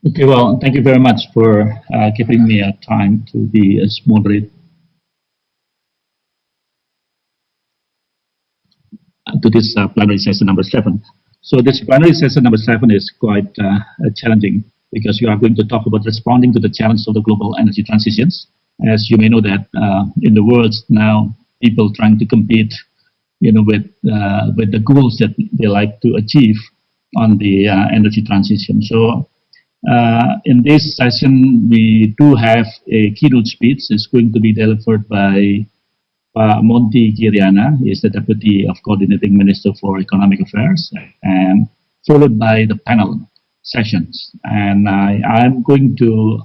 Okay, well, thank you very much for giving me a time to be as moderator to this plenary session number 7. So this plenary session number 7 is quite challenging because we are going to talk about responding to the challenge of the global energy transitions. As you may know that in the world now, people trying to compete, with the goals that they like to achieve on the energy transition. So in this session, we do have a keynote speech. It's going to be delivered by Montty Girianna. He is the Deputy of Coordinating Minister for Economic Affairs, and followed by the panel sessions. And I'm going to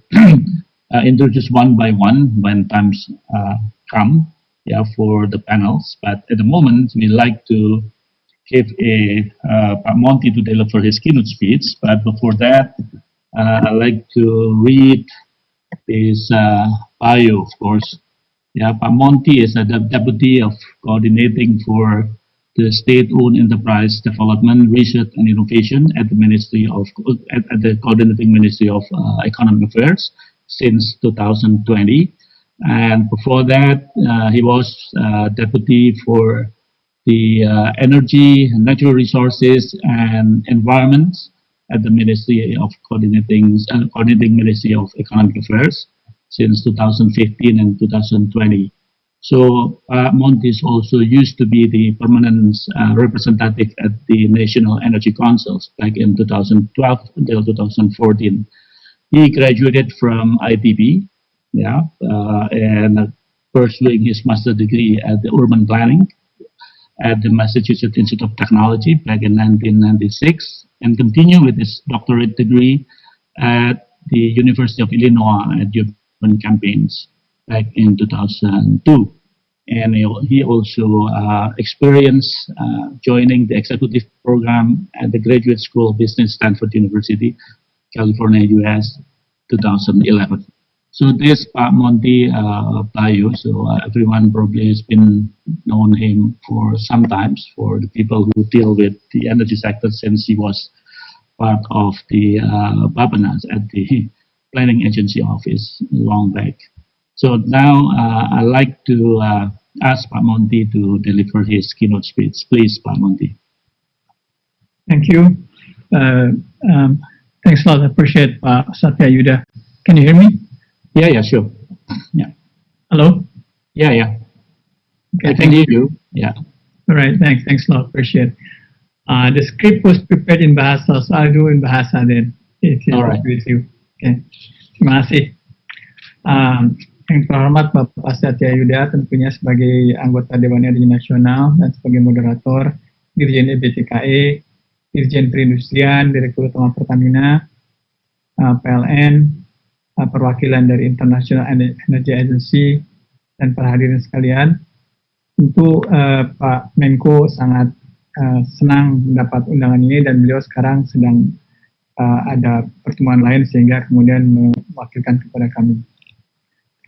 introduce one by one when times come for the panels. But at the moment, we like to give Montty to deliver his keynote speech. But before that, I'd like to read his bio, of course. Montty is the Deputy of Coordinating for the State-Owned Enterprise Development, Research and Innovation at the at the Coordinating Ministry of Economic Affairs since 2020. And before that, he was Deputy for the Energy, Natural Resources and Environment at the Ministry of Coordinating Ministry of Economic Affairs since 2015 and 2020. So Montty is also used to be the permanent representative at the National Energy Councils back in 2012 until 2014. He graduated from ITB, and pursuing his master's degree at the urban planning at the Massachusetts Institute of Technology back in 1996, and continue with his doctorate degree at the University of Illinois at Urban Campaigns back in 2002. And he also experienced joining the executive program at the Graduate School of Business, Stanford University, California, US, 2011. So this Montty bio, so everyone probably has been known him for some times for the people who deal with the energy sector since he was part of the BUMN at the Planning Agency Office long back. So now I'd like to ask Pak Montty to deliver his keynote speech. Please, Pak Montty. Thank you. Thanks a lot. I appreciate Satya, Yudha. Can you hear me? Yeah, sure. Yeah. Hello? Yeah. Okay, I can hear you. Yeah. All right, thanks a lot. Appreciate it. The script was prepared in Bahasa, so I'll do in Bahasa then. If it's okay with you. Okay. Terima kasih. Yang terhormat Bapak Satya Yudha, tentunya sebagai anggota Dewan Energi Nasional dan sebagai moderator, Dirjen EBTKE, Dirjen Perindustrian, Direktur Utama Pertamina, PLN, perwakilan dari International Energy Agency, dan para hadirin sekalian. Tentu Pak Menko sangat senang mendapat undangan ini dan beliau sekarang sedang ada pertemuan lain sehingga kemudian mewakilkan kepada kami.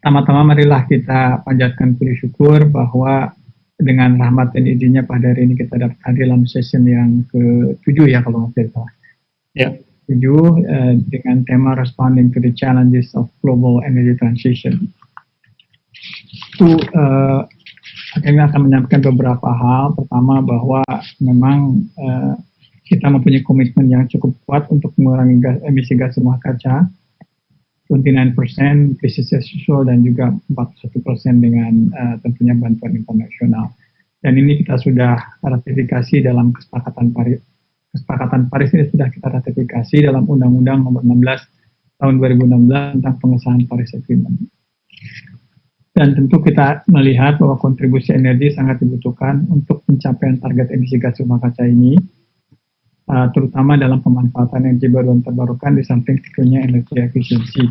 Pertama-tama marilah kita panjatkan puji syukur bahwa dengan rahmat dan izinnya pada hari ini kita dapat hadir dalam session yang ke-7 ya kalau nggak salah. Ya. 7 dengan tema Responding to the Challenges of Global Energy Transition. Itu kami akan menyampaikan beberapa hal. Pertama bahwa memang kita mempunyai komitmen yang cukup kuat untuk mengurangi emisi gas rumah kaca 29% business as usual dan juga 41% dengan tentunya bantuan internasional. Dan ini kita sudah ratifikasi dalam kesepakatan Paris. Kesepakatan Paris ini sudah kita ratifikasi dalam Undang-Undang Nomor 16 Tahun 2016 tentang pengesahan Paris Agreement. Dan tentu kita melihat bahwa kontribusi energi sangat dibutuhkan untuk pencapaian target emisi gas rumah kaca ini, terutama dalam pemanfaatan energi baru dan terbarukan di samping tentunya energi efisiensi.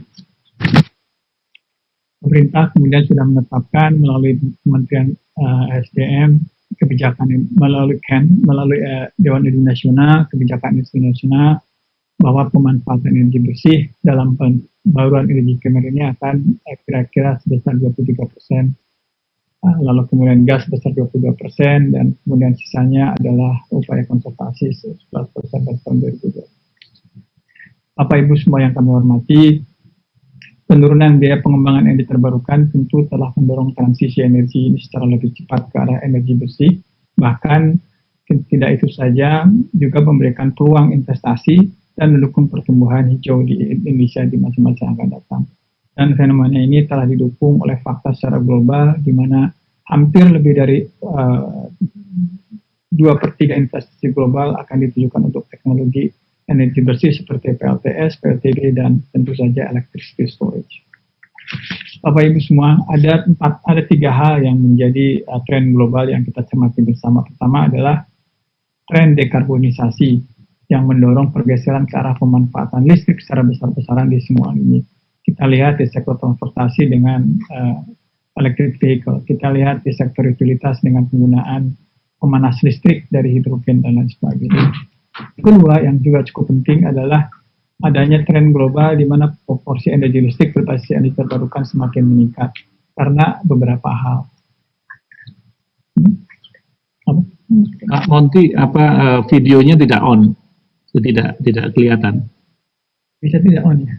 Pemerintah kemudian sudah menetapkan melalui Kementerian ESDM kebijakan melalui Dewan Energi Nasional, kebijakan industri nasional, bahwa pemanfaatan energi bersih dalam pembaruan energi primer ini akan kira-kira sebesar 23%, lalu kemudian gas sebesar 22%, dan kemudian sisanya adalah upaya konservasi 11% pada tahun 2020. Bapak Ibu semua yang kami hormati, penurunan biaya pengembangan energi terbarukan tentu telah mendorong transisi energi ini secara lebih cepat ke arah energi bersih. Bahkan tidak itu saja, juga memberikan peluang investasi dan mendukung pertumbuhan hijau di Indonesia di masa-masa yang akan datang. Dan fenomena ini telah didukung oleh fakta secara global, di mana hampir lebih dari 2/3 investasi global akan ditujukan untuk teknologi energi bersih seperti PLTS, PLTB, dan tentu saja electricity storage. Bapak Ibu semua, ada 3 hal yang menjadi tren global yang kita cermati bersama. Pertama adalah tren dekarbonisasi yang mendorong pergeseran ke arah pemanfaatan listrik secara besar-besaran di semua lini. Kita lihat di sektor transportasi dengan electric vehicle, kita lihat di sektor utilitas dengan penggunaan pemanas listrik dari hidrogen dan lain sebagainya. Kedua, yang juga cukup penting adalah adanya tren global di mana proporsi energi listrik berbasis energi terbarukan semakin meningkat karena beberapa hal. Pak Montty, videonya tidak on, tidak kelihatan. Bisa tidak on ya?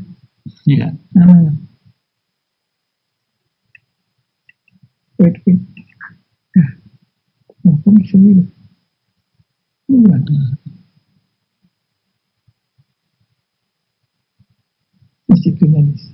Iya. Wait. Kok bisa gitu? Disiplinalis.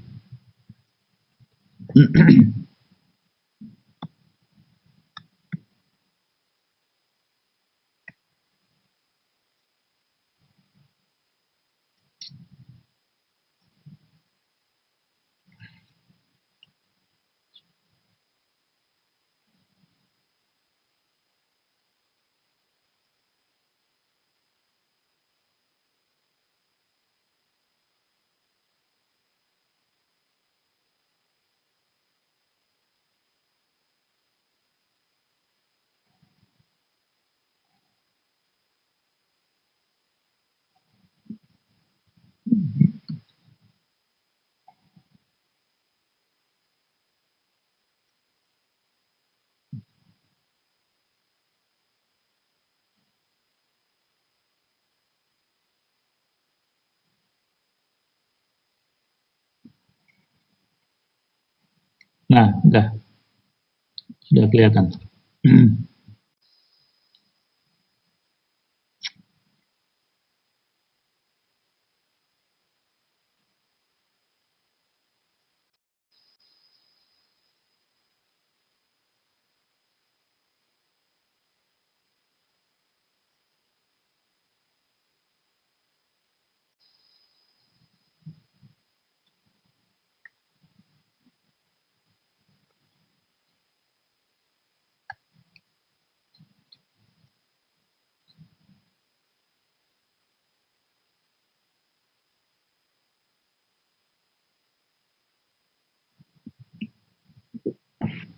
Nah, sudah kelihatan.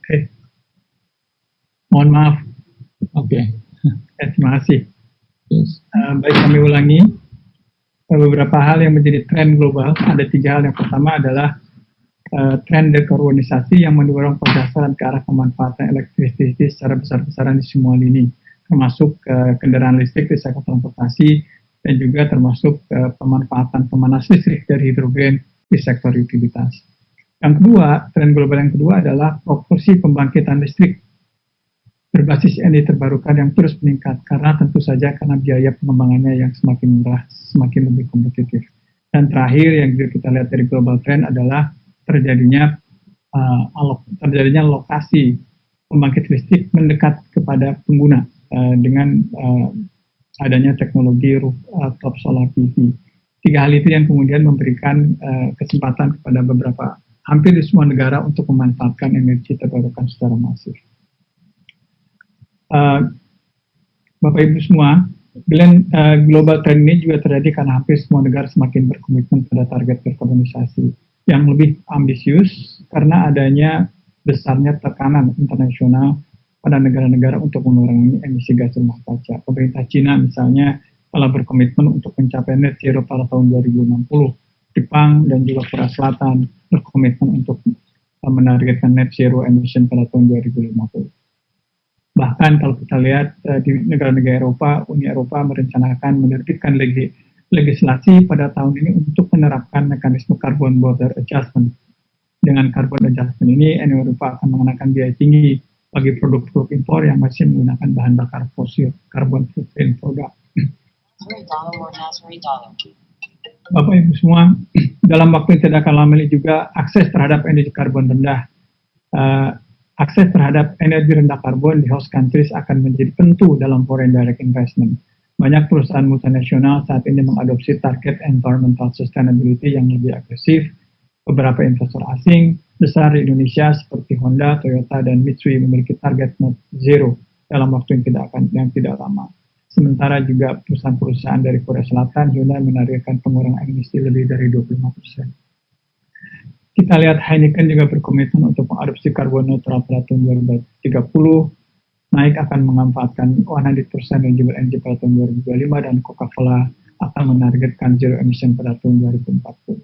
Oke. Mohon maaf. Oke. Terima kasih. Yes. Baik, kami ulangi. Beberapa hal yang menjadi tren global, ada 3 hal. Yang pertama adalah tren dekarbonisasi yang mendorong pergeseran ke arah pemanfaatan elektrisiti secara besar-besaran di semua lini, termasuk kendaraan listrik di sektor transportasi, dan juga termasuk pemanfaatan pemanas listrik dari hidrogen di sektor utilitas. Yang kedua, tren global yang kedua adalah proporsi pembangkitan listrik berbasis energi terbarukan yang terus meningkat, karena tentu saja karena biaya pengembangannya yang semakin murah, semakin lebih kompetitif. Dan terakhir yang kita lihat dari global trend adalah terjadinya lokasi pembangkit listrik mendekat kepada pengguna dengan adanya teknologi rooftop solar PV. 3 hal itu yang kemudian memberikan kesempatan kepada hampir di semua negara untuk memanfaatkan energi terbarukan secara masif. Bapak Ibu semua, global trend ini juga terjadi karena hampir semua negara semakin berkomitmen pada target dekarbonisasi yang lebih ambisius karena adanya besarnya tekanan internasional pada negara-negara untuk mengurangi emisi gas rumah kaca. Pemerintah Cina misalnya telah berkomitmen untuk mencapai net zero pada tahun 2060. Jepang dan juga Korea Selatan berkomitmen untuk menargetkan net zero emission pada tahun 2050. Bahkan kalau kita lihat di negara-negara Eropa, Uni Eropa merencanakan menerbitkan legislasi pada tahun ini untuk menerapkan mekanisme carbon border adjustment. Dengan carbon adjustment ini, Eropa akan mengenakan biaya tinggi bagi produk-produk impor yang masih menggunakan bahan bakar fosil, carbon footprint product. Bapak Ibu semua, dalam waktu yang tidak akan lama ini juga akses terhadap energi karbon rendah, akses terhadap energi rendah karbon di host countries akan menjadi penting dalam foreign direct investment. Banyak perusahaan multinasional saat ini mengadopsi target environmental sustainability yang lebih agresif. Beberapa investor asing besar di Indonesia seperti Honda, Toyota, dan Mitsui memiliki target net zero dalam waktu yang tidak lama. Sementara juga perusahaan-perusahaan dari Korea Selatan, Yudha menargetkan pengurangan emisi lebih dari 25%. Kita lihat Heineken juga berkomitmen untuk mengadopsi karbon netral pada tahun 2030. Nike akan memanfaatkan 100% renewable energy pada tahun 2025 dan Coca-Cola akan menargetkan zero emission pada tahun 2040.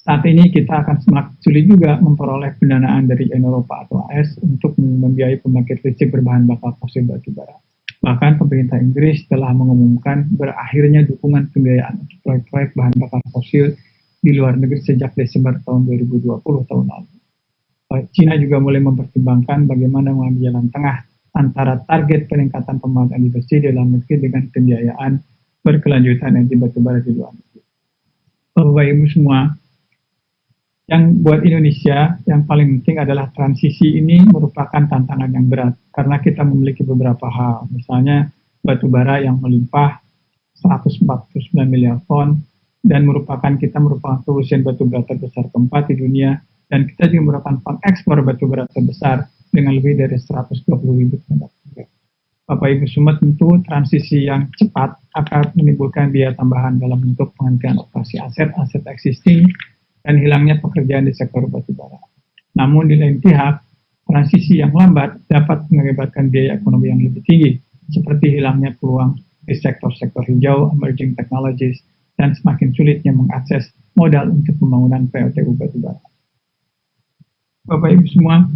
Saat ini kita akan semakin sulit juga memperoleh pendanaan dari Eropa atau AS untuk membiayai pembangkit listrik berbahan bakar fosil batubara. Bahkan pemerintah Inggris telah mengumumkan berakhirnya dukungan pembiayaan untuk proyek-proyek bahan bakar fosil di luar negeri sejak Desember tahun 2020 tahun lalu. China juga mulai mempertimbangkan bagaimana mengambil jalan tengah antara target peningkatan pemanfaatan energi bersih dalam negeri dengan pembiayaan berkelanjutan energi batubara di luar negeri. Bapak Ibu semua, yang buat Indonesia yang paling penting adalah transisi ini merupakan tantangan yang berat karena kita memiliki beberapa hal, misalnya batubara yang melimpah 149 miliar ton dan merupakan produsen batubara terbesar keempat di dunia, dan kita juga merupakan pengekspor batubara terbesar dengan lebih dari 120.000 ton. Bapak Ibu semua, tentu transisi yang cepat akan menimbulkan biaya tambahan dalam bentuk penghentian operasi aset existing dan hilangnya pekerjaan di sektor batubara. Namun di lain pihak, transisi yang lambat dapat mengakibatkan biaya ekonomi yang lebih tinggi, seperti hilangnya peluang di sektor-sektor hijau, emerging technologies, dan semakin sulitnya mengakses modal untuk pembangunan PLTU batubara. Bapak Ibu semua,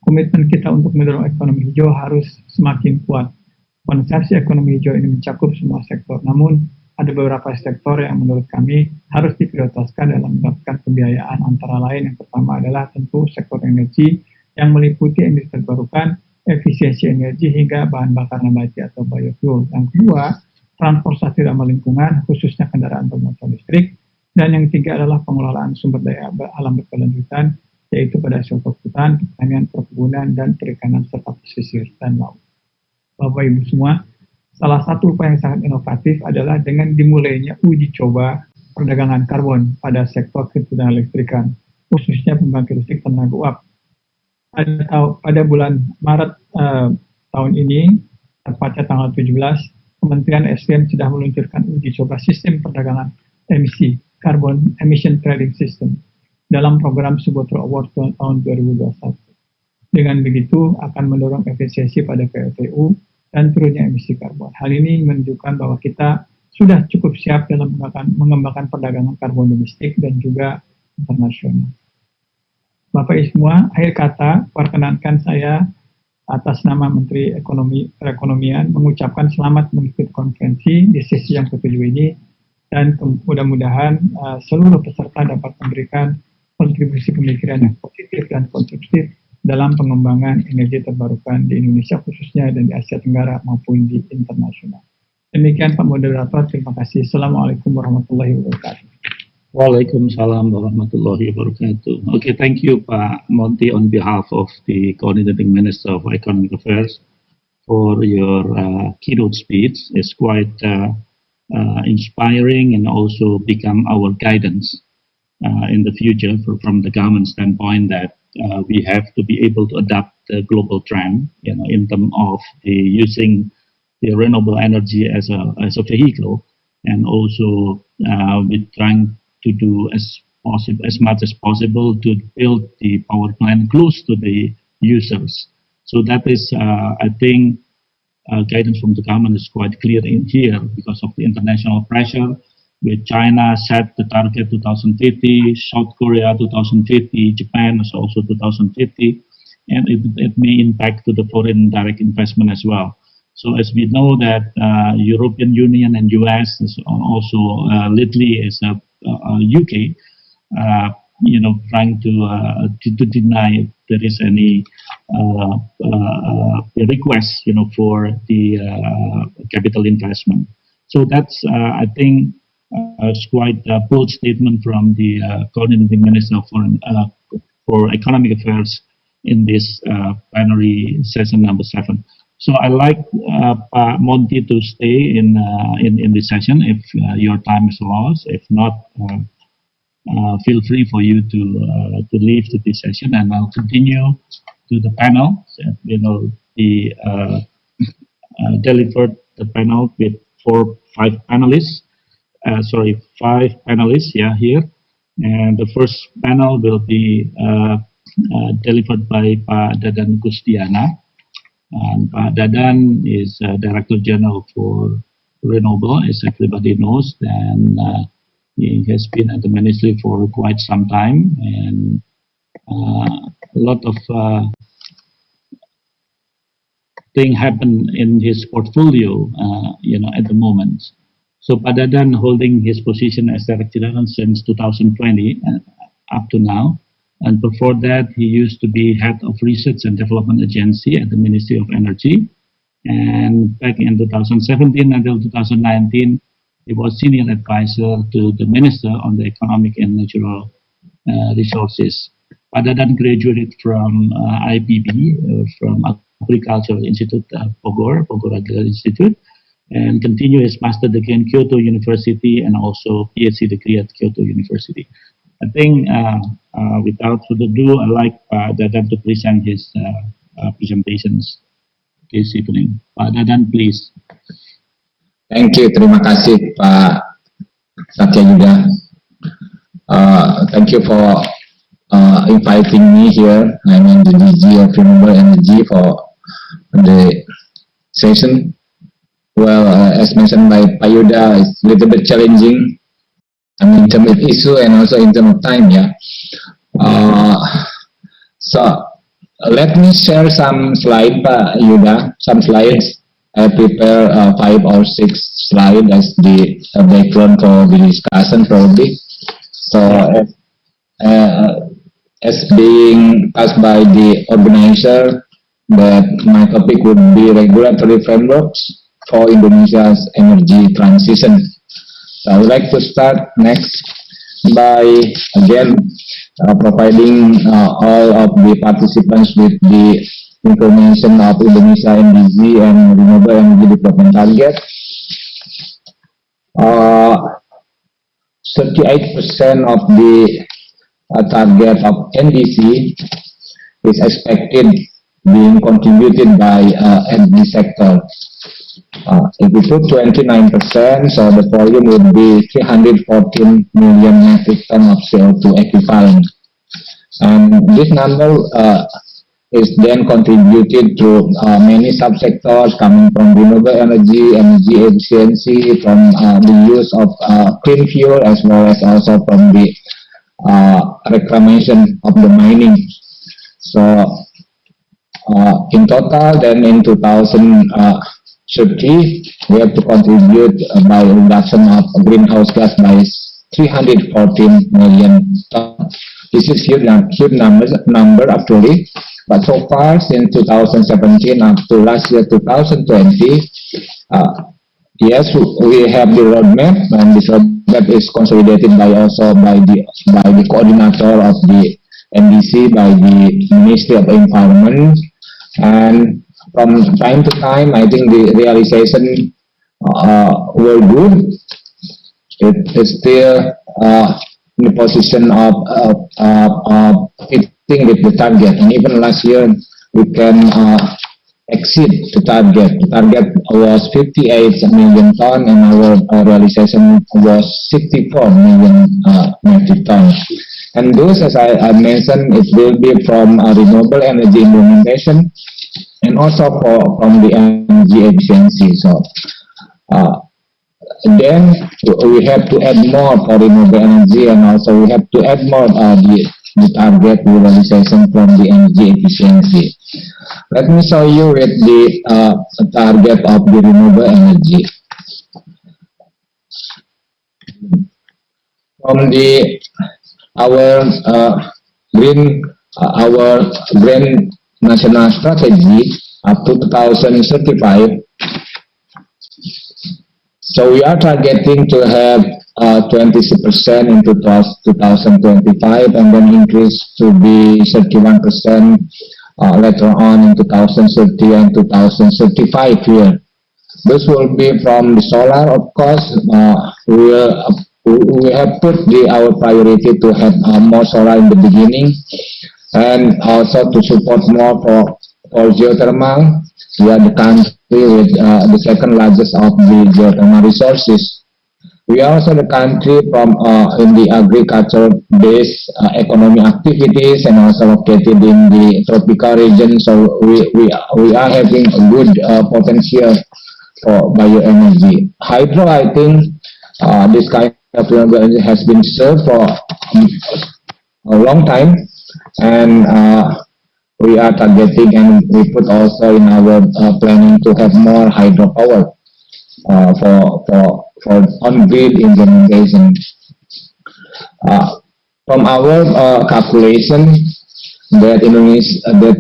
komitmen kita untuk mendorong ekonomi hijau harus semakin kuat. Konsepsi ekonomi hijau ini mencakup semua sektor, namun ada beberapa sektor yang menurut kami harus diprioritaskan dalam mendapatkan pembiayaan, antara lain yang pertama adalah tentu sektor energi yang meliputi energi terbarukan, efisiensi energi hingga bahan bakar nabati atau biofuel. Yang kedua, transportasi ramah lingkungan khususnya kendaraan bermotor listrik, dan yang ketiga adalah pengelolaan sumber daya alam berkelanjutan yaitu pada sektor hutan, pertanian, perkebunan, dan perikanan serta pesisir dan laut. Bapak Ibu semua, salah satu upaya yang sangat inovatif adalah dengan dimulainya uji coba perdagangan karbon pada sektor ketenagalistrikan, khususnya pembangkit listrik tenaga uap. Pada bulan Maret tahun ini, tepatnya tanggal 17, Kementerian ESDM sudah meluncurkan uji coba sistem perdagangan emisi, Carbon Emission Trading System, dalam program Suboto Award tahun 2021. Dengan begitu akan mendorong efisiensi pada PLTU dan turunnya emisi karbon. Hal ini menunjukkan bahwa kita sudah cukup siap dalam mengembangkan perdagangan karbon domestik dan juga internasional. Bapak Ibu semua, akhir kata, perkenankan saya atas nama Menteri Perekonomian mengucapkan selamat mengikuti konferensi di sesi yang ke-7 ini, dan mudah-mudahan seluruh peserta dapat memberikan kontribusi pemikiran yang positif dan konstruktif dalam pengembangan energi terbarukan di Indonesia khususnya dan di Asia Tenggara maupun di internasional. Demikian Pak Moderator, terima kasih. Assalamualaikum warahmatullahi wabarakatuh. Waalaikumsalam warahmatullahi wabarakatuh. Okay, thank you Pak Montty on behalf of the Coordinating Minister of Economic Affairs for your keynote speech. It's quite inspiring and also become our guidance in the future from the government standpoint that we have to be able to adapt the global trend, in terms of using the renewable energy as a vehicle, and also we're trying to do as much as possible to build the power plant close to the users. So that is, I think, guidance from the government is quite clear in here because of the international pressure. With China set the target 2050, South Korea 2050, Japan is also 2050, and it may impact to the foreign direct investment as well. So as we know that European Union and US is also lately is UK, trying to deny there is any request, for the capital investment. So that's I think it's quite a bold statement from the coordinating minister for economic affairs in this plenary session number 7. So I like Montty to stay in this session if your time is lost. If not, feel free for you to leave to this session, and I'll continue to the panel. Delivered the panel with 5 panelists. 5 panelists here. And the first panel will be delivered by Pak Dadan Kusdiana. And Pak Dadan is Director General for Renewable, as everybody knows, and he has been at the ministry for quite some time, and a lot of things happen in his portfolio, at the moment. So Pak Dadan holding his position as Director General since 2020 up to now. And before that, he used to be Head of Research and Development Agency at the Ministry of Energy. And back in 2017 until 2019, he was Senior Advisor to the Minister on the Economic and Natural Resources. Pak Dadan graduated from IPB, from Agricultural Institute Bogor Agricultural Institute, and continued his master degree in Kyoto University and also PhD degree at Kyoto University. I think without further ado, I'd like Dadan to present his presentations this evening. Dadan, please. Thank you, terima kasih Pak Satya Yudha. Thank you for inviting me here. I'm in the DG of Renewable Energy for the session. Well, as mentioned by Pak Yudha, it's a little bit challenging. In terms of issue and also in terms of time, So let me share some slides, Pak Yudha, some slides. I prepare 5 or 6 slides as the background for the discussion probably. So as being asked by the organizer, that my topic would be regulatory frameworks for Indonesia's energy transition. So I would like to start next by again providing all of the participants with the information of Indonesia NDG and renewable energy development target. 38% of the target of NDC is expected being contributed by energy sector. If we put 29%, so the volume would be 314 million metric ton of CO2 equivalent. And this number is then contributed to many subsectors coming from renewable energy, energy efficiency, from the use of clean fuel, as well as also from the reclamation of the mining. So in total, then in 2030, we have to contribute by reduction of greenhouse gas by 314 million tons. This is huge number actually, but so far since 2017 up to last year 2020, yes, we have the roadmap, and this roadmap is consolidated by the coordinator of the NDC, by the Ministry of Environment, and from time to time, I think the realization were good. It is still in the position of hitting with the target, and even last year we can exceed the target. The target was 58 million ton, and our realization was 64 million metric ton. And those, as I mentioned, it will be from renewable energy implementation and also from the energy efficiency. So then we have to add more for renewable energy, and also we have to add more the target realization from the energy efficiency. Let me show you with the target of the renewable energy. From the our green national strategy up to 2035. So we are targeting to have 26% in 2025 and then increase to be 31% later on in 2030 and 2035 here. This will be from the solar, of course. We have put our priority to have more solar in the beginning, and also to support more for geothermal. We are the country with the second largest of the geothermal resources. We are also the country from in the agriculture-based economic activities and also located in the tropical region. So we are having a good potential for bioenergy. Hydro, I think this kind of renewable energy has been served for a long time, and we are targeting and we put also in our planning to have more hydropower for on-grid implementation. From our calculation, that that the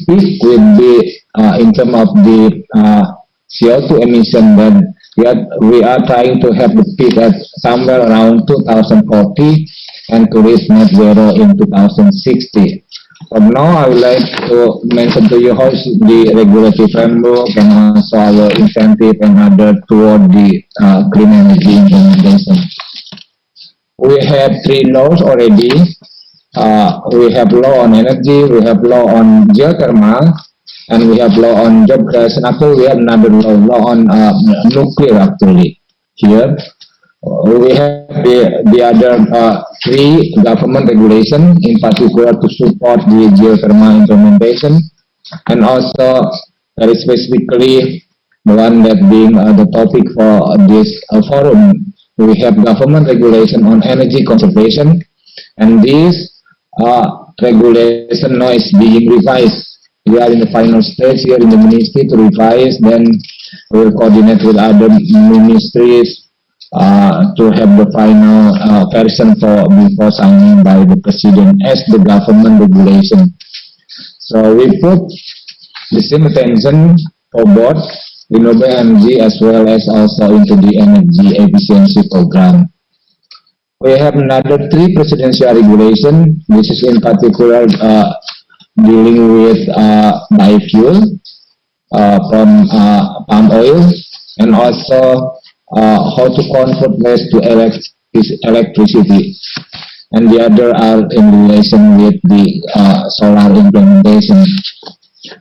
peak will be in terms of the CO2 emission, then we are trying to have the peak at somewhere around 2040 and to reach net zero in 2060. From now, I would like to mention to you how the regulatory framework and also our incentive and other toward the green energy implementation. We have 3 laws already. We have law on energy, we have law on geothermal, and we have law on job creation. Actually, we have another law on nuclear actually here. We have the other 3 government regulation, in particular to support the geothermal implementation, and also very specifically the one that being the topic for this forum. We have government regulation on energy conservation, and this regulation now is being revised. We are in the final stage here in the ministry to revise, then we will coordinate with other ministries to have the final version before signing by the president as the government regulation. So we put the same attention for both renewable energy as well as also into the energy efficiency program. We have another 3 presidential regulation. This is in particular dealing with biofuel from palm oil, and also how to convert waste to electricity, and the other are in relation with the solar implementation.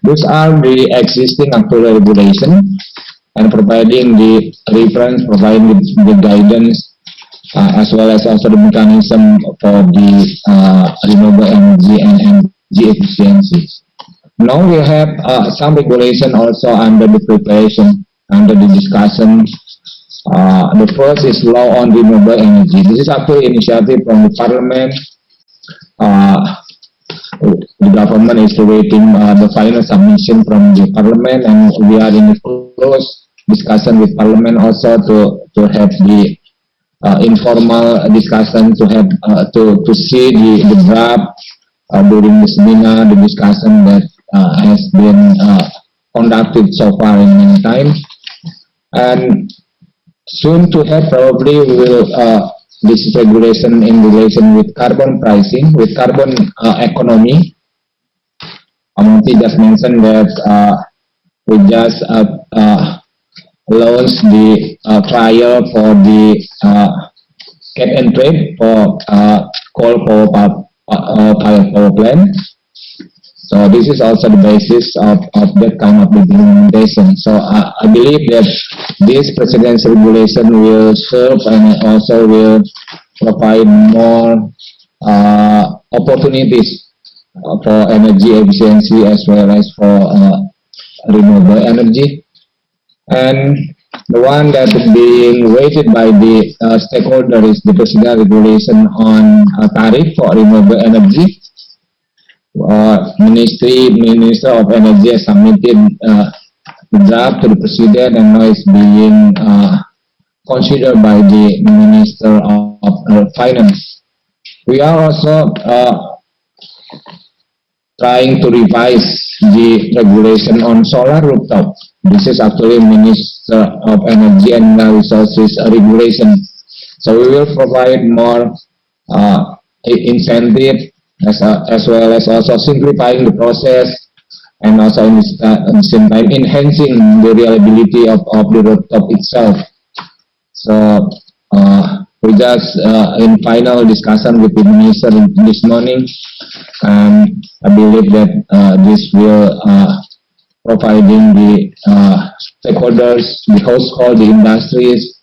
Those are the existing actual regulation and providing the reference, providing the guidance, as well as also the mechanism for the renewable energy and energy efficiency. Now we have some regulation also under the preparation, under the discussion. The first is law on renewable energy. This is actually initiative from the parliament. The government is awaiting the final submission from the parliament, and we are in the close discussion with parliament also to have the informal discussion, to have to see the draft during the seminar, the discussion that has been conducted so far in many times, and soon to have probably we will this is regulation in relation with carbon pricing, with carbon economy. Montty just mentioned that we just launched the trial for the cap and trade for coal power plant. So this is also the basis of that kind of implementation. So I believe that this presidential regulation will serve and also will provide more opportunities for energy efficiency as well as for renewable energy. And the one that is being weighted by the stakeholder is the presidential regulation on tariff for renewable energy. Minister of Energy has submitted the draft to the President, and now it's being considered by the Minister of Finance. We are also trying to revise the regulation on solar rooftop. This is actually Minister of Energy and Resources regulation. So we will provide more incentive as well as also simplifying the process, and also in the same time enhancing the reliability of the rooftop itself. So we just in final discussion with the minister this morning, and I believe that this will providing the stakeholders, the household, the industries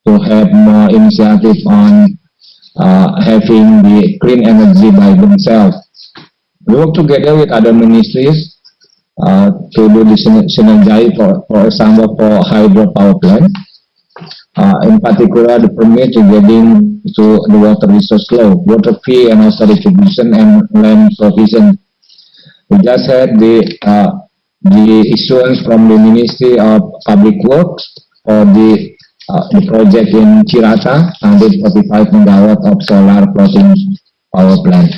to have more initiative on having the clean energy by themselves. We work together with other ministries to do the synergy, for example, for hydropower plant. In particular, the permit relating to the water resource law, water fee, and also distribution and land provision. We just had the issuance from the Ministry of Public Works for the project in Cirata, 145 megawatt of solar floating power plant.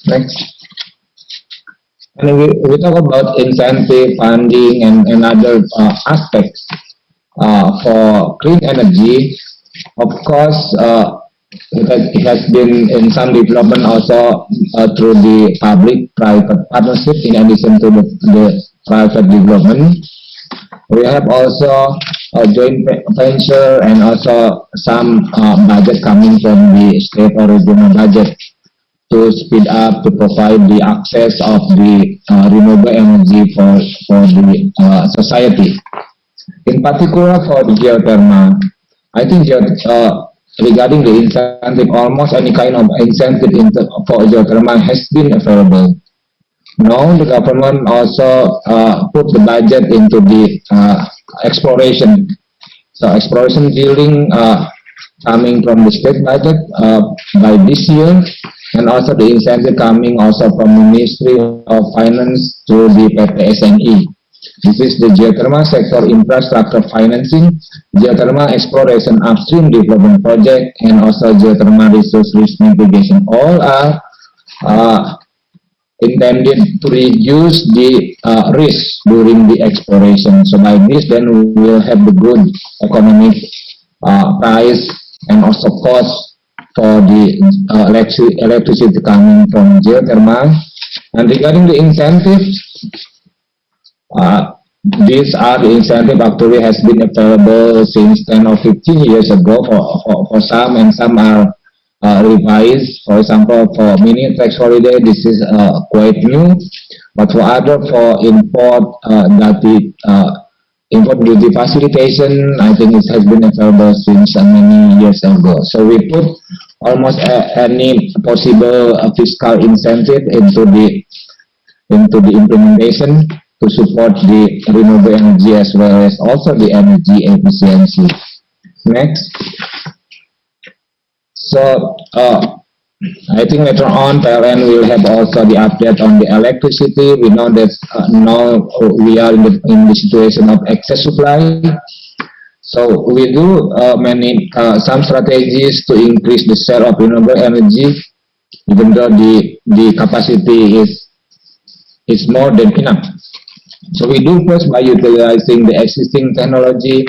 Next. And we talk about incentive, funding, and other aspects for clean energy. Of course, it has been in some development also through the public-private partnership in addition to the private development. We have also a joint venture and also some budget coming from the state or regional budget to speed up, to provide the access of the renewable energy for the society. In particular for the geothermal, I think regarding the incentive, almost any kind of incentive for geothermal has been available. Now the government also put the budget into the exploration. So exploration drilling coming from the state budget by this year, and also the incentive coming also from the Ministry of Finance through the PTSNE. This is the geothermal sector infrastructure financing, geothermal exploration upstream development project, and also geothermal resource risk mitigation. All are intended to reduce the risk during the exploration. So by this, then we will have the good economic price and also cost for the electricity coming from geothermal. And regarding the incentives, these are the incentive actually has been available since 10 or 15 years ago for some, and some are revised. For example, for mini tax holiday, this is quite new, but for other, for import import duty facilitation, I think it has been available since many years ago. So we put almost any possible fiscal incentive into the implementation to support the renewable energy as well as also the energy efficiency. Next. So I think later on PLN will have also the update on the electricity. We know that now we are in the situation of excess supply. So we do some strategies to increase the share of renewable energy, even though the capacity is more than enough. So we do first by utilizing the existing technology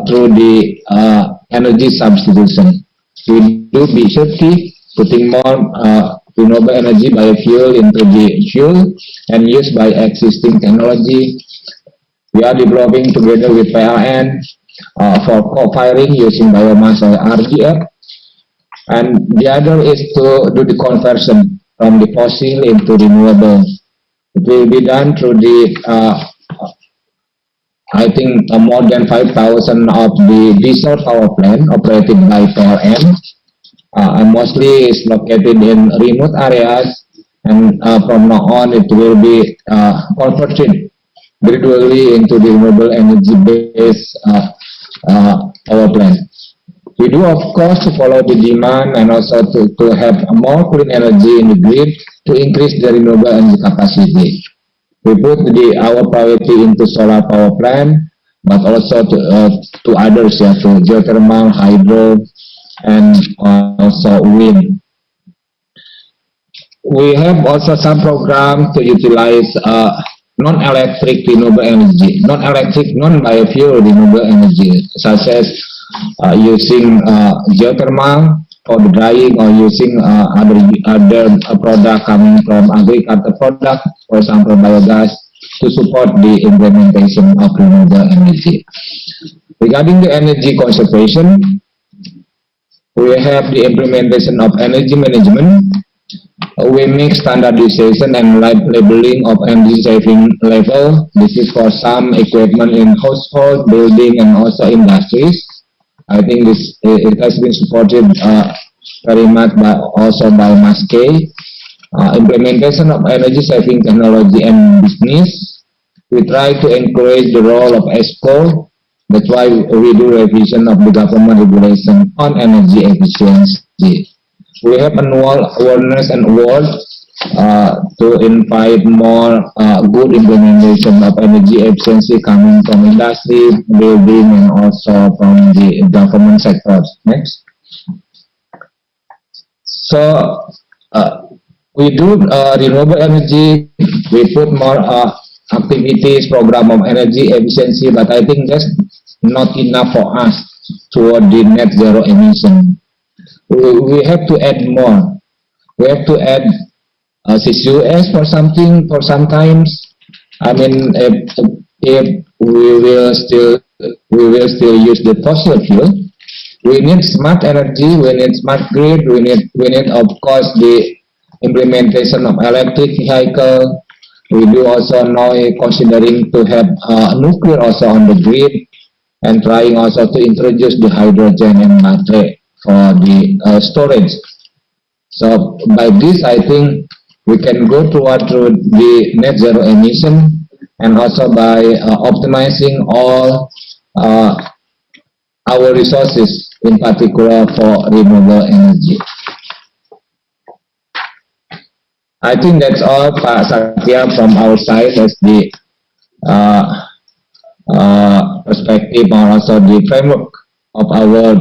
through the energy substitution. We do B30, putting more renewable energy biofuel into the fuel and used by existing technology. We are developing together with PLN for co-firing using biomass or RDF. And the other is to do the conversion from the fossil into renewable. It will be done through the, I think more than 5,000 of the diesel power plant operated by PLN. And mostly is located in remote areas, and from now on it will be converted gradually into the renewable energy based power plant. We We do, of course, to follow the demand and also to have more clean energy in the grid to increase the renewable energy capacity. We put our priority into solar power plant, but also to others, to geothermal, hydro, and also wind. We have also some program to utilize non-electric renewable energy, non-electric, non-biofuel renewable energy, such as using geothermal for the drying, or using other product coming from agricultural product, for example biogas, to support the implementation of renewable energy. Regarding the energy conservation, we have the implementation of energy management. We make standardization and labeling of energy saving level. This is for some equipment in household, building, and also industries. I think it has been supported very much also by Maskeei. Implementation of energy saving technology and business. We try to encourage the role of ESCO. That's why we do revision of the government regulation on energy efficiency. We have annual awareness and awards to invite more good implementation of energy efficiency coming from industry, building, and also from the government sectors. Next. So we do renewable energy. We put more activities, program of energy efficiency, but I think that's not enough for us toward the net zero emission. We have to add more. We have to add CCUS for something, for sometimes. I mean, if we will still use the fossil fuel, we need smart energy, we need smart grid, we need of course the implementation of electric vehicle. We do also now considering to have nuclear also on the grid, and trying also to introduce the hydrogen and battery for the storage. So by this, I think we can go toward the net zero emission, and also by optimizing all our resources, in particular for renewable energy. I think that's all, Pak Satya, from our side as the perspective, or also the framework of our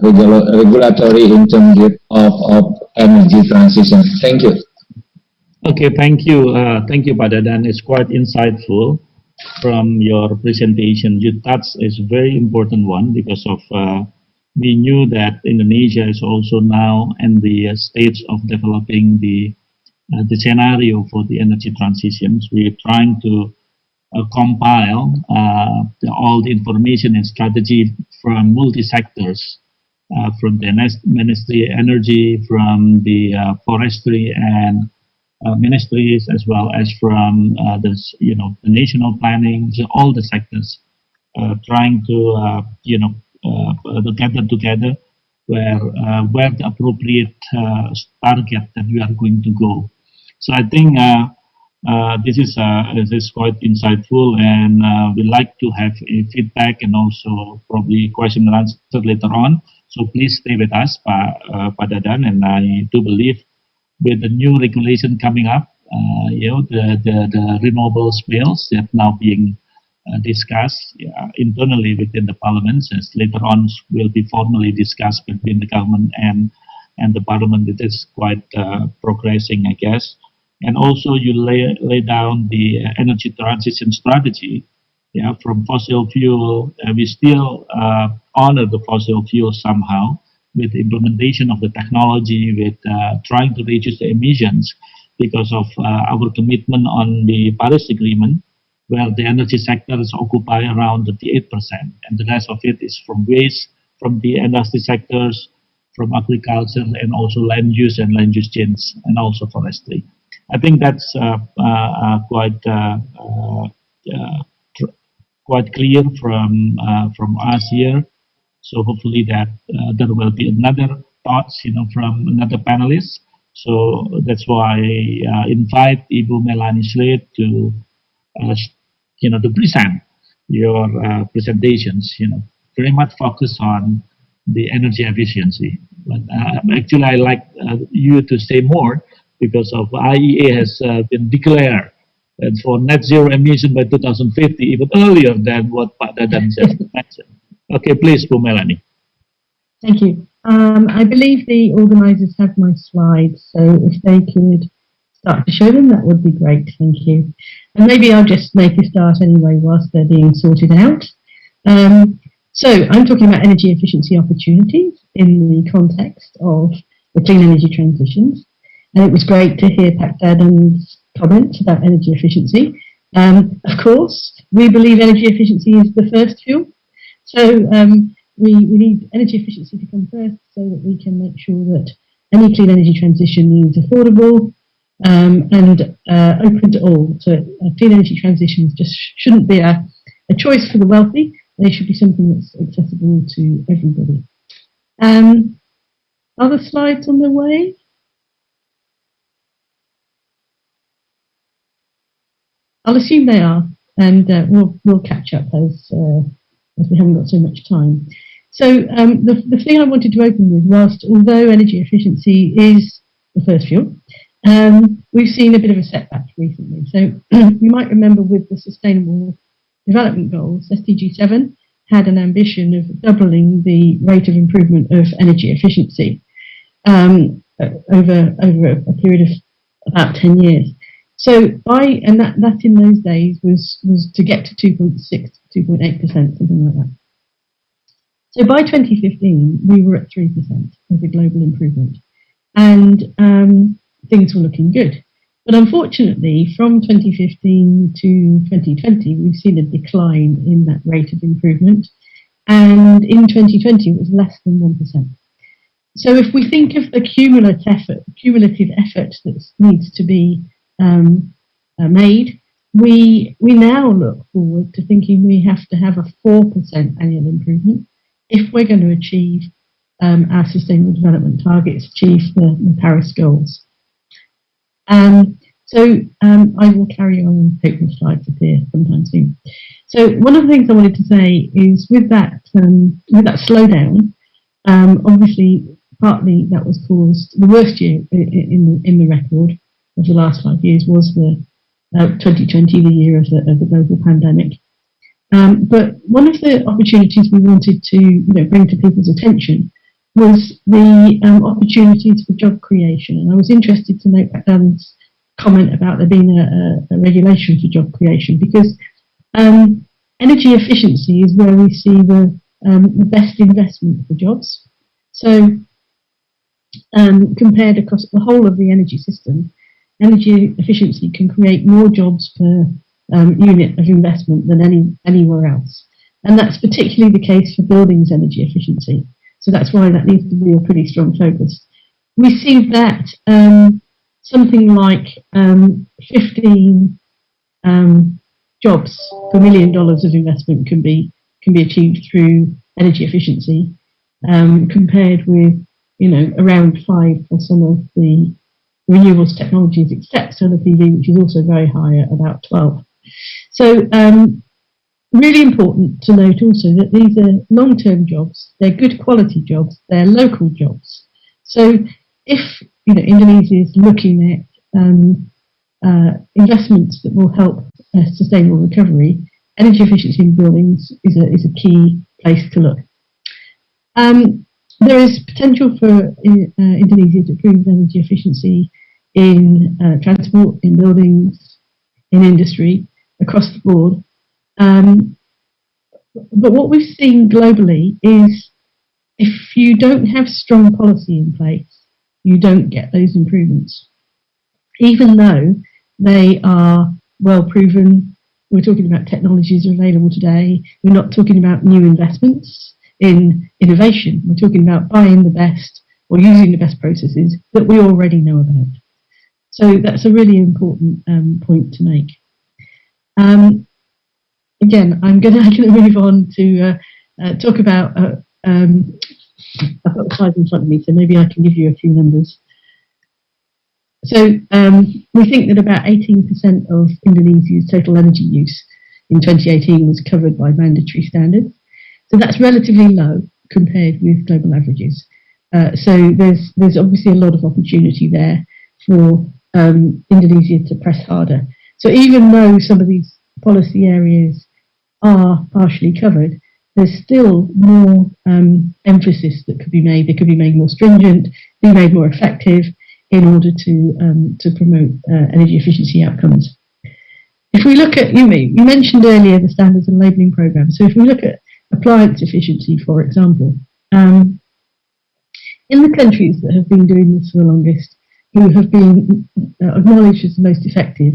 regulatory in terms of energy transition. Thank you. Okay, thank you. Thank you, Pak Dadan. It's quite insightful from your presentation. You touched is a very important one, because of we knew that Indonesia is also now in the stage of developing the scenario for the energy transitions. We're trying to compile all the information and strategy from multi-sectors, from the Ministry of Energy, from the forestry and ministries, as well as from the national planning, so all the sectors, trying to gather together where the appropriate target that we are going to go. So I think this is quite insightful, and we'd like to have a feedback and also probably question and answer later on. So please stay with us, Pak Dadan, and I do believe with the new regulation coming up, the renewable bills that now being discussed internally within the parliament, since later on will be formally discussed between the government and the parliament. It is quite progressing, I guess. And also you lay down the energy transition strategy, from fossil fuel. We still honor the fossil fuel somehow, with the implementation of the technology, with trying to reduce the emissions because of our commitment on the Paris Agreement, where the energy sector is occupy around 38%, and the rest of it is from waste, from the industry sectors, from agriculture, and also land use and land use change, and also forestry. I think that's quite clear from us here. So hopefully that there will be another thoughts, from another panelist. So that's why I invite Ibu Melanie Slade to, to present your presentations. Very much focus on the energy efficiency. But actually, I like you to say more because of IEA has been declared for net zero emission by 2050, even earlier than what Pak Dadan just mentioned. Okay, please, Melanie. Thank you. I believe the organisers have my slides, so if they could start to show them, that would be great. Thank you. And maybe I'll just make a start anyway whilst they're being sorted out. So I'm talking about energy efficiency opportunities in the context of the clean energy transitions. And it was great to hear Pak Dadan's comments about energy efficiency. Of course, we believe energy efficiency is the first fuel. So we need energy efficiency to come first so that we can make sure that any clean energy transition is affordable and open to all. So clean energy transitions just shouldn't be a choice for the wealthy. They should be something that's accessible to everybody. Are the slides on their way? I'll assume they are, and we'll catch up as we haven't got so much time. So the thing I wanted to open with, whilst although energy efficiency is the first fuel, we've seen a bit of a setback recently. So you might remember with the Sustainable Development Goals, SDG 7 had an ambition of doubling the rate of improvement of energy efficiency over a period of about 10 years. So that in those days was to get to 2.6 to 2.8%, something like that. So by 2015, we were at 3% as a global improvement, and things were looking good. But unfortunately, from 2015 to 2020, we've seen a decline in that rate of improvement, and in 2020, it was less than 1%. So if we think of the cumulative effort that needs to be made, we now look forward to thinking we have to have a 4% annual improvement if we're going to achieve our sustainable development targets, achieve the Paris goals. So I will carry on and hope the slides appear sometime soon. So one of the things I wanted to say is with that slowdown, obviously partly that was caused, the worst year in the record of the last 5 years was the 2020, the year of the global pandemic. But one of the opportunities we wanted to bring to people's attention was the opportunities for job creation. And I was interested to note Dadan's comment about there being a regulation for job creation, because energy efficiency is where we see the best investment for jobs. So compared across the whole of the energy system, energy efficiency can create more jobs per unit of investment than anywhere else. And that's particularly the case for buildings energy efficiency. So that's why that needs to be a pretty strong focus. We see that something like 15 jobs per $1 million of investment can be achieved through energy efficiency, compared with around 5 for some of the renewables technologies, except solar PV, which is also very high at about 12. So really important to note also that these are long-term jobs, they're good quality jobs, they're local jobs. So if Indonesia is looking at investments that will help sustainable recovery, energy efficiency in buildings is a key place to look. There is potential for Indonesia to improve energy efficiency in transport, in buildings, in industry, across the board. But what we've seen globally is if you don't have strong policy in place, you don't get those improvements. Even though they are well proven, we're talking about technologies available today, we're not talking about new investments in innovation, we're talking about buying the best or using the best processes that we already know about. So that's a really important point to make. Again, I'm going to move on to talk about, I've got the slides in front of me, so maybe I can give you a few numbers. So we think that about 18% of Indonesia's total energy use in 2018 was covered by mandatory standards. So that's relatively low compared with global averages. So there's obviously a lot of opportunity there for Indonesia to press harder. So even though some of these policy areas are partially covered, there's still more emphasis that could be made. They could be made more stringent, be made more effective in order to promote energy efficiency outcomes. If we look at, you mentioned earlier the standards and labelling program. So if we look at appliance efficiency, for example, in the countries that have been doing this for the longest, who have been acknowledged as the most effective,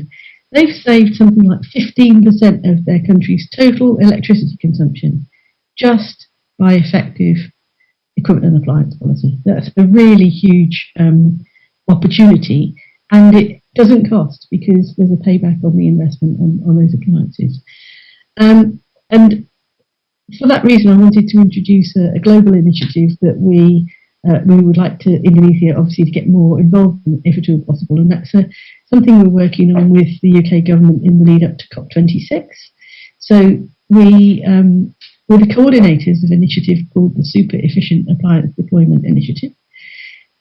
they've saved something like 15% of their country's total electricity consumption just by effective equipment and appliance policy. That's a really huge opportunity, and it doesn't cost because there's a payback on the investment on those appliances. And for that reason, I wanted to introduce a global initiative that we would like Indonesia obviously to get more involved in if at all possible, and that's something we're working on with the UK government in the lead up to COP26. So we're the coordinators of an initiative called the Super Efficient Appliance Deployment Initiative,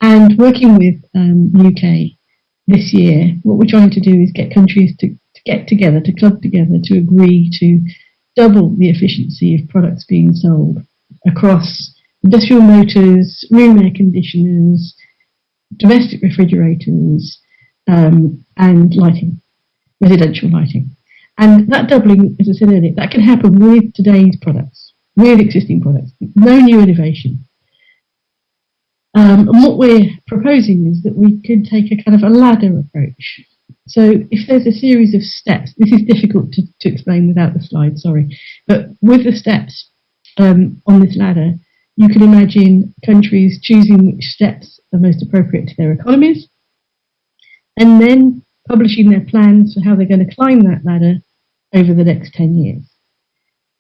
and working with UK this year, what we're trying to do is get countries to get together, to club together, to agree to double the efficiency of products being sold across industrial motors, room air conditioners, domestic refrigerators, and lighting, residential lighting. And that doubling, as I said earlier, that can happen with today's products, with existing products, no new innovation. And what we're proposing is that we could take a kind of a ladder approach. So if there's a series of steps, this is difficult to explain without the slide, sorry, but with the steps on this ladder, you can imagine countries choosing which steps are most appropriate to their economies, and then publishing their plans for how they're going to climb that ladder over the next 10 years.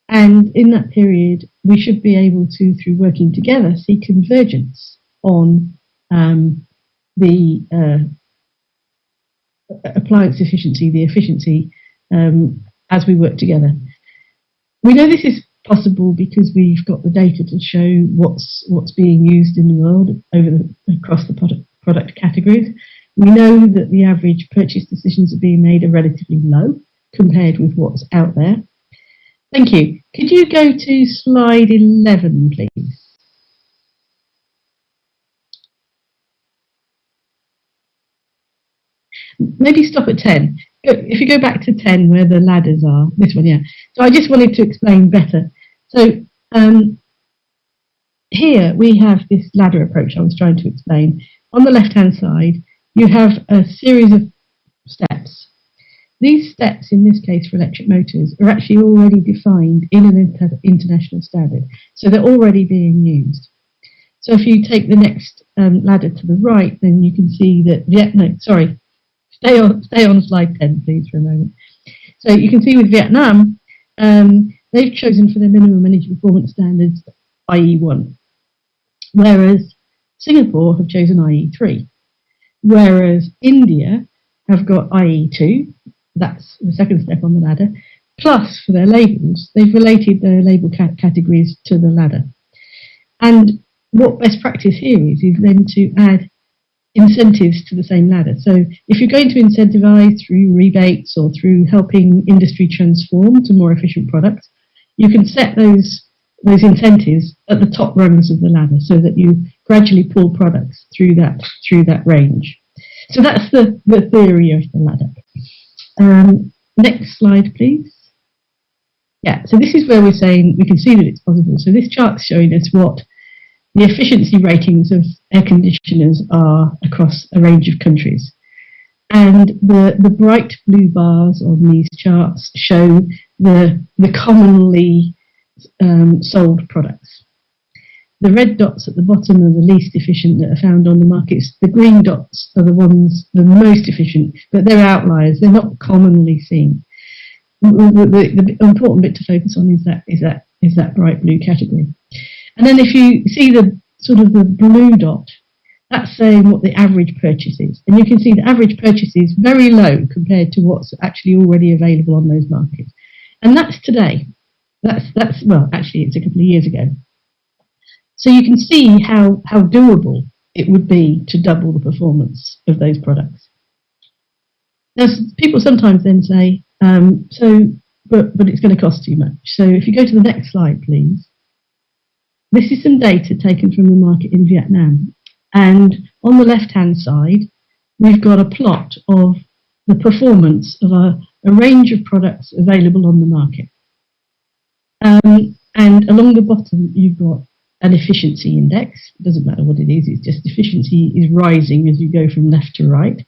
And in that period, we should be able to, through working together, see convergence on the appliance efficiency, the efficiency, as we work together. We know this is possible because we've got the data to show what's being used in the world across the product categories. We know that the average purchase decisions are being made are relatively low compared with what's out there. Thank you. Could you go to slide 11, please? Maybe stop at 10. If you go back to 10, where the ladders are, this one, yeah. So I just wanted to explain better. So here we have this ladder approach I was trying to explain. On the left-hand side, you have a series of steps. These steps, in this case for electric motors, are actually already defined in an international standard. So they're already being used. So if you take the next ladder to the right, then you can see that Vietnam, sorry, stay on slide 10, please, for a moment. So you can see with Vietnam, they've chosen for their minimum energy performance standards IE1, whereas Singapore have chosen IE3, whereas India have got IE2, that's the second step on the ladder, plus for their labels, they've related their label categories to the ladder. And what best practice here is then to add incentives to the same ladder. So if you're going to incentivize through rebates or through helping industry transform to more efficient products, you can set those incentives at the top rungs of the ladder so that you gradually pull products through that range. So that's the theory of the ladder. Next slide, please. Yeah, so this is where we're saying we can see that it's possible. So this chart's showing us what the efficiency ratings of air conditioners are across a range of countries. And the bright blue bars on these charts show the commonly sold products. The red dots at the bottom are the least efficient that are found on the markets. The green dots are the most efficient, but they're outliers. They're not commonly seen. The important bit to focus on is that bright blue category. And then if you see the sort of the blue dot, that's saying what the average purchase is. And you can see the average purchase is very low compared to what's actually already available on those markets. And that's today. That's well, actually it's a couple of years ago. So you can see how doable it would be to double the performance of those products. Now, people sometimes then say, but it's going to cost too much. So if you go to the next slide, please. This is some data taken from the market in Vietnam. And on the left-hand side, we've got a plot of the performance of a range of products available on the market. And along the bottom, you've got an efficiency index. It doesn't matter what it is, it's just efficiency is rising as you go from left to right.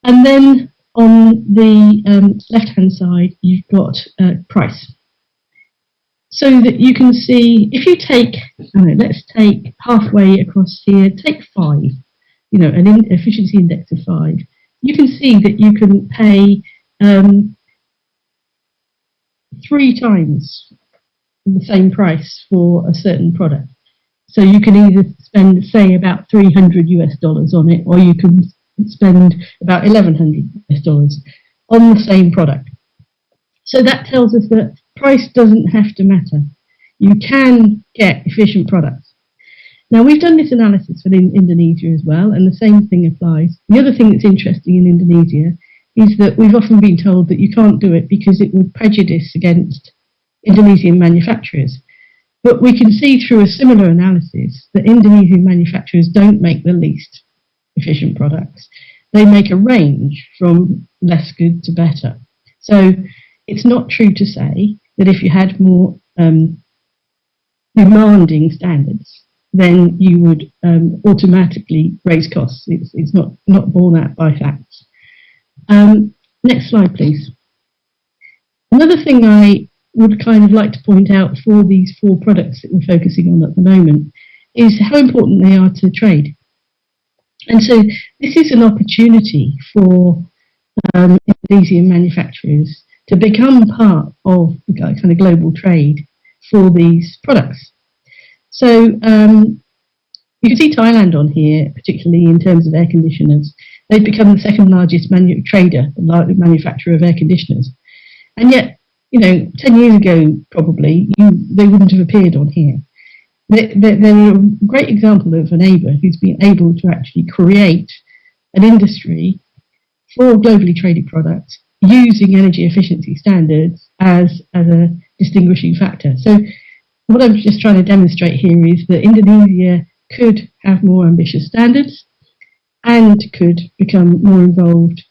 And then on the left-hand side, you've got price. So that you can see, if you take, let's take halfway across here, take 5, an efficiency index of 5, you can see that you can pay 3 times the same price for a certain product. So you can either spend, say, about $300 on it, or you can spend about $1,100 on the same product. So that tells us that price doesn't have to matter. You can get efficient products. Now, we've done this analysis for Indonesia as well, and the same thing applies. The other thing that's interesting in Indonesia is that we've often been told that you can't do it because it would prejudice against Indonesian manufacturers. But we can see through a similar analysis that Indonesian manufacturers don't make the least efficient products. They make a range from less good to better. So it's not true to say that if you had more demanding standards, then you would automatically raise costs. It's not borne out by facts. Next slide, please. Another thing I would kind of like to point out for these 4 products that we're focusing on at the moment is how important they are to trade. And so this is an opportunity for Indonesian manufacturers to become part of the kind of global trade for these products. So you can see Thailand on here, particularly in terms of air conditioners. They've become the 2nd largest manufacturer of air conditioners. And yet, 10 years ago, probably, they wouldn't have appeared on here. They're a great example of a neighbour who's been able to actually create an industry for globally traded products using energy efficiency standards as a distinguishing factor. So what I'm just trying to demonstrate here is that Indonesia could have more ambitious standards and could become more involved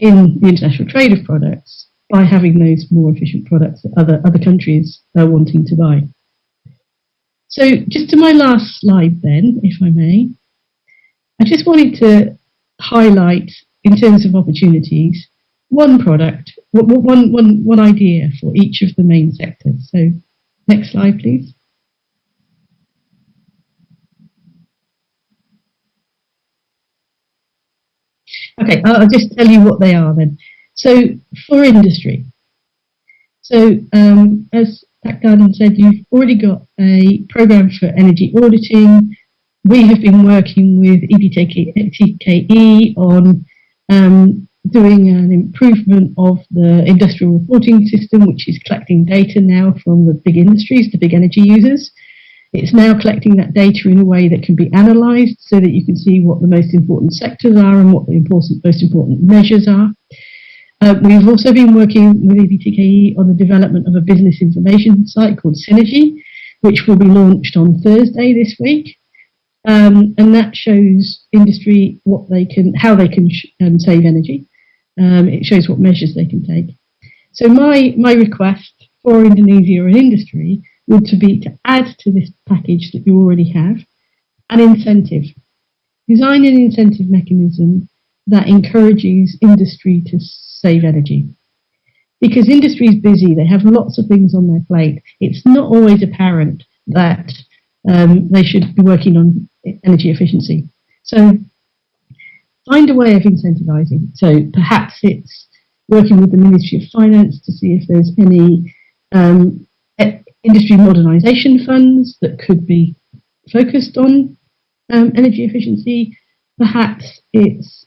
in the international trade of products by having those more efficient products that other countries are wanting to buy. So just to my last slide then, if I may, I just wanted to highlight, in terms of opportunities, one product, one idea for each of the main sectors. So next slide, please. Okay, I'll just tell you what they are then. So for industry, so as Dadan said, you've already got a program for energy auditing. We have been working with EBTKE on doing an improvement of the industrial reporting system, which is collecting data now from the big industries, the big energy users. It's now collecting that data in a way that can be analysed so that you can see what the most important sectors are and what the most important measures are. We've also been working with EBTKE on the development of a business information site called Synergy, which will be launched on Thursday this week. And that shows industry how they can save energy. It shows what measures they can take. So my request for Indonesia and industry would be to add to this package that you already have an incentive. Design an incentive mechanism that encourages industry to save energy. Because industry is busy, they have lots of things on their plate. It's not always apparent that they should be working on energy efficiency. So find a way of incentivizing. So perhaps it's working with the Ministry of Finance to see if there's any industry modernisation funds that could be focused on energy efficiency. Perhaps it's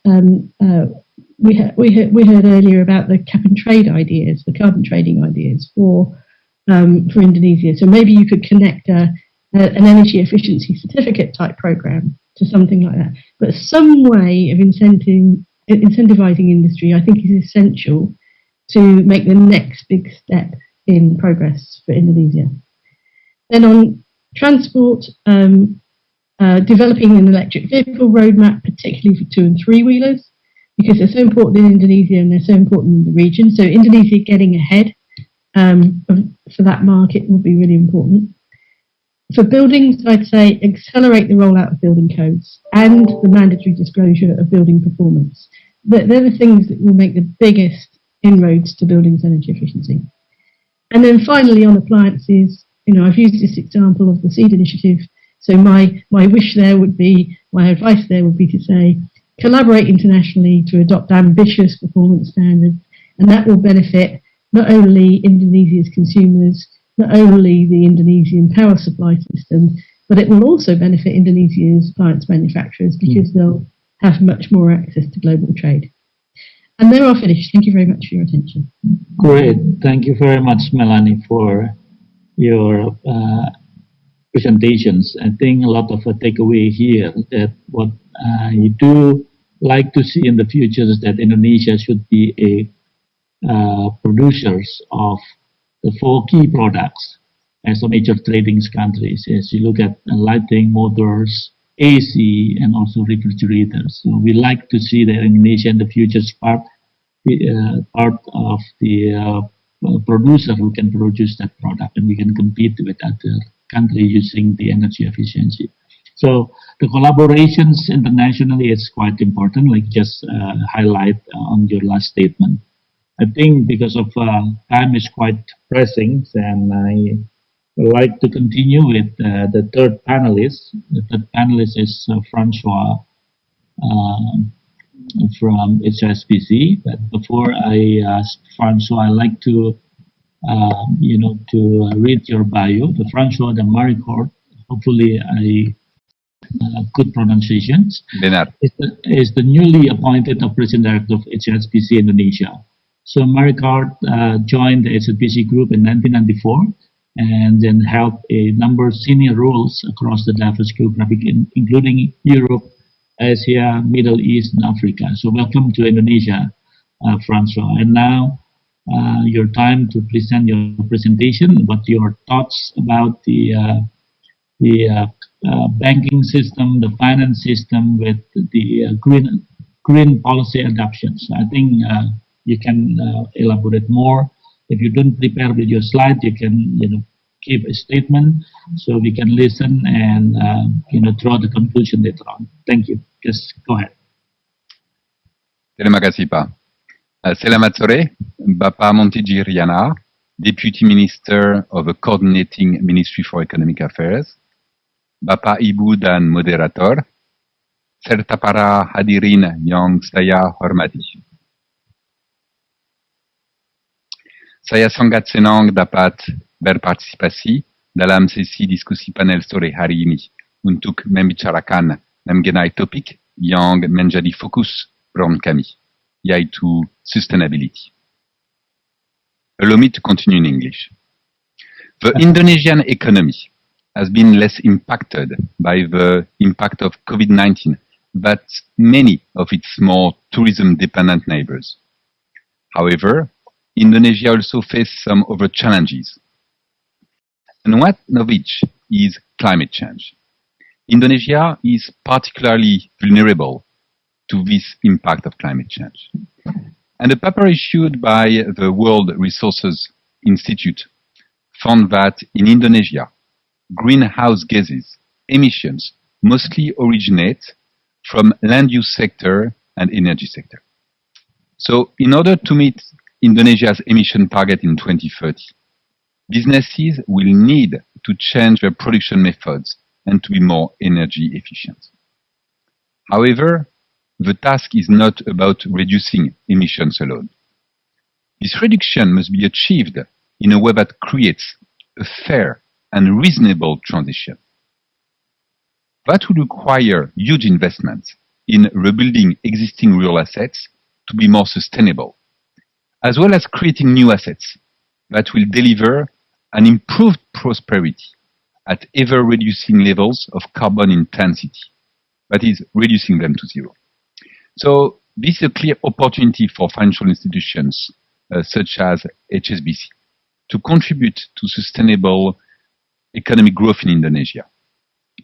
we heard earlier about the cap and trade ideas, the carbon trading ideas for Indonesia. So maybe you could connect a an energy efficiency certificate type program to something like that. But some way of incentivizing industry, I think, is essential to make the next big step in progress for Indonesia. Then on transport, developing an electric vehicle roadmap, particularly for 2- and 3-wheelers, because they're so important in Indonesia and they're so important in the region. So Indonesia getting ahead for that market would be really important. For buildings, I'd say accelerate the rollout of building codes and the mandatory disclosure of building performance. They're the things that will make the biggest inroads to buildings energy efficiency. And then finally on appliances, I've used this example of the SEED initiative. So my wish there would be, my advice there would be to say, collaborate internationally to adopt ambitious performance standards, and that will benefit not only Indonesia's consumers, not only the Indonesian power supply system, but it will also benefit Indonesia's appliance manufacturers because they'll have much more access to global trade. And there I'll finish. Thank you very much for your attention. Great. Thank you very much, Melanie, for your presentations. I think a lot of a takeaway here that what you do like to see in the future is that Indonesia should be a producers of the 4 key products as a major trading countries. As you look at lighting, motors, AC, and also refrigerators. So we like to see that Indonesia in the future is part of the producer who can produce that product, and we can compete with other countries using the energy efficiency. So the collaborations internationally is quite important, like just highlight on your last statement. I think because of time is quite pressing, and I would like to continue with the third panelist. The third panelist is Francois from HSBC. But before I ask Francois, I'd like to to read your bio. The Francois de Maricourt, hopefully I good pronunciations, is the newly appointed Operations Director of HSBC Indonesia. So Maricourt joined the HSBC Group in 1994 and then held a number of senior roles across the diverse geographic, including Europe, Asia, Middle East, and Africa. So welcome to Indonesia, Francois. And now your time to present your presentation, what your thoughts about the banking system, the finance system with the green policy adoptions. I think you can elaborate more. If you don't prepare with your slide, you can give a statement so we can listen and draw the conclusion later on. Thank you. Just go ahead. Terima kasih, Pak. Selamat sore, Bapak Montty Girianna, Deputy Minister of the Coordinating Ministry for Economic Affairs, Bapak Ibu dan Moderator, serta para hadirin yang saya hormati. Saya sangat senang dapat berpartisipasi dalam sesi diskusi panel sore hari ini untuk membicarakan mengenai topik yang menjadi fokus program kami, yaitu sustainability. Allow me to continue in English. The Indonesian economy has been less impacted by the impact of COVID-19 than many of its more tourism-dependent neighbors. However, Indonesia also faces some other challenges, and one of which is climate change. Indonesia is particularly vulnerable to this impact of climate change. And a paper issued by the World Resources Institute found that in Indonesia, greenhouse gases emissions mostly originate from land use sector and energy sector. So in order to meet Indonesia's emission target in 2030, businesses will need to change their production methods and to be more energy efficient. However, the task is not about reducing emissions alone. This reduction must be achieved in a way that creates a fair and reasonable transition. That would require huge investments in rebuilding existing real assets to be more sustainable, as well as creating new assets that will deliver an improved prosperity at ever-reducing levels of carbon intensity, that is, reducing them to zero. So this is a clear opportunity for financial institutions such as HSBC to contribute to sustainable economic growth in Indonesia,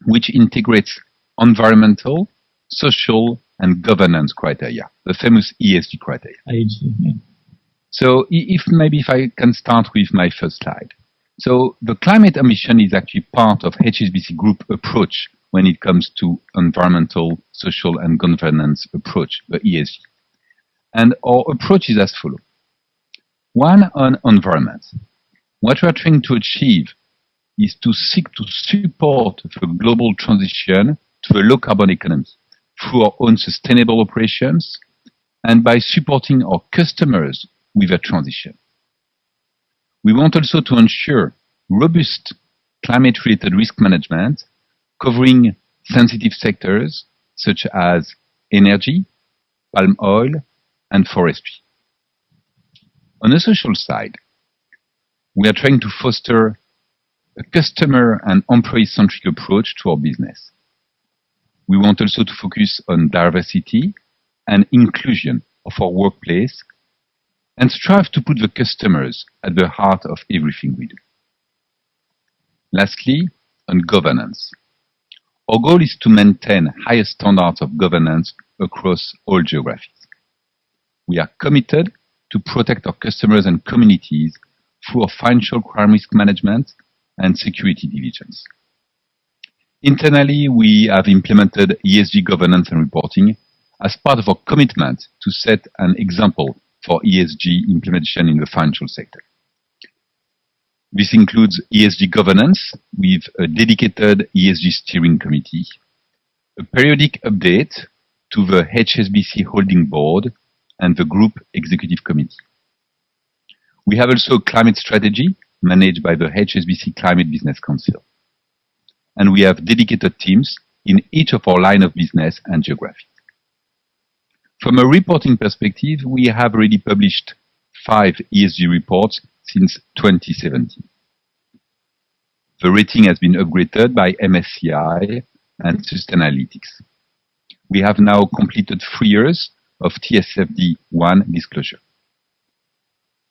which integrates environmental, social, and governance criteria, the famous ESG criteria. So if I can start with my first slide. So the climate ambition is actually part of HSBC Group approach when it comes to environmental, social, and governance approach, the ESG. And our approach is as follows. One, on environment. What we are trying to achieve is to seek to support the global transition to a low-carbon economy through our own sustainable operations and by supporting our customers with a transition. We want also to ensure robust climate-related risk management covering sensitive sectors such as energy, palm oil, and forestry. On the social side, we are trying to foster a customer and employee-centric approach to our business. We want also to focus on diversity and inclusion of our workplace and strive to put the customers at the heart of everything we do. Lastly, on governance. Our goal is to maintain higher standards of governance across all geographies. We are committed to protect our customers and communities through our financial crime risk management and security diligence. Internally, we have implemented ESG governance and reporting as part of our commitment to set an example for ESG implementation in the financial sector. This includes ESG governance with a dedicated ESG steering committee, a periodic update to the HSBC Holding Board and the Group Executive Committee. We have also a climate strategy managed by the HSBC Climate Business Council. And we have dedicated teams in each of our line of business and geography. From a reporting perspective, we have already published 5 ESG reports since 2017. The rating has been upgraded by MSCI and Sustainalytics. We have now completed 3 years of TCFD1 disclosure.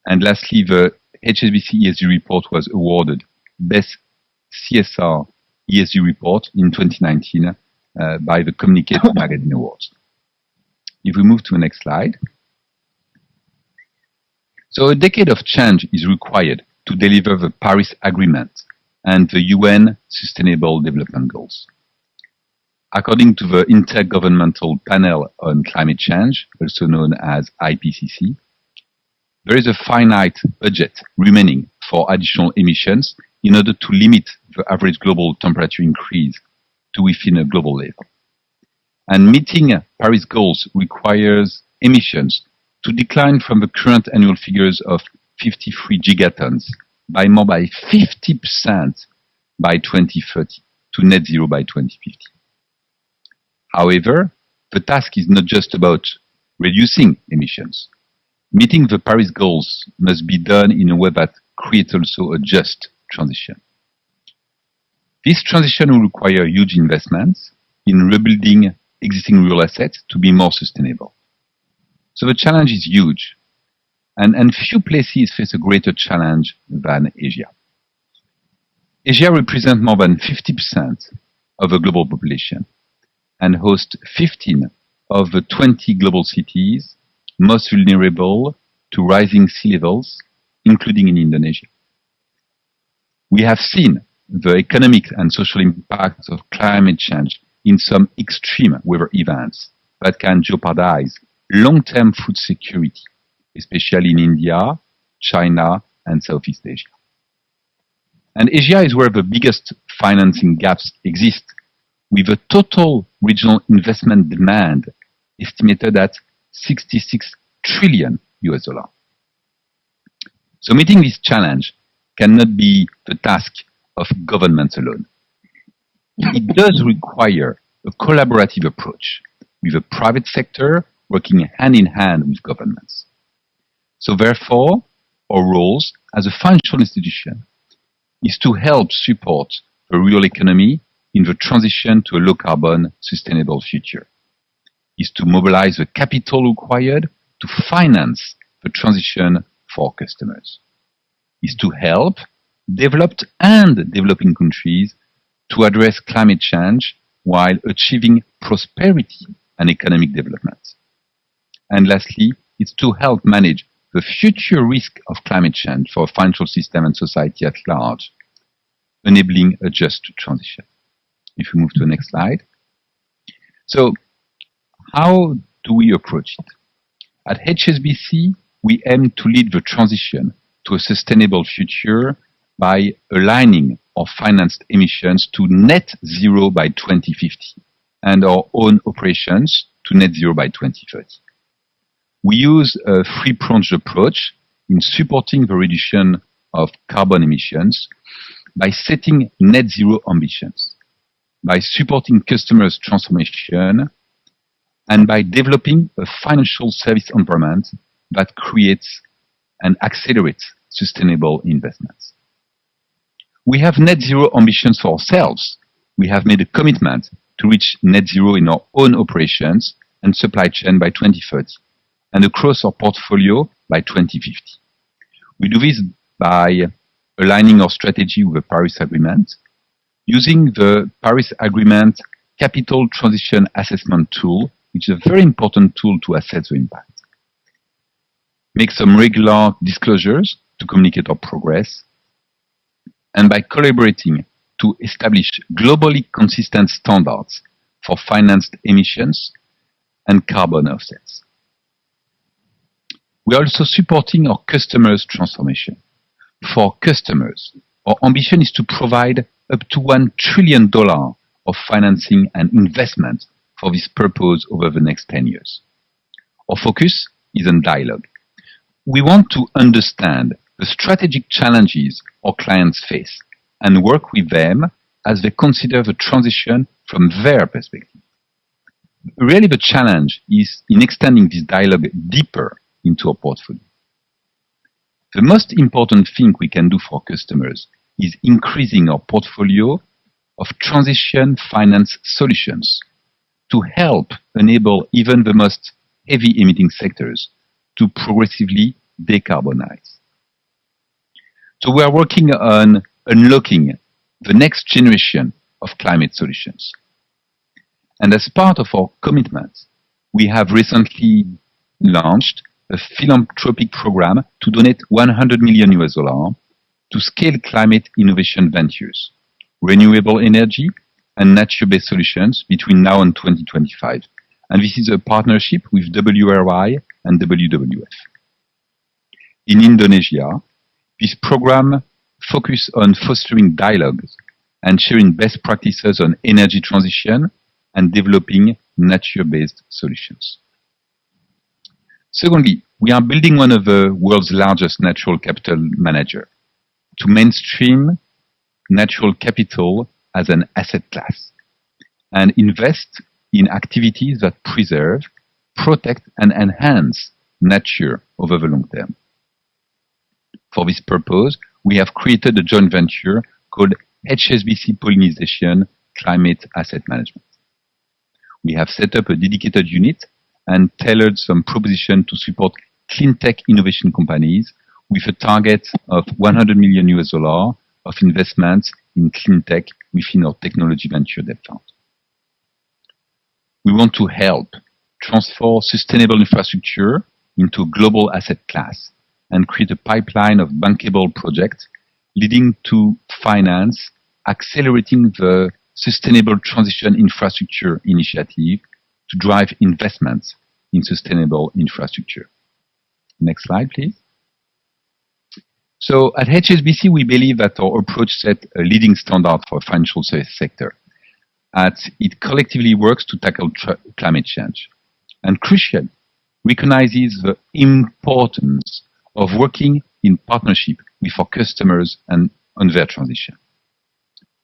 And lastly, the HSBC ESG report was awarded Best CSR ESG report in 2019 by the Communicate Magazine Awards. If we move to the next slide. So a decade of change is required to deliver the Paris Agreement and the UN Sustainable Development Goals. According to the Intergovernmental Panel on Climate Change, also known as IPCC, there is a finite budget remaining for additional emissions in order to limit the average global temperature increase to within a global level. And meeting Paris goals requires emissions to decline from the current annual figures of 53 gigatons by more by 50% by 2030 to net zero by 2050. However, the task is not just about reducing emissions. Meeting the Paris goals must be done in a way that creates also a just transition. This transition will require huge investments in rebuilding existing real assets to be more sustainable. So the challenge is huge, and few places face a greater challenge than Asia. Asia represents more than 50% of the global population and hosts 15 of the 20 global cities most vulnerable to rising sea levels, including in Indonesia. We have seen the economic and social impacts of climate change in some extreme weather events that can jeopardize long-term food security, especially in India, China, and Southeast Asia. And Asia is where the biggest financing gaps exist, with a total regional investment demand estimated at $66 trillion. So meeting this challenge cannot be the task of governments alone. It does require a collaborative approach with the private sector working hand in hand with governments. So therefore, our roles as a financial institution is to help support the real economy in the transition to a low-carbon, sustainable future. Is to mobilize the capital required to finance the transition for customers. Is to help developed and developing countries to address climate change while achieving prosperity and economic development. And lastly, it's to help manage the future risk of climate change for financial system and society at large, enabling a just transition. If we move to the next slide. So, how do we approach it? At HSBC, we aim to lead the transition to a sustainable future by aligning our financed emissions to net zero by 2050 and our own operations to net zero by 2030. We use a three-pronged approach in supporting the reduction of carbon emissions by setting net zero ambitions, by supporting customers' transformation, and by developing a financial service environment that creates and accelerates sustainable investments. We have net zero ambitions for ourselves. We have made a commitment to reach net zero in our own operations and supply chain by 2030 and across our portfolio by 2050. We do this by aligning our strategy with the Paris Agreement, using the Paris Agreement Capital Transition Assessment Tool, which is a very important tool to assess the impact. Make some regular disclosures to communicate our progress, and by collaborating to establish globally consistent standards for financed emissions and carbon offsets. We are also supporting our customers' transformation. For customers, our ambition is to provide up to $1 trillion of financing and investment for this purpose over the next 10 years. Our focus is on dialogue. We want to understand the strategic challenges our clients face and work with them as they consider the transition from their perspective. Really, the challenge is in extending this dialogue deeper into our portfolio. The most important thing we can do for customers is increasing our portfolio of transition finance solutions to help enable even the most heavy emitting sectors to progressively decarbonize. So we are working on unlocking the next generation of climate solutions. And as part of our commitment, we have recently launched a philanthropic program to donate $100 million to scale climate innovation ventures, renewable energy, and nature-based solutions between now and 2025. And this is a partnership with WRI and WWF. In Indonesia, this program focuses on fostering dialogues and sharing best practices on energy transition and developing nature-based solutions. Secondly, we are building one of the world's largest natural capital manager to mainstream natural capital as an asset class and invest in activities that preserve, protect, and enhance nature over the long term. For this purpose, we have created a joint venture called HSBC Pollination Climate Asset Management. We have set up a dedicated unit and tailored some proposition to support clean tech innovation companies with a target of $100 million of investments in clean tech within our technology venture debt fund. We want to help transform sustainable infrastructure into a global asset class and create a pipeline of bankable projects leading to finance accelerating the Sustainable Transition Infrastructure Initiative to drive investments in sustainable infrastructure. Next slide, please. So at HSBC, we believe that our approach set a leading standard for the financial service sector, as it collectively works to tackle climate change, and crucially, recognizes the importance of working in partnership with our customers and on their transition.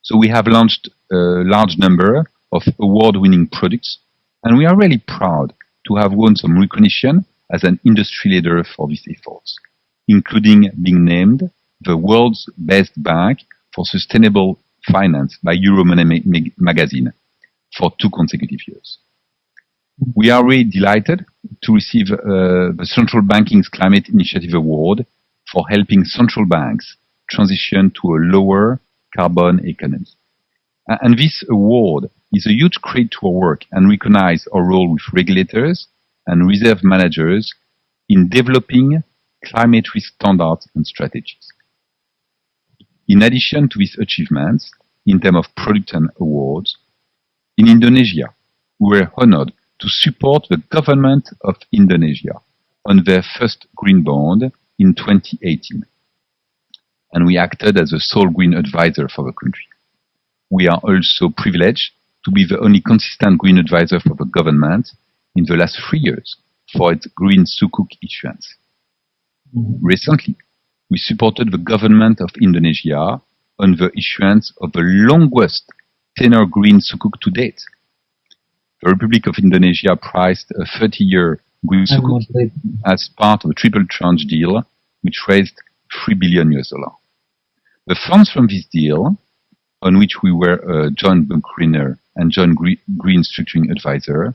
So we have launched a large number of award-winning products, and we are really proud to have won some recognition as an industry leader for these efforts, including being named the world's best bank for sustainable financed by Euromoney magazine for 2 consecutive years. We are really delighted to receive the Central Banking's Climate Initiative Award for helping central banks transition to a lower carbon economy. And this award is a huge credit to our work and recognize our role with regulators and reserve managers in developing climate risk standards and strategies. In addition to these achievements, in terms of product and awards, in Indonesia, we were honored to support the government of Indonesia on their first green bond in 2018. And we acted as a sole green advisor for the country. We are also privileged to be the only consistent green advisor for the government in the last 3 years for its green sukuk issuance. Recently, we supported the government of Indonesia on the issuance of the longest tenor green sukuk to date. The Republic of Indonesia priced a 30-year green sukuk as part of a triple tranche deal, which raised $3 billion. The funds from this deal, on which we were a joint bank and joint green structuring advisor,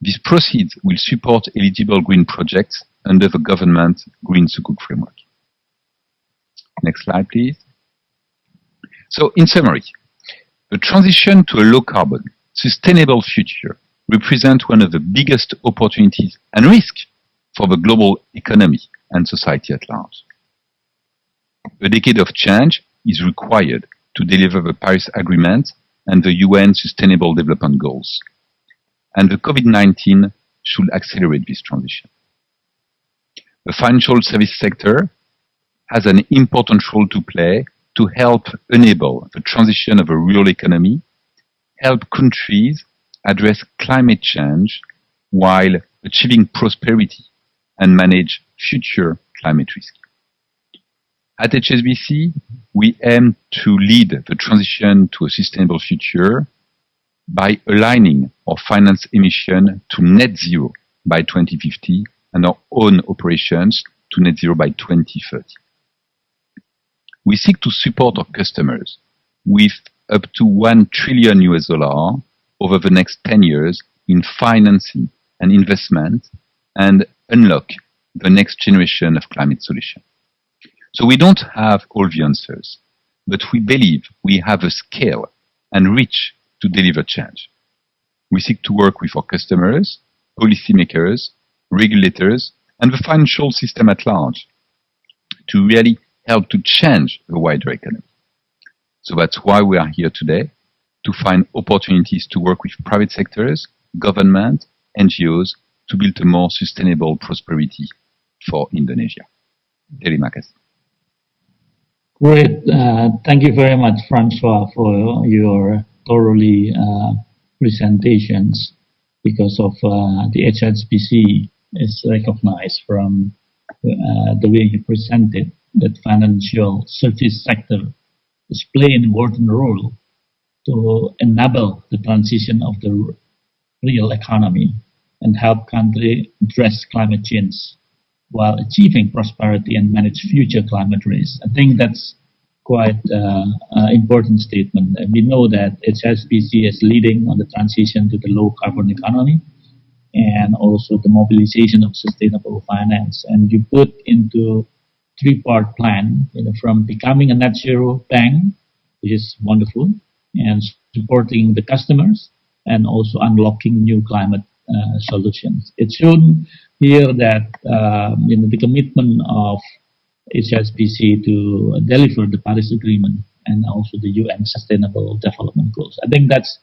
these proceeds will support eligible green projects under the government green sukuk framework. Next slide, please. So, in summary, the transition to a low-carbon, sustainable future represents one of the biggest opportunities and risks for the global economy and society at large. A decade of change is required to deliver the Paris Agreement and the UN Sustainable Development Goals. And the COVID-19 should accelerate this transition. The financial service sector has an important role to play to help enable the transition of a real economy, help countries address climate change while achieving prosperity and manage future climate risk. At HSBC, we aim to lead the transition to a sustainable future by aligning our finance emission to net zero by 2050 and our own operations to net zero by 2030. We seek to support our customers with up to $1 trillion over the next 10 years in financing and investment and unlock the next generation of climate solutions. So we don't have all the answers, but we believe we have a scale and reach to deliver change. We seek to work with our customers, policymakers, regulators, and the financial system at large to really help to change the wider economy. So that's why we are here today, to find opportunities to work with private sectors, government, NGOs, to build a more sustainable prosperity for Indonesia. Terima kasih. Great. Thank you very much, Francois, for your thoroughly presentations. Because of the HSBC is recognized from the way you presented that financial service sector is playing an important role to enable the transition of the real economy and help country address climate change while achieving prosperity and manage future climate risks. I think that's quite an important statement. And we know that HSBC is leading on the transition to the low carbon economy and also the mobilization of sustainable finance. And you put into 3-part plan, from becoming a net zero bank, which is wonderful, and supporting the customers and also unlocking new climate solutions. It's shown here that the commitment of HSBC to deliver the Paris Agreement and also the UN Sustainable Development Goals. I think that's,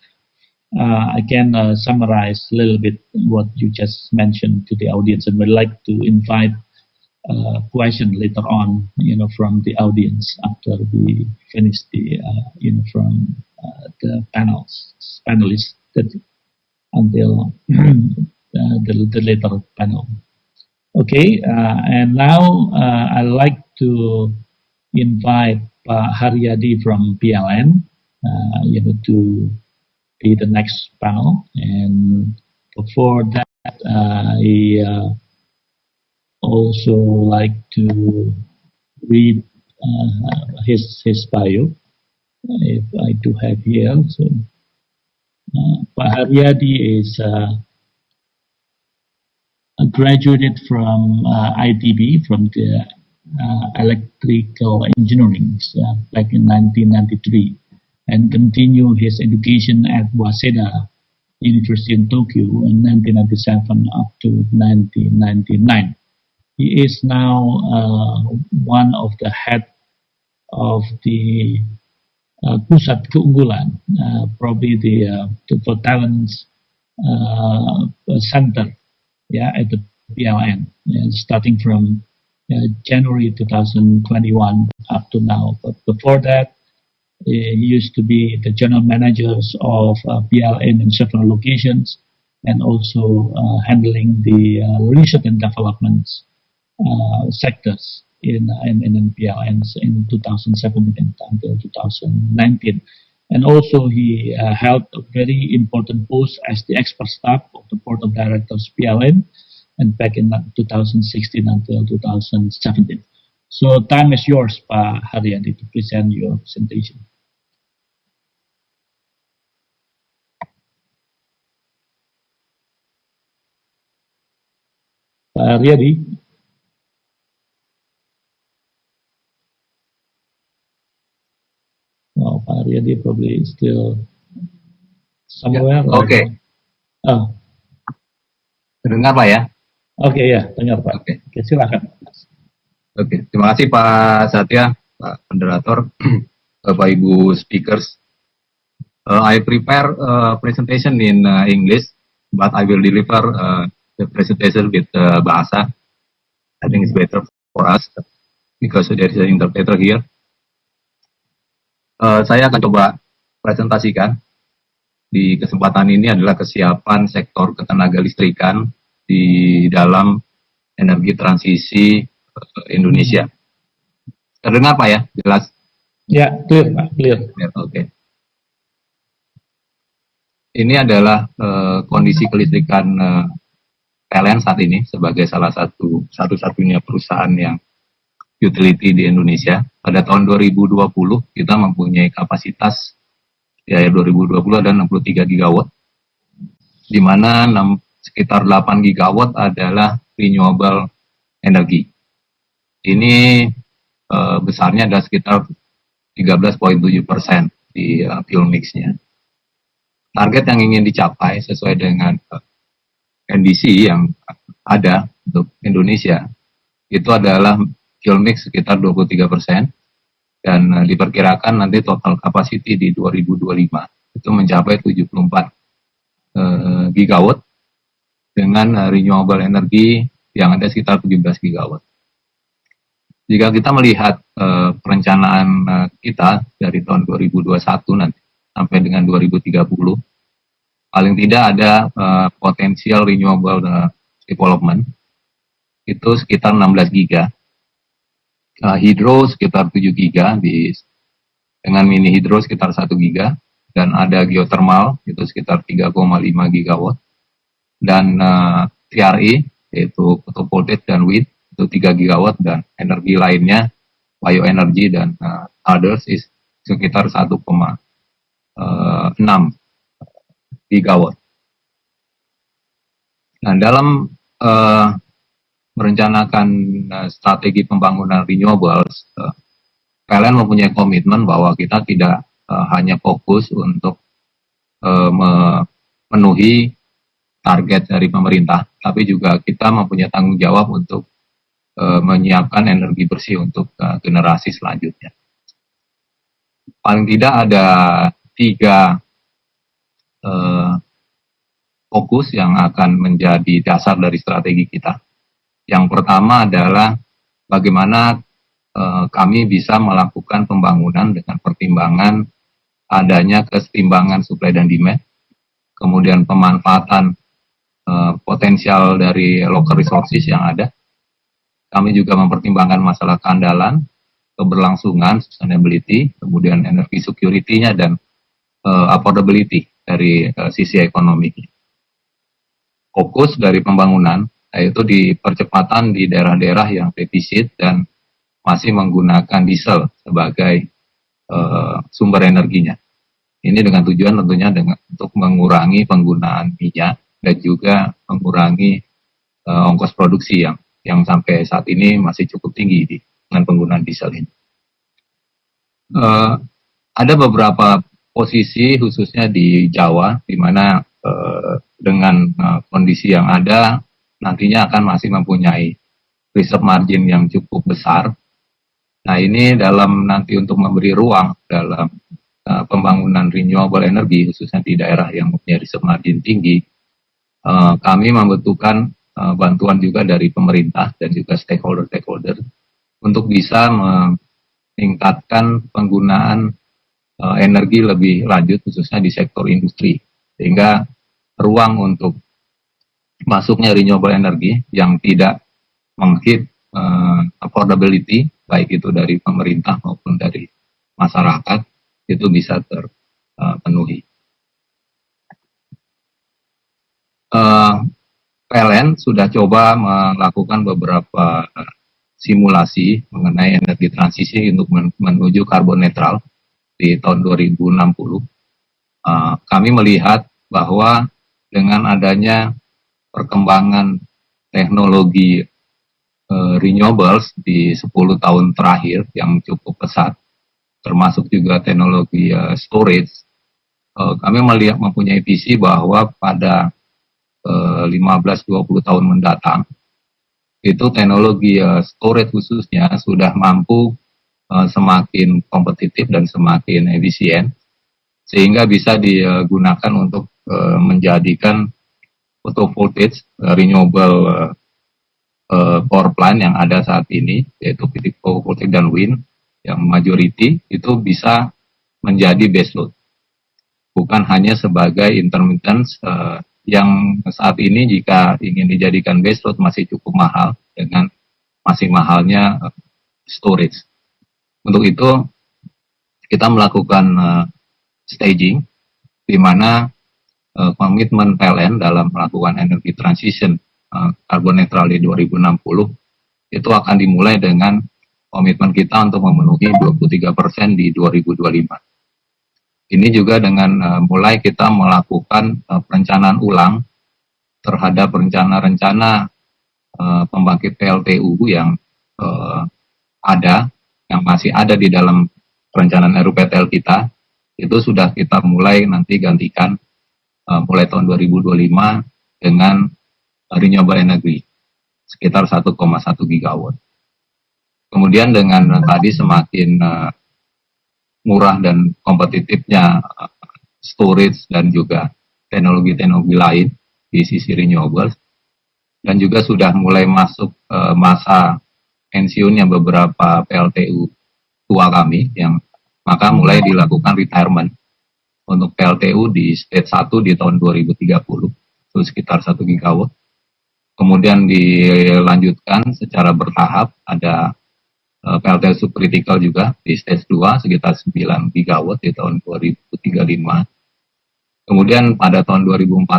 I can summarize a little bit what you just mentioned to the audience, and would like to invite a question later on, from the audience after we finish the, from the panelists that until the later panel. Okay, and now I'd like to invite Haryadi from PLN, to be the next panel. And before that, I also like to read his bio. if I do have here. So, Pak Haryadi is graduated from ITB, from the electrical engineering back in 1993, and continue his education at Waseda University in Tokyo in 1997 up to 1999. He is now one of the head of the Pusat Keunggulan, probably the for talents center, at the BLN, starting from January 2021 up to now. But before that, he used to be the general managers of BLN in several locations, and also handling the research and development sectors in BLNs in 2017 until 2019. And also he held a very important post as the expert staff of the board of directors BLN, and back in 2016 until 2017. So time is yours, Pak Haryadi, to present your presentation. Pak Haryadi. Well, Pak Haryadi probably still somewhere. Oke. Oh. Terdengar Pak ya? Oke, ya, dengar Pak. Oke, silakan. Oke, terima kasih Pak Satya, Pak Moderator, Bapak Ibu speakers. I prepare presentation in English, but I will deliver the presentation with bahasa. I think it's better for us because there is an interpreter here. Saya akan coba presentasikan di kesempatan ini adalah kesiapan sektor ketenaga listrikan di dalam energi transisi Indonesia. Terdengar Pak ya? Jelas? Ya, clear Pak, clear. Oke. Ini adalah kondisi kelistrikan PLN saat ini sebagai salah satu-satunya perusahaan yang utility di Indonesia. Pada tahun 2020 kita mempunyai kapasitas ya 2020 ada 63 gigawatt, di mana sekitar 8 gigawatt adalah renewable energy. Ini besarnya adalah sekitar 13,7% di fuel mix-nya. Target yang ingin dicapai sesuai dengan NDC yang ada untuk Indonesia itu adalah fuel mix sekitar 23%, dan diperkirakan nanti total capacity di 2025 itu mencapai 74 gigawatt dengan renewable energy yang ada sekitar 17 gigawatt. Jika kita melihat perencanaan kita dari tahun 2021 nanti sampai dengan 2030, paling tidak ada potensial renewable development itu sekitar 16 giga, hidro sekitar 7 giga dengan mini hidro sekitar 1 giga, dan ada geothermal itu sekitar 3,5 gigawatt, dan TRE yaitu photovoltaic dan wind itu 3 gigawatt, dan energi lainnya bioenergy dan others is sekitar 1,6 gigawatt. Nah, dalam merencanakan strategi pembangunan renewables, PLN mempunyai komitmen bahwa kita tidak hanya fokus untuk memenuhi target dari pemerintah, tapi juga kita mempunyai tanggung jawab untuk menyiapkan energi bersih untuk generasi selanjutnya. Paling tidak ada 3 fokus yang akan menjadi dasar dari strategi kita. Yang pertama adalah bagaimana kami bisa melakukan pembangunan dengan pertimbangan adanya keseimbangan supply dan demand, kemudian pemanfaatan potensial dari local resources yang ada. Kami juga mempertimbangkan masalah keandalan, keberlangsungan, sustainability, kemudian energi security-nya, dan affordability dari sisi ekonomi. Fokus dari pembangunan yaitu di percepatan di daerah-daerah yang defisit dan masih menggunakan diesel sebagai sumber energinya. Ini dengan tujuan tentunya untuk mengurangi penggunaan minyak dan juga mengurangi ongkos produksi yang sampai saat ini masih cukup tinggi dengan penggunaan diesel ini. Ada beberapa posisi khususnya di Jawa di mana dengan kondisi yang ada nantinya akan masih mempunyai reserve margin yang cukup besar. Nah, ini dalam nanti untuk memberi ruang dalam pembangunan renewable energy khususnya di daerah yang mempunyai reserve margin tinggi, kami membutuhkan bantuan juga dari pemerintah dan juga stakeholder untuk bisa meningkatkan penggunaan energi lebih lanjut khususnya di sektor industri, sehingga ruang untuk masuknya renewable energy yang tidak menghit affordability baik itu dari pemerintah maupun dari masyarakat itu bisa terpenuhi. PLN sudah coba melakukan beberapa simulasi mengenai energi transisi untuk menuju karbon netral di tahun 2060. Kami melihat bahwa dengan adanya perkembangan teknologi renewables di 10 tahun terakhir yang cukup pesat, termasuk juga teknologi storage, kami melihat mempunyai visi bahwa pada 15-20 tahun mendatang itu teknologi storage khususnya sudah mampu semakin kompetitif dan semakin efisien sehingga bisa digunakan untuk menjadikan photovoltaic renewable power plant yang ada saat ini, yaitu photovoltaic dan wind yang majority itu bisa menjadi baseload, bukan hanya sebagai intermittent yang saat ini jika ingin dijadikan baseload masih cukup mahal dengan masih mahalnya storage. Untuk itu kita melakukan staging di mana komitmen PLN dalam melakukan energy transition carbon netral di 2060 itu akan dimulai dengan komitmen kita untuk memenuhi 23% di 2025. Ini juga dengan mulai kita melakukan perencanaan ulang terhadap rencana-rencana pembangkit PLTU yang yang masih ada di dalam perencanaan RUPTL kita, itu sudah kita mulai nanti gantikan mulai tahun 2025 dengan renewable energy sekitar 1,1 gigawatt. Kemudian dengan tadi semakin murah dan kompetitifnya storage dan juga teknologi-teknologi lain di sisi renewables, dan juga sudah mulai masuk masa pensiunnya beberapa PLTU tua kami yang maka mulai dilakukan retirement untuk PLTU di stage 1 di tahun 2030 itu sekitar 1 gigawatt. Kemudian dilanjutkan secara bertahap ada PLTU subkritikal juga di stage 2 sekitar 9 gigawatt di tahun 2035. Kemudian pada tahun 2040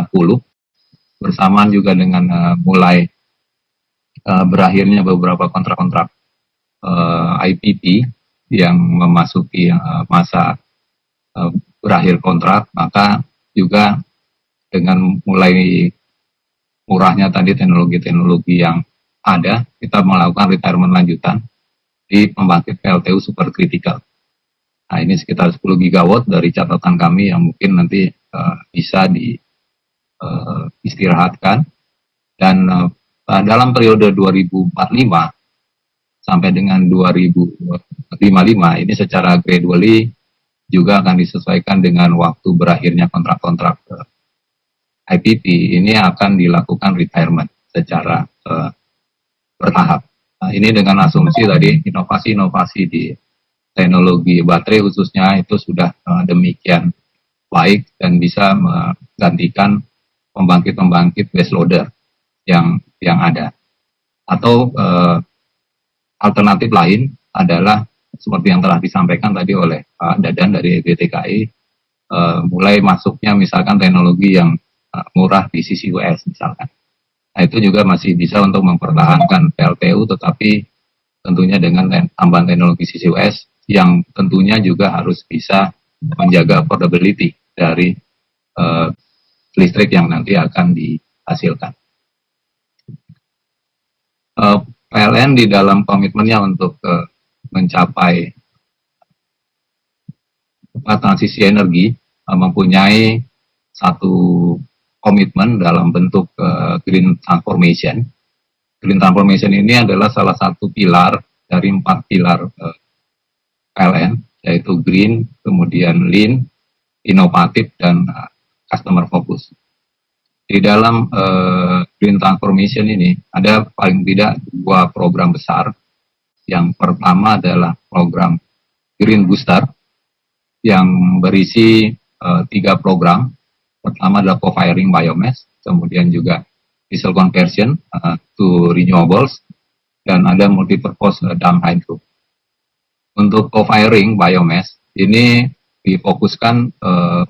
bersamaan juga dengan mulai berakhirnya beberapa kontrak-kontrak IPP yang memasuki masa berakhir kontrak, maka juga dengan mulai murahnya tadi teknologi-teknologi yang ada, kita melakukan retirement lanjutan di pembangkit PLTU superkritikal. Nah, ini sekitar 10 gigawatt dari catatan kami yang mungkin nanti bisa diistirahatkan. Dan dalam periode 2045 sampai dengan 2055 ini secara gradually juga akan disesuaikan dengan waktu berakhirnya kontrak-kontrak IPP. Ini akan dilakukan retirement secara bertahap. Nah, ini dengan asumsi tadi inovasi-inovasi di teknologi baterai khususnya itu sudah demikian baik dan bisa menggantikan pembangkit-pembangkit baseloader yang ada. Atau alternatif lain adalah seperti yang telah disampaikan tadi oleh Pak Dadan dari BTKI, mulai masuknya misalkan teknologi yang murah di sisi US misalkan. Nah, itu juga masih bisa untuk mempertahankan PLTU, tetapi tentunya dengan tambahan teknologi CCUS yang tentunya juga harus bisa menjaga affordability dari listrik yang nanti akan dihasilkan. PLN di dalam komitmennya untuk mencapai transisi energi mempunyai satu komitmen dalam bentuk green transformation. Green transformation ini adalah salah satu pilar dari 4 pilar PLN, yaitu green, kemudian lean, inovatif, dan customer focus. Di dalam green transformation ini ada paling tidak 2 program besar. Yang pertama adalah program Green Booster yang berisi 3 program. Pertama adalah co-firing biomass, kemudian juga diesel conversion to renewables, dan ada multipurpose dam hydro. Untuk co-firing biomass ini difokuskan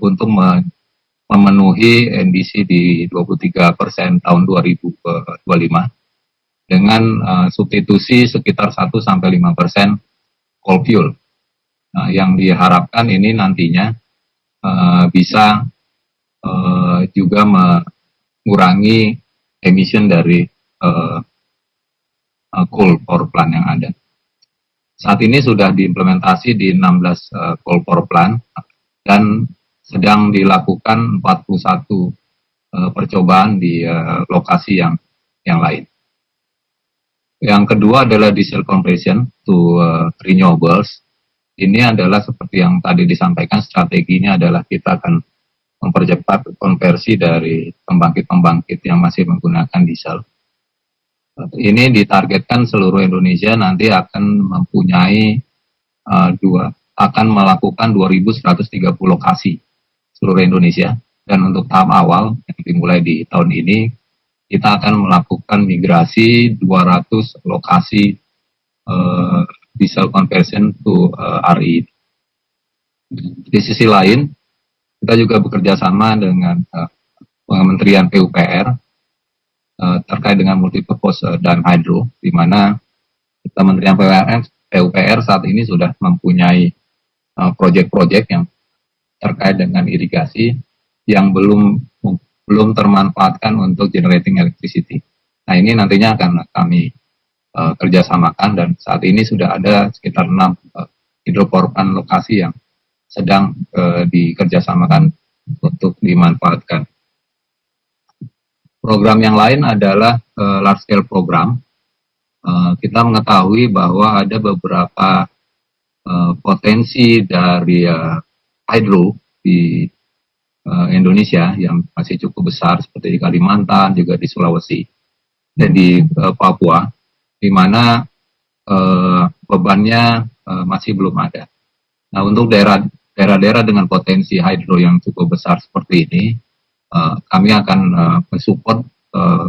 untuk memenuhi NDC di 23% tahun 2025 dengan substitusi sekitar 1-5% coal fuel. Yang diharapkan ini nantinya bisa juga mengurangi emission dari coal power plant yang ada. Saat ini sudah diimplementasi di 16 coal power plant dan sedang dilakukan 41 percobaan di lokasi yang lain. Yang kedua adalah diesel conversion to renewables. Ini adalah seperti yang tadi disampaikan, strateginya adalah kita akan mempercepat konversi dari pembangkit-pembangkit yang masih menggunakan diesel. Ini ditargetkan seluruh Indonesia nanti akan mempunyai akan melakukan 2.130 lokasi seluruh Indonesia, dan untuk tahap awal yang dimulai di tahun ini kita akan melakukan migrasi 200 lokasi diesel conversion to RE. Di sisi lain, kita juga bekerja sama dengan Kementerian PUPR terkait dengan multipurpose dan hydro, di mana Kementerian PUPR saat ini sudah mempunyai proyek-proyek yang terkait dengan irigasi yang belum termanfaatkan untuk generating electricity. Nah, ini nantinya akan kami kerjasamakan, dan saat ini sudah ada sekitar 6 hydropower plant lokasi yang sedang dikerjasamakan untuk dimanfaatkan. Program yang lain adalah large scale program. Kita mengetahui bahwa ada beberapa potensi dari hydro di Indonesia yang masih cukup besar, seperti di Kalimantan, juga di Sulawesi, dan di Papua, di mana bebannya masih belum ada. Nah, untuk daerah-daerah dengan potensi hydro yang cukup besar seperti ini, kami akan mensupport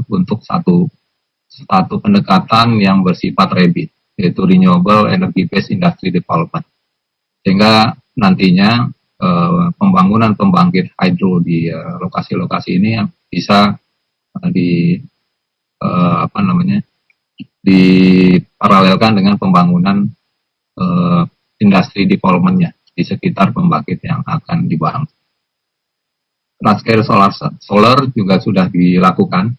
untuk satu pendekatan yang bersifat REBIT, yaitu Renewable Energy Based Industry Development, sehingga nantinya pembangunan pembangkit hydro di lokasi-lokasi ini bisa diparalelkan dengan pembangunan industri development-nya di sekitar pembangkit yang akan dibangun. Large scale solar juga sudah dilakukan.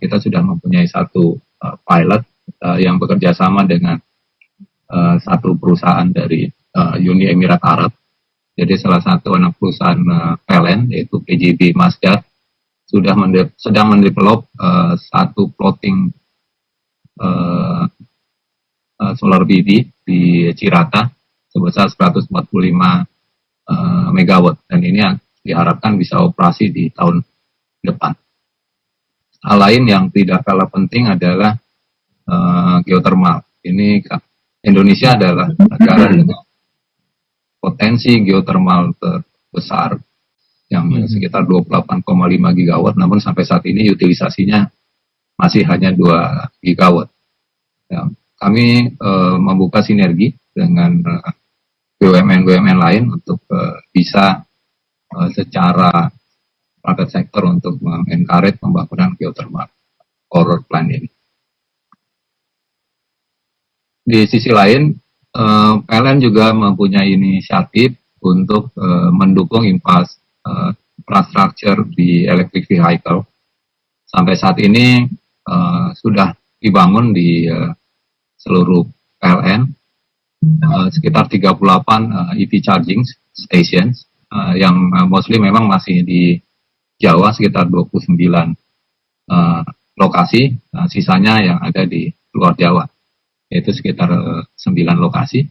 Kita sudah mempunyai satu pilot yang bekerja sama dengan satu perusahaan dari Uni Emirat Arab. Jadi salah satu anak perusahaan PLN, yaitu PJB Maskeei, sedang mendevelop satu floating solar PV di Cirata sebesar 145 megawatt, dan ini diharapkan bisa operasi di tahun depan. Hal lain yang tidak kalah penting adalah geothermal. Ini Indonesia adalah negara dengan potensi geothermal terbesar yang sekitar 28,5 gigawatt, namun sampai saat ini utilisasinya masih hanya 2 gigawatt. Ya, kami membuka sinergi dengan BUMN lain untuk bisa secara private sector untuk mengencourage pembangunan geothermal power plant ini. Di sisi lain, PLN juga mempunyai inisiatif untuk mendukung infrastruktur di electric vehicle. Sampai saat ini sudah dibangun di seluruh PLN sekitar 38 EV charging stations yang mostly memang masih di Jawa sekitar 29 lokasi, sisanya yang ada di luar Jawa, yaitu sekitar 9 lokasi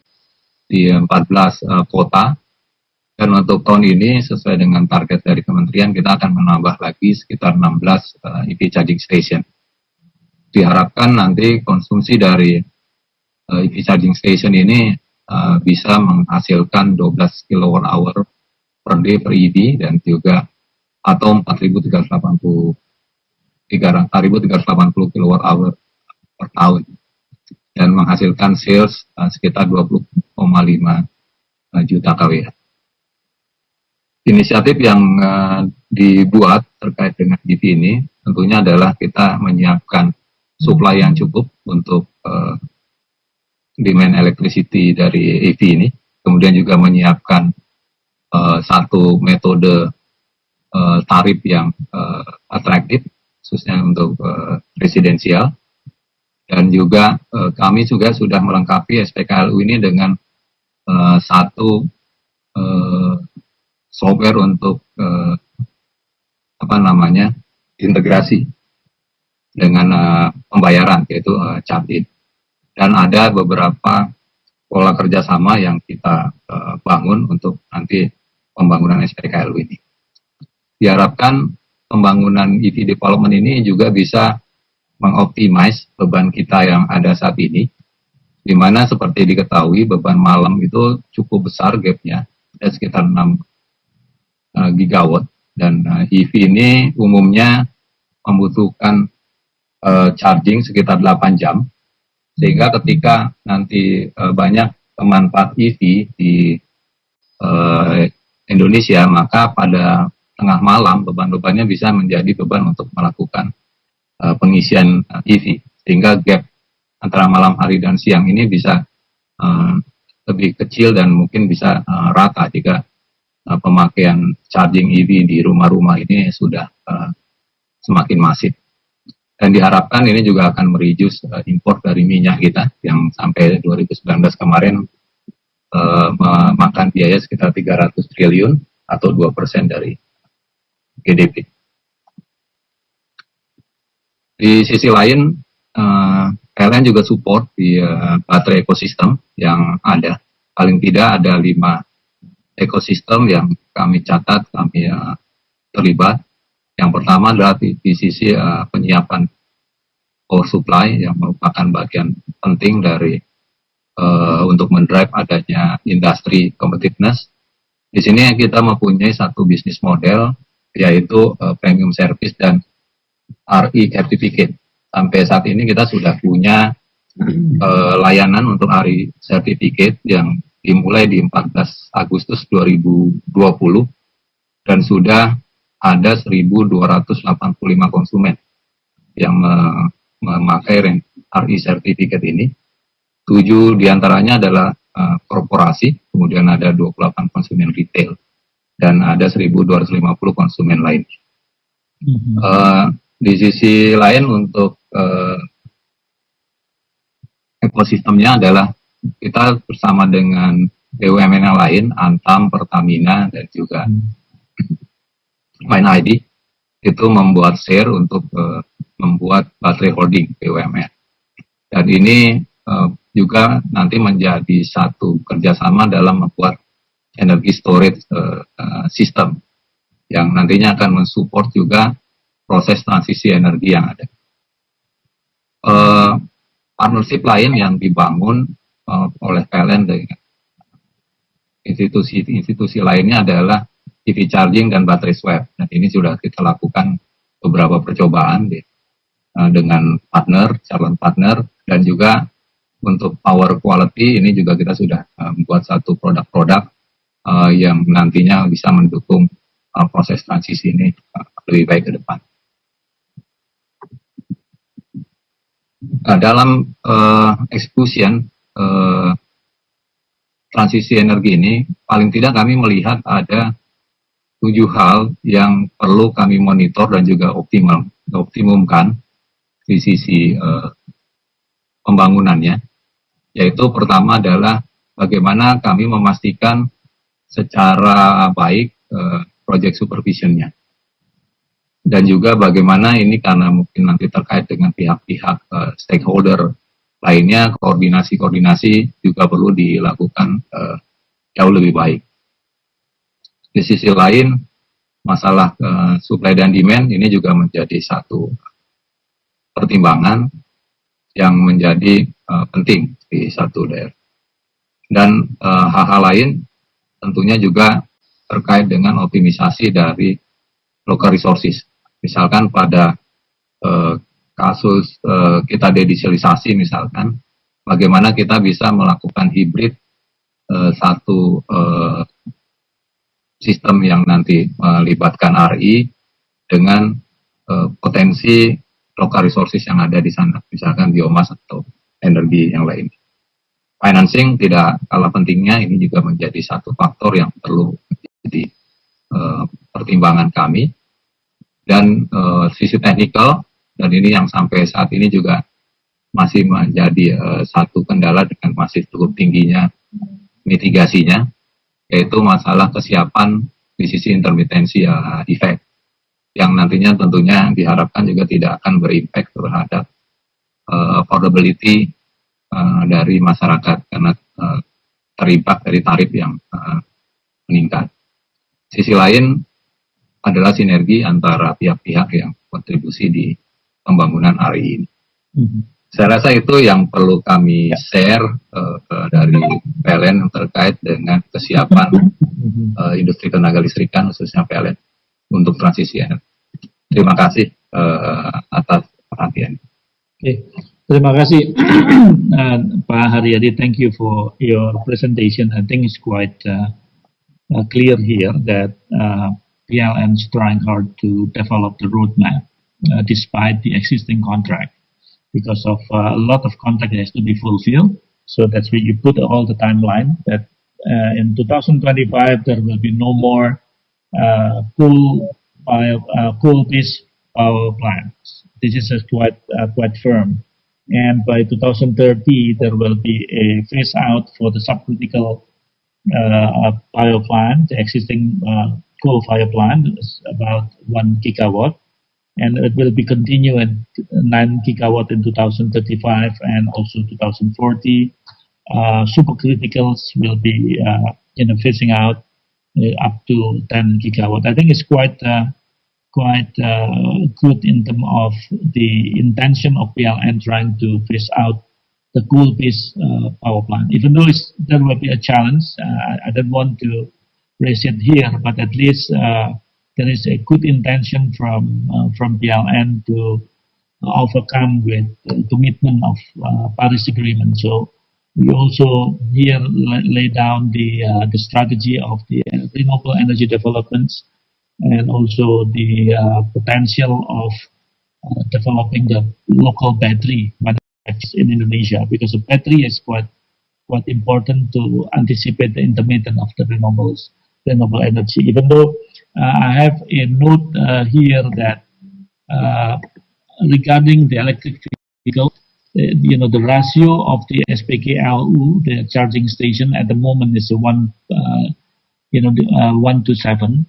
di 14 kota. Dan untuk tahun ini sesuai dengan target dari kementerian kita akan menambah lagi sekitar 16 EV charging station. Diharapkan nanti konsumsi dari EV charging station ini bisa menghasilkan 12 kWh per day per EV dan juga atau 4.380 kWh per tahun dan menghasilkan sales sekitar 20,5 juta kWh. Inisiatif yang dibuat terkait dengan EV ini tentunya adalah kita menyiapkan supply yang cukup untuk demand electricity dari EV ini, kemudian juga menyiapkan satu metode tarif yang atraktif khususnya untuk residensial, dan juga kami juga sudah melengkapi SPKLU ini dengan satu software untuk integrasi dengan pembayaran, yaitu CAPIN. Dan ada beberapa pola kerjasama yang kita bangun untuk nanti pembangunan SPKLU ini. Diharapkan pembangunan EV development ini juga bisa mengoptimize beban kita yang ada saat ini, di mana seperti diketahui beban malam itu cukup besar gapnya, ada sekitar 6 gigawatt, dan EV ini umumnya membutuhkan charging sekitar 8 jam, sehingga ketika nanti banyak pemanfaat EV di Indonesia, maka pada tengah malam beban-bebannya bisa menjadi beban untuk melakukan pengisian EV, sehingga gap antara malam hari dan siang ini bisa lebih kecil dan mungkin bisa rata jika pemakaian charging EV di rumah-rumah ini sudah semakin masif. Dan diharapkan ini juga akan mereduce impor dari minyak kita yang sampai 2019 kemarin memakan biaya sekitar 300 triliun atau 2% dari GDP. Di sisi lain, PLN juga support di baterai ekosistem yang ada. Paling tidak ada 5 ekosistem yang kami catat, kami terlibat. Yang pertama adalah di sisi penyiapan power supply yang merupakan bagian penting dari untuk mendrive adanya industri competitiveness. Di sini kita mempunyai satu bisnis model, yaitu premium service dan RE certificate. Sampai saat ini kita sudah punya layanan untuk RE certificate yang dimulai di 14 Agustus 2020 dan sudah ada 1.285 konsumen yang memakai RE certificate ini. 7 diantaranya adalah korporasi, kemudian ada 28 konsumen retail, dan ada 1.250 konsumen lain. Di sisi lain untuk ekosistemnya adalah kita bersama dengan BUMN yang lain, Antam, Pertamina, dan juga ID, itu membuat share untuk membuat baterai holding BUMN. Dan ini juga nanti menjadi satu kerjasama dalam membuat energi storage system yang nantinya akan mensupport juga proses transisi energi yang ada. Partnership lain yang dibangun oleh PLN dengan institusi lainnya adalah EV charging dan baterai swap. Dan ini sudah kita lakukan beberapa percobaan dengan calon partner, dan juga untuk power quality ini juga kita sudah membuat satu produk-produk yang nantinya bisa mendukung proses transisi ini lebih baik ke depan. Dalam execution transisi energi ini, paling tidak kami melihat ada 7 hal yang perlu kami monitor dan juga optimumkan di sisi pembangunannya. Yaitu pertama adalah bagaimana kami memastikan secara baik project supervision-nya. Dan juga bagaimana ini karena mungkin nanti terkait dengan pihak-pihak stakeholder lainnya, koordinasi-koordinasi juga perlu dilakukan jauh lebih baik. Di sisi lain, masalah supply dan demand ini juga menjadi satu pertimbangan yang menjadi penting di satu daerah. Dan hal-hal lain tentunya juga terkait dengan optimisasi dari local resources. Misalkan pada kasus kita dedisialisasi misalkan, bagaimana kita bisa melakukan hibrid satu sistem yang nanti melibatkan RI dengan potensi local resources yang ada di sana, misalkan biomas atau energi yang lain. Financing tidak kalah pentingnya, ini juga menjadi satu faktor yang perlu menjadi pertimbangan kami. Dan sisi teknikal, dan ini yang sampai saat ini juga masih menjadi satu kendala dengan masih cukup tingginya mitigasinya, yaitu masalah kesiapan di sisi intermitensi effect, yang nantinya tentunya diharapkan juga tidak akan berimpact terhadap affordability dari masyarakat karena terimpact dari tarif yang meningkat. Sisi lain adalah sinergi antara pihak-pihak yang kontribusi di pembangunan RI ini. Saya rasa itu yang perlu kami share dari PLN terkait dengan kesiapan industri tenaga listrikan, khususnya PLN, untuk transisi energi. Terima kasih atas perhatian. Okay. Terima kasih, Pak Haryadi. Thank you for your presentation. I think it's quite clear here that PLN is trying hard to develop the roadmap despite the existing contract, because of a lot of contract has to be fulfilled. So that's where you put all the timeline that in 2025 there will be no more coal-based power plants. This is quite firm. And by 2030 there will be a phase out for the subcritical power plant. The existing coal fire plant is about 1 gigawatt, and it will be continued 9 gigawatt in 2035 and also 2040. Supercriticals will be phasing out up to 10 gigawatt. I think it's quite good in terms of the intention of PLN trying to phase out the coal-based power plant. Even though there will be a challenge, I don't want to raise it here, but at least there is a good intention from PLN to overcome with the commitment of Paris Agreement. So we also here lay down the strategy of the renewable energy developments, and also the potential of developing the local battery manufacturers in Indonesia, because the battery is quite important to anticipate the intermittent of the renewable energy. Even though I have a note here that regarding the electric vehicle, the ratio of the SPKLU, the charging station at the moment is 1 to 7,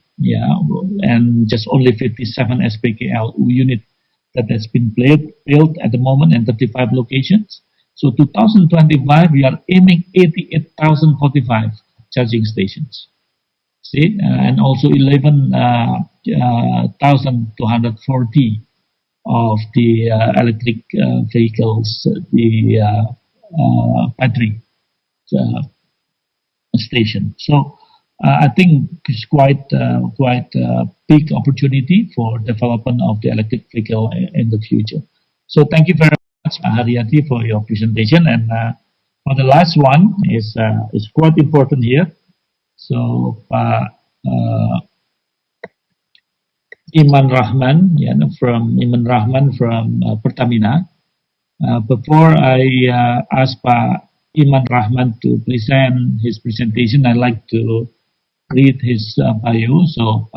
and just only 57 SPKLU unit that has been built at the moment in 35 locations. So 2025 we are aiming 88,045 charging stations. See, and also 11,240 of the electric vehicles, the battery station. So I think it's quite a big opportunity for development of the electric vehicle in the future. So thank you very much, Haryadi, for your presentation. And for the last one is quite important here. So Iman Rahman, from Pertamina. Before I ask Pak Iman Rahman to present his presentation, I'd like to read his bio. So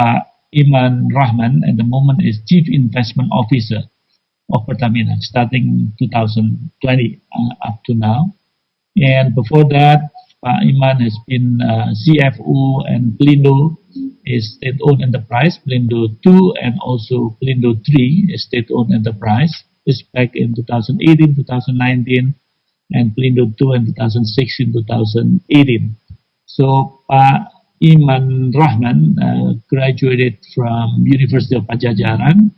Iman Rahman at the moment is Chief Investment Officer of Pertamina, starting 2020 up to now. And before that, Pak Iman has been CFO and Pelindo, a state-owned enterprise, Pelindo 2 and also Pelindo 3, a state-owned enterprise. This back in 2018, 2019, and Pelindo 2 in 2016, 2018. So Pak Iman Rahman graduated from University of Pajajaran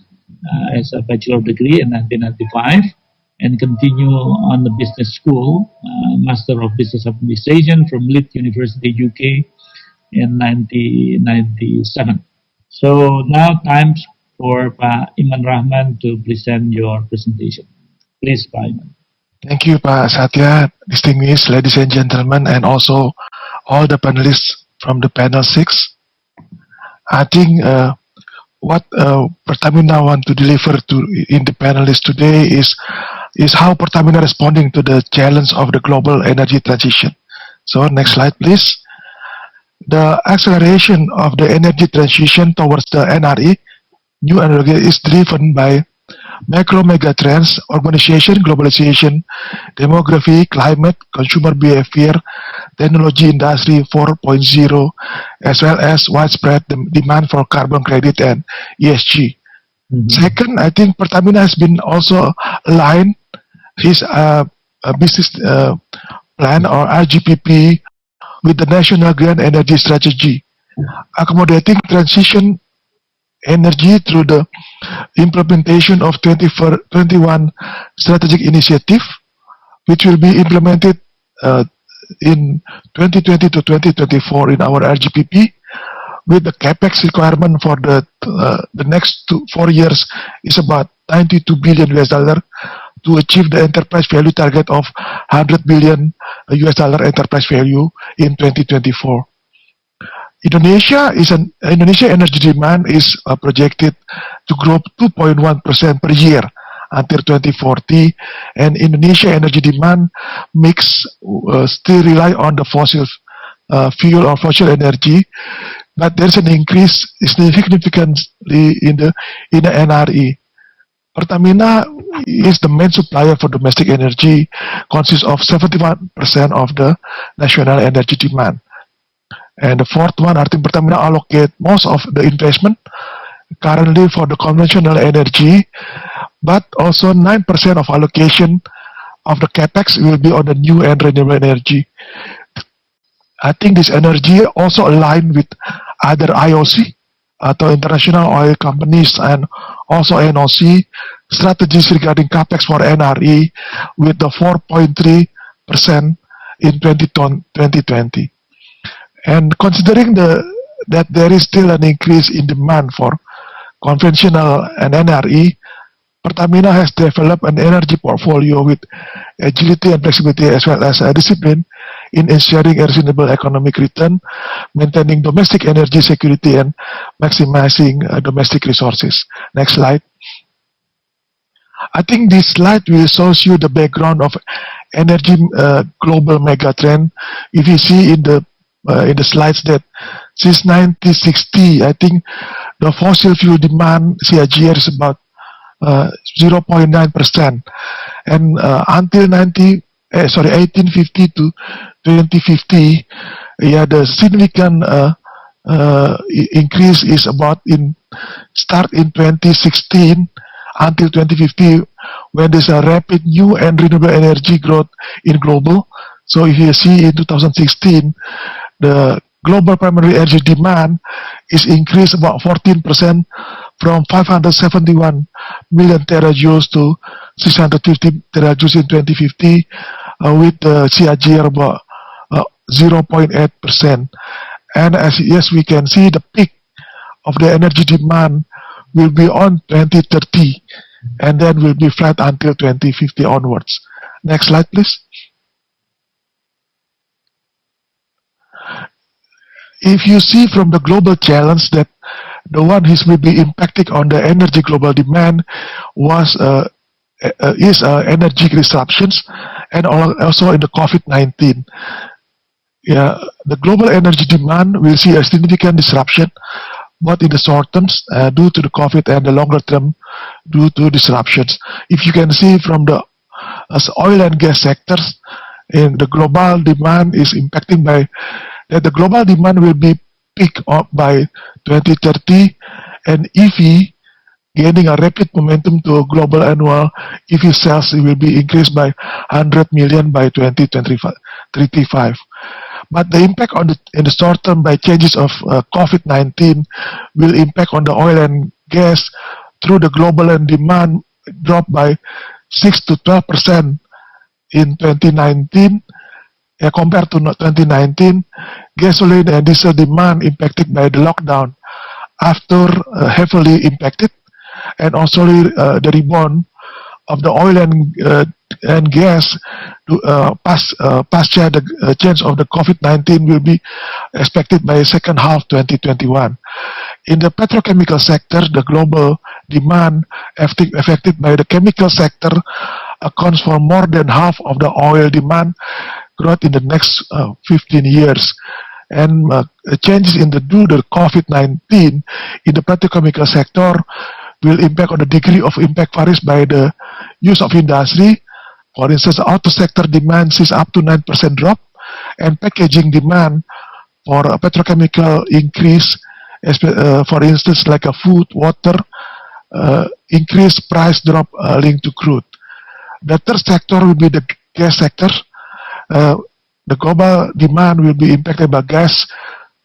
as a bachelor degree in 1995 and continue on the business school, Master of Business Administration from Leeds University, UK in 1997. So now time for Pak Iman Rahman to present your presentation. Please, Pak Iman. Thank you, Pak Satya, distinguished ladies and gentlemen, and also all the panelists from the panel 6. I think what Pertamina want to deliver to in the panelists today is how Pertamina responding to the challenge of the global energy transition. So next slide, please. The acceleration of the energy transition towards the NRE, new energy, is driven by macro mega trends: urbanization, globalization, demography, climate, consumer behavior, technology industry 4.0, as well as widespread demand for carbon credit and ESG. Second, I think Pertamina has been also aligned his business plan or RGPP with the National Green Energy Strategy, accommodating transition energy through the implementation of 21 strategic initiative, which will be implemented in 2020 to 2024 in our RGPP, with the capex requirement for the next 4 years is about $92 billion to achieve the enterprise value target of $100 billion enterprise value in 2024. Indonesia energy demand is projected to grow 2.1% per year until 2040, and Indonesia energy demand mix still rely on the fossil fuel or fossil energy, but there's an increase significantly in the NRE. Pertamina is the main supplier for domestic energy, consists of 71% of the national energy demand. And the fourth one, I think Pertamina allocate most of the investment currently for the conventional energy, but also 9% of allocation of the capex will be on the new and renewable energy. I think this energy also aligned with other IOC, atau international oil companies, and also NOC strategies regarding capex for NRE with the 4.3% in 2020. And considering that there is still an increase in demand for conventional and NRE, Pertamina has developed an energy portfolio with agility and flexibility as well as discipline in ensuring a reasonable economic return, maintaining domestic energy security and maximizing domestic resources. Next slide. I think this slide will show you the background of energy global megatrend. If you see in the slides that since 1960, I think the fossil fuel demand CAGR is about 0.9%, and until 1850 to 2050, the significant increase is start in 2016 until 2050, when there's a rapid new and renewable energy growth in global. So if you see in 2016, the global primary energy demand is increased about 14% from 571 million terajoules to 650 terajoules in 2050, with the CAGR about 0.8%. And as we can see, the peak of the energy demand will be on 2030, and then will be flat until 2050 onwards. Next slide, please. If you see from the global challenge that the one which will be impacting on the energy global demand was energy disruptions, and also in the COVID-19. Yeah, the global energy demand will see a significant disruption, both in the short terms due to the COVID and the longer term due to disruptions. If you can see from the oil and gas sectors, in the global demand is impacting by that the global demand will be peak up by 2030, and EV gaining a rapid momentum to global annual EV sales will be increased by 100 million by 2035. But the impact on in the short term by changes of COVID-19 will impact on the oil and gas through the global and demand drop by 6 to 12% in 2019. Compared to 2019, gasoline and diesel demand impacted by the lockdown after heavily impacted, and also the rebound of the oil and gas past the change of the COVID-19 will be expected by second half 2021. In the petrochemical sector, the global demand affected by the chemical sector accounts for more than half of the oil demand growth in the next 15 years. And changes in due to COVID-19 in the petrochemical sector will impact on the degree of impact varies by the use of industry. For instance, auto sector demand sees up to 9% drop, and packaging demand for a petrochemical increase, for instance, like a food, water, increased price drop linked to crude. The third sector will be the gas sector. The global demand will be impacted by gas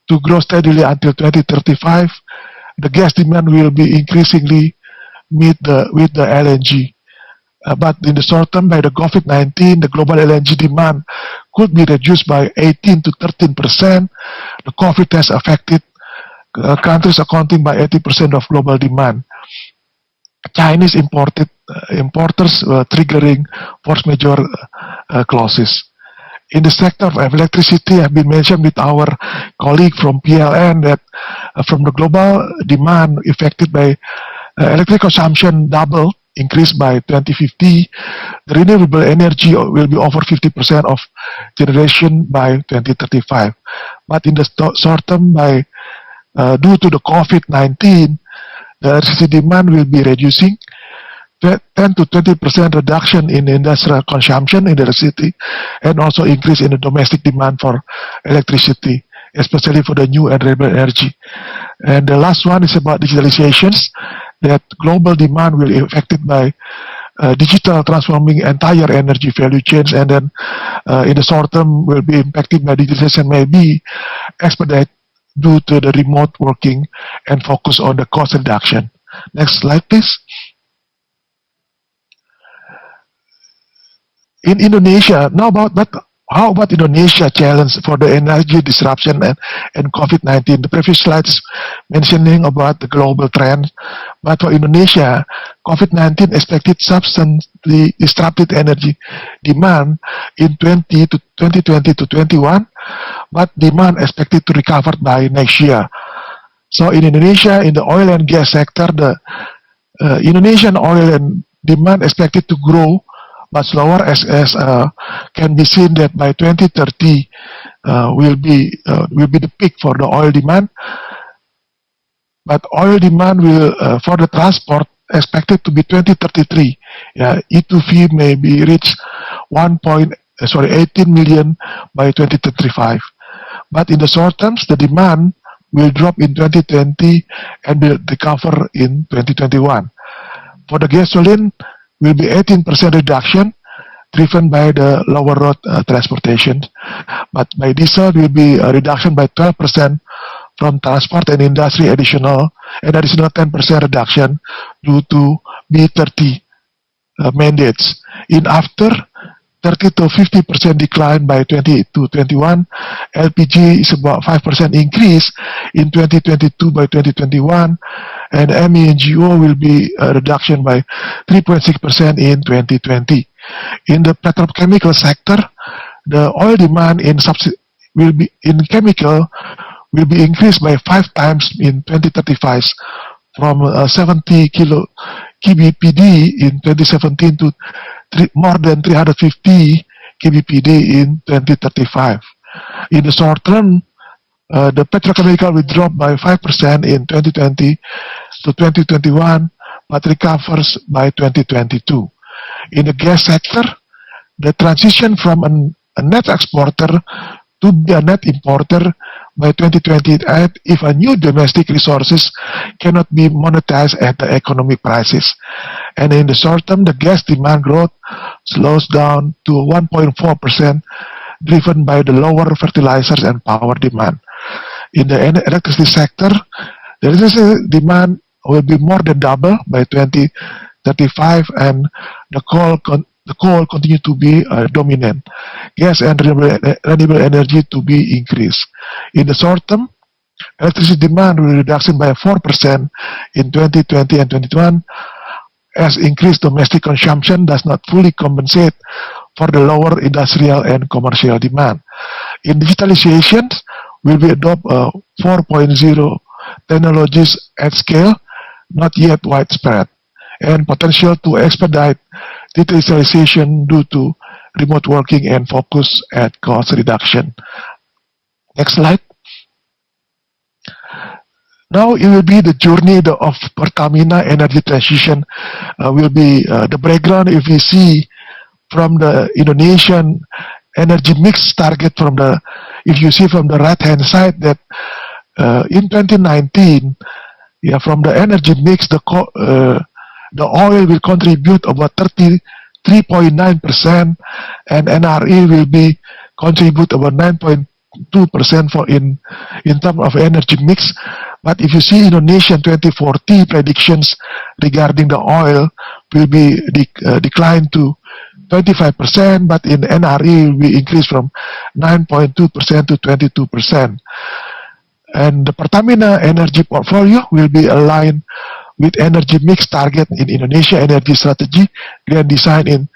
to grow steadily until 2035. The gas demand will be increasingly with the LNG. But in the short term, by the COVID-19, the global LNG demand could be reduced by 18 to 13%. The COVID has affected countries accounting by 80% of global demand. Chinese importers triggering force majeure clauses. In the sector of electricity, have been mentioned with our colleague from PLN that from the global demand affected by electric consumption double, increased by 2050, the renewable energy will be over 50% of generation by 2035. But in the short term, due to the COVID-19, the electricity demand will be reducing. 10 to 20% reduction in industrial consumption in the city, and also increase in the domestic demand for electricity, especially for the new and renewable energy. And the last one is about digitalizations, that global demand will be affected by digital transforming entire energy value chains, and then in the short term will be impacted by digitalization, maybe expedite due to the remote working and focus on the cost reduction. Next slide, please. In Indonesia, how about Indonesia challenge for the energy disruption and COVID-19? The previous slides mentioning about the global trend, but for Indonesia, COVID-19 expected substantially disrupted energy demand in 2020 to 21, but demand expected to recover by next year. So in Indonesia, in the oil and gas sector, the Indonesian oil and demand expected to grow but slower, as can be seen that by 2030 will be the peak for the oil demand. But oil demand will for the transport expected to be 2033. E2V may be reached 18 million by 2035. But in the short terms, the demand will drop in 2020 and will recover in 2021. For the gasoline, will be 18% reduction, driven by the lower road transportation. But by diesel, will be a reduction by 12% from transport and industry, additional 10% reduction due to B30 mandates. In after 30 to 50% decline by 20 to 21, LPG is about 5% increase in 2022 by 2021, and MENGO will be a reduction by 3.6% in 2020. In the petrochemical sector, the oil demand in chemical will be increased by 5 times in 2035 from 70 kbpd in 2017 to more than 350 kbpd in 2035. In the short term, the petrochemical will drop by 5% in 2020 to 2021, but recovers by 2022. In the gas sector, the transition from a net exporter to be a net importer by 2028 if a new domestic resources cannot be monetized at the economic prices. And in the short term, the gas demand growth slows down to 1.4%, driven by the lower fertilizers and power demand. In the electricity sector, the electricity demand will be more than double by 2035, and the coal continue to be dominant. Gas and renewable energy to be increased. In the short term, electricity demand will reduction by 4% in 2020 and 2021, as increased domestic consumption does not fully compensate for the lower industrial and commercial demand. In digitalization, will be adopt 4.0 technologies at scale, not yet widespread, and potential to expedite digitalization due to remote working and focus at cost reduction. Next slide. Now it will be the journey of Pertamina energy transition. Will be the background if we see from the Indonesian energy mix target from the, if you see from the right hand side that in 2019, yeah, from the energy mix, the oil will contribute about 33.9%, and NRE will be contribute about 9.2% for in terms of energy mix. But if you see Indonesian 2040 predictions regarding the oil will be declined to 25%, but in NRE will be increased from 9.2% to 22%. And the Pertamina energy portfolio will be aligned with energy mix target in Indonesia Energy Strategy Grand Design in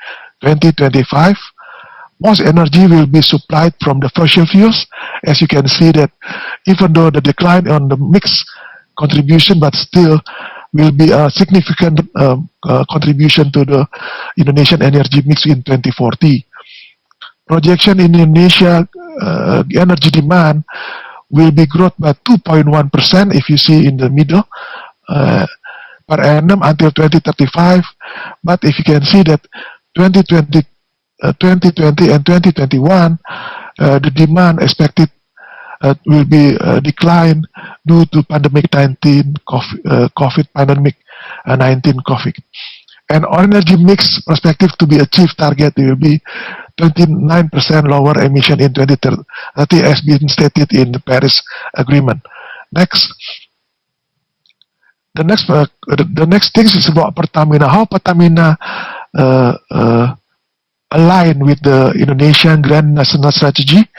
2025. Most energy will be supplied from the fossil fuels. As you can see that even though the decline on the mix contribution, but still will be a significant contribution to the Indonesian energy mix in 2040. Projection in Indonesia energy demand will be growth by 2.1% if you see in the middle per annum until 2035. But if you can see that 2020 and 2021, the demand expected will be decline due to COVID-19 COVID. And energy mix perspective to be achieved target will be 29% lower emission in 2030 as been stated in the Paris Agreement. Next. The next thing is about Pertamina. How Pertamina align with the Indonesian Grand National Strategy.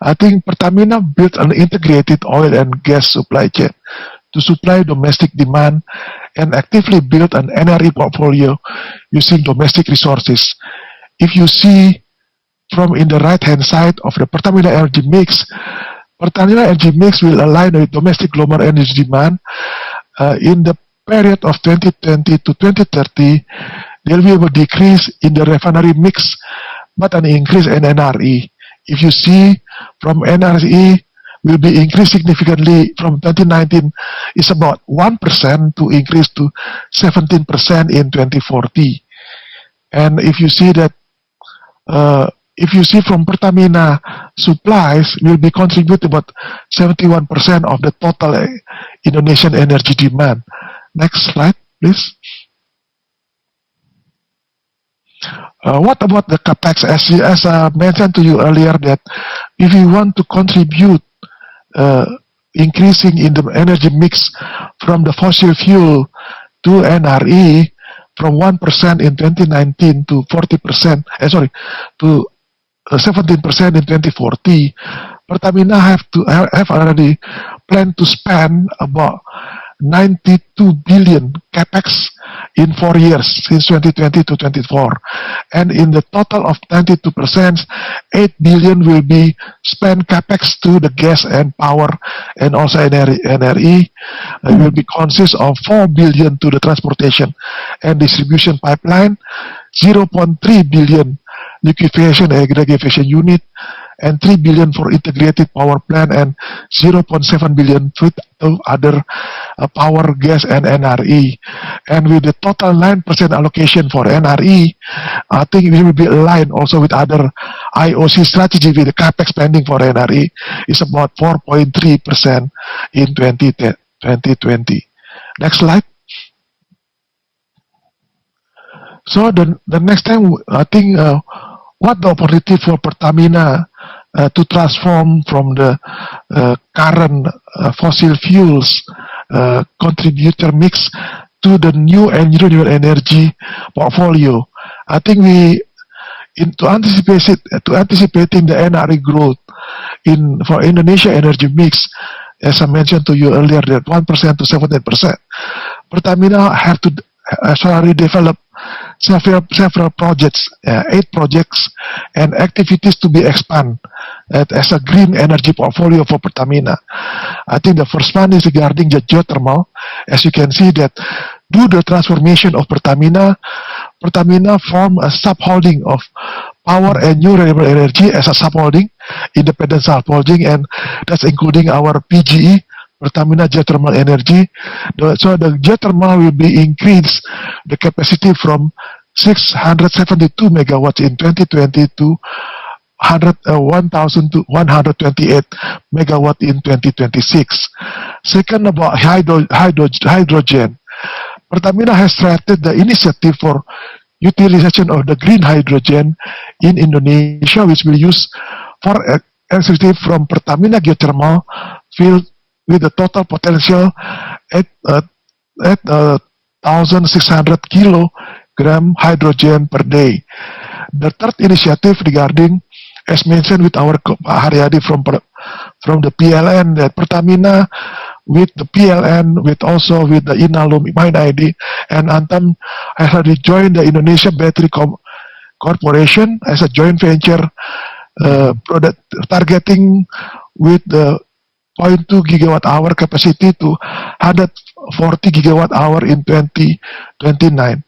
I think Pertamina built an integrated oil and gas supply chain to supply domestic demand and actively built an NRE portfolio using domestic resources. If you see from in the right hand side of the Pertamina energy mix, Pertamina energy mix will align with domestic global energy demand. In the period of 2020 to 2030, there will be a decrease in the refinery mix, but an increase in NRE. If you see from NRE will be increased significantly from 2019 is about 1% to increase to 17% in 2040. And if you see that, if you see from Pertamina supplies will be contribute about 71% of the total Indonesian energy demand. Next slide, please. What about the capex? As I mentioned to you earlier, that if you want to contribute increasing in the energy mix from the fossil fuel to NRE from 1% in 2019 to 40%, to 17% in 2040, Pertamina have already planned to spend about 92 billion capex in 4 years, since 2020 to 24. And in the total of 92%, 8 billion will be spent capex to the gas and power and also NRE. It will be consist of 4 billion to the transportation and distribution pipeline, 0.3 billion liquefaction and aggregation unit, and 3 billion for integrated power plant, and 0.7 billion with other power, gas, and NRE. And with the total 9% allocation for NRE, I think we will be aligned also with other IOC strategy with the capex spending for NRE is about 4.3% in 2020. Next slide. So the next time, I think what the opportunity for Pertamina to transform from the current fossil fuels contributor mix to the new and renewable energy portfolio. I think anticipating the NRE growth for Indonesia energy mix, as I mentioned to you earlier, that 1% to 17%, Pertamina have to already develop several projects, 8 projects and activities to be expanded as a green energy portfolio for Pertamina. I think the first one is regarding the geothermal. As you can see that due to the transformation of Pertamina, Pertamina formed a subholding of power and new renewable energy as a subholding, independent subholding, and that's including our PGE, Pertamina Geothermal Energy. So the geothermal will be increased the capacity from 672 megawatts in 2020 to 1,128 megawatt in 2026. Second, about hydrogen. Pertamina has started the initiative for utilization of the green hydrogen in Indonesia, which will use for electricity from Pertamina geothermal field with a total potential at 1,600 kilogram hydrogen per day. The third initiative regarding, as mentioned with our Haryadi from the PLN, that Pertamina with the PLN, with also with the Inalum, MindID, and Antam has already joined the Indonesia Battery Corporation as a joint venture product targeting with the 0.2 gigawatt hour capacity to 140 gigawatt hour in 2029.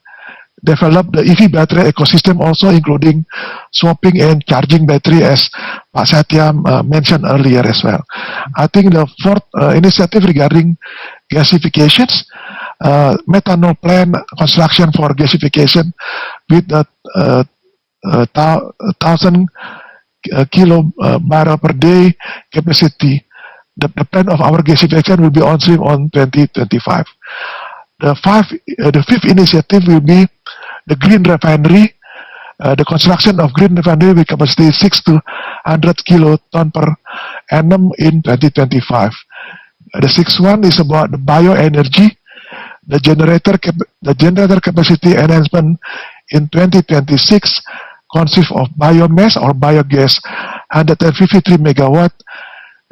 Develop the EV battery ecosystem also including swapping and charging battery, as Pak Satya mentioned earlier as well. I think the fourth initiative regarding gasifications, methanol plant construction for gasification with the 1,000 kilo barrel per day capacity. The plan of our gasification will be on stream on 2025. The fifth initiative will be the green refinery, the construction of green refinery with capacity 6 to 100 kiloton per annum in 2025. The sixth one is about the bioenergy, the generator capacity enhancement in 2026 consists of biomass or biogas 153 megawatt,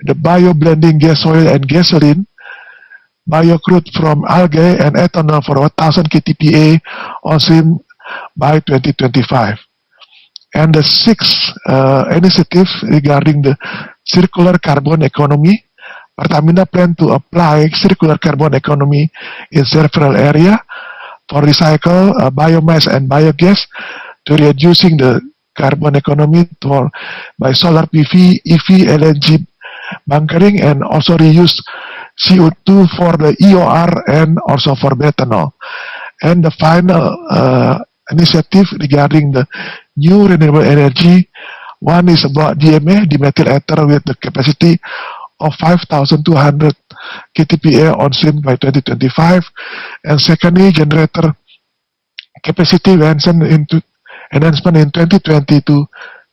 the bio-blending gas oil and gasoline, bio-crude from algae and ethanol for 1,000 KTPA on stream by 2025. And the sixth initiative regarding the circular carbon economy, Pertamina plan to apply circular carbon economy in several areas for recycle biomass and biogas to reducing the carbon economy by solar PV, EV, LNG bunkering, and also reuse CO2 for the EOR and also for methanol. And the final initiative regarding the new renewable energy, one is about DMA, dimethyl ether, with the capacity of 5,200 KTPA on stream by 2025. And secondly, generator capacity enhancement in 2020 to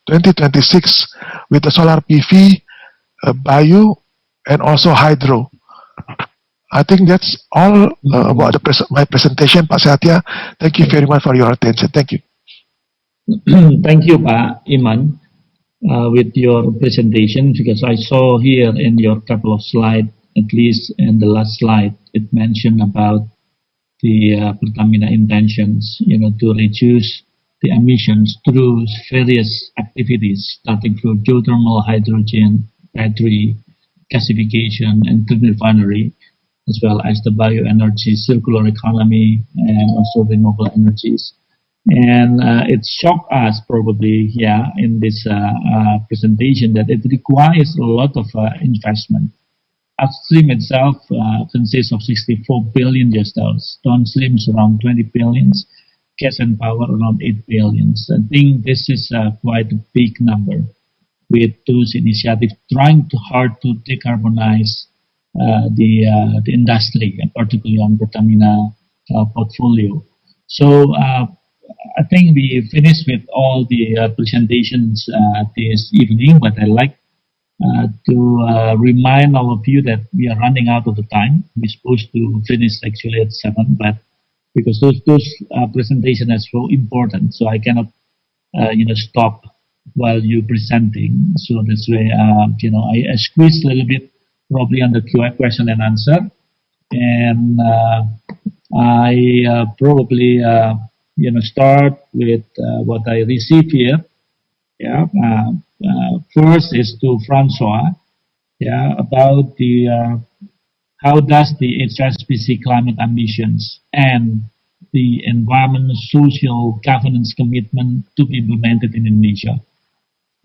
2026 with the solar PV, bio, and also hydro. I think that's all about my presentation, Pak Satya. Thank you very much for your attention. Thank you. Thank you, Pak Iman, with your presentation, because I saw here in your couple of slides, at least in the last slide, it mentioned about the Pertamina intentions, to reduce the emissions through various activities, starting from geothermal, hydrogen, battery, gasification, and clean refinery, as well as the bioenergy, circular economy, and also renewable energies. And it shocked us probably, in this presentation that it requires a lot of investment. Upstream itself consists of 64 billion US dollars, downstream is around 20 billions, gas and power around 8 billions. I think this is quite a big number, with those initiatives trying hard to decarbonize the industry, and particularly on Pertamina portfolio. So I think we finished with all the presentations this evening, but I'd like to remind all of you that we are running out of the time. We're supposed to finish actually at 7, but because those presentations are so important, so I cannot stop while you're presenting. So this way, I squeeze a little bit probably on the Q&A question and answer, and I probably start with what I received here. First is to Francois. About the how does the HSBC climate ambitions and the environmental, social governance commitment to be implemented in Indonesia?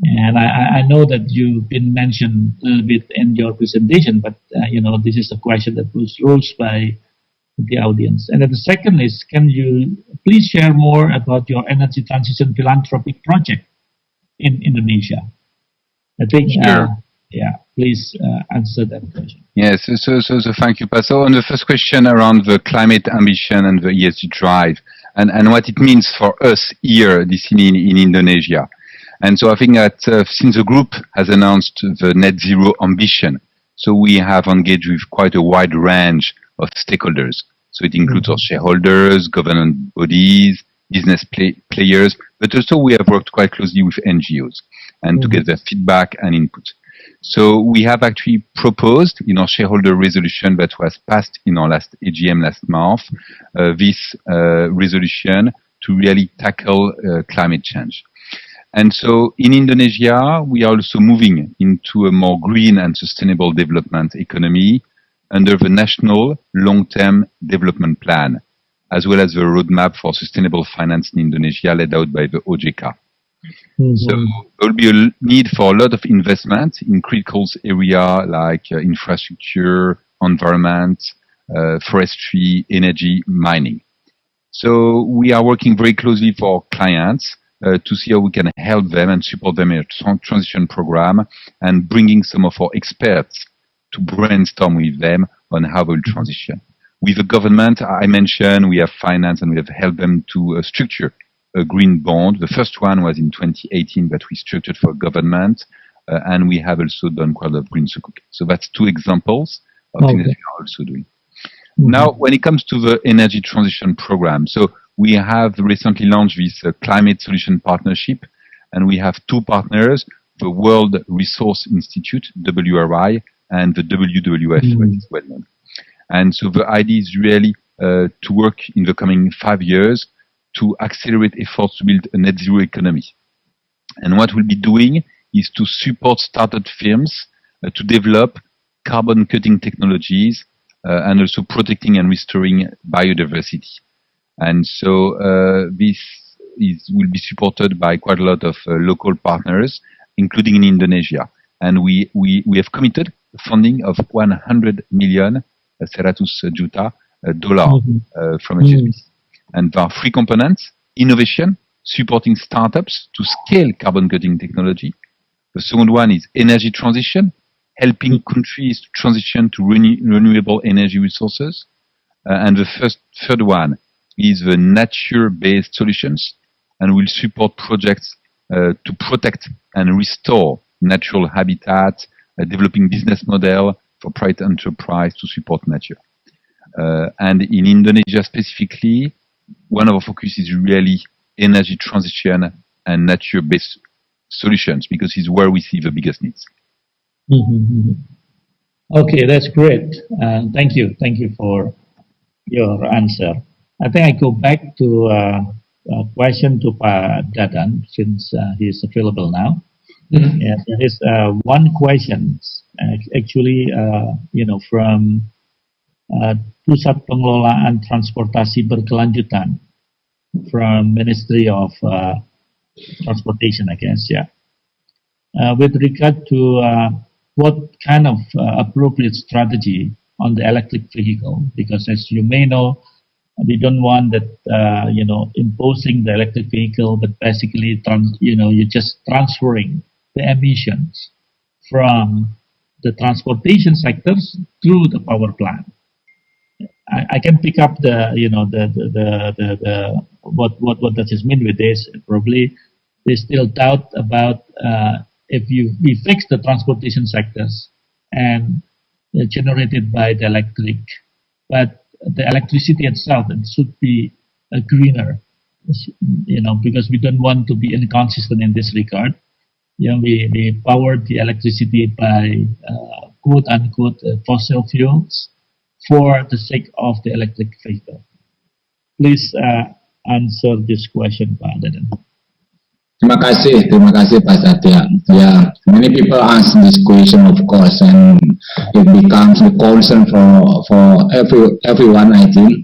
And I know that you've been mentioned a little bit in your presentation, but this is a question that was raised by the audience. And then the second is, can you please share more about your energy transition philanthropic project in Indonesia? I think, sure. Please answer that question. Yes, so thank you, Pa. So on the first question around the climate ambition and the ESG drive, and what it means for us here, in Indonesia. And so I think that since the group has announced the net zero ambition, so we have engaged with quite a wide range of stakeholders. So it includes our shareholders, government bodies, business players, but also we have worked quite closely with NGOs and to get their feedback and input. So we have actually proposed in our shareholder resolution that was passed in our last AGM last month, this resolution to really tackle climate change. And so in Indonesia, we are also moving into a more green and sustainable development economy under the National Long-Term Development Plan, as well as the roadmap for sustainable finance in Indonesia led out by the OJK. So there will be a need for a lot of investment in critical areas like infrastructure, environment, forestry, energy, mining. So we are working very closely for our clients to see how we can help them and support them in a transition program, and bringing some of our experts to brainstorm with them on how we'll transition. With the government, I mentioned we have finance and we have helped them to structure a green bond. The first one was in 2018 that we structured for government, and we have also done quite a lot of green sukuk. So that's two examples of things that we are also doing. Now, when it comes to the energy transition program, so we have recently launched this climate solution partnership, and we have two partners, the World Resource Institute, WRI, and the WWF, which is well known. And so the idea is really to work in the coming 5 years to accelerate efforts to build a net zero economy. And what we'll be doing is to support startup firms to develop carbon cutting technologies and also protecting and restoring biodiversity. And so this will be supported by quite a lot of local partners, including in Indonesia. And we have committed funding of 100 million $100 juta from HSBC. And there are three components: innovation, supporting startups to scale carbon cutting technology. The second one is energy transition, helping countries to transition to renewable energy resources. And the third one is the nature-based solutions, and will support projects to protect and restore natural habitat, developing business model for private enterprise to support nature. And in Indonesia specifically, one of our focus is really energy transition and nature-based solutions, because it's where we see the biggest needs. Okay, that's great. Thank you for your answer. I think I go back to a question to Dadan since he's available now. Yeah, there is one question actually, from Pusat Pengelolaan Transportasi Berkelanjutan from Ministry of Transportation, I guess, yeah. With regard to what kind of appropriate strategy on the electric vehicle, because as you may know, we don't want that, imposing the electric vehicle, but basically, you're just transferring the emissions from the transportation sectors through the power plant. I can pick up what does this mean with this. Probably there's still doubt about if we fix the transportation sectors and generated by the electric, but the electricity itself, it should be greener, because we don't want to be inconsistent in this regard. We power the electricity by quote unquote fossil fuels for the sake of the electric vehicle. Please answer this question, Pak Dadan. Terima kasih Pak Satya. Yeah, many people ask this question, of course, and it becomes a concern for everyone, I think.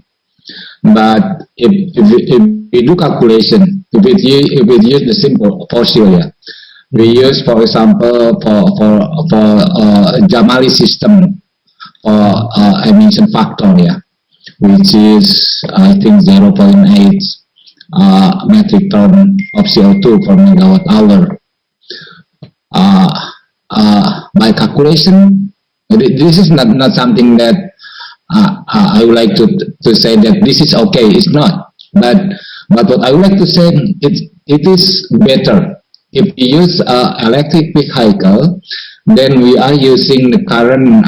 But if we do calculation, if we use the simple formula, we use, for example, for Jamali system or emission factor, which is I think 0.8 metric ton of CO2 per megawatt hour. By calculation, this is not something that I would like to say that this is okay. It's not. But what I would like to say, it is better if we use electric vehicle. Then we are using the current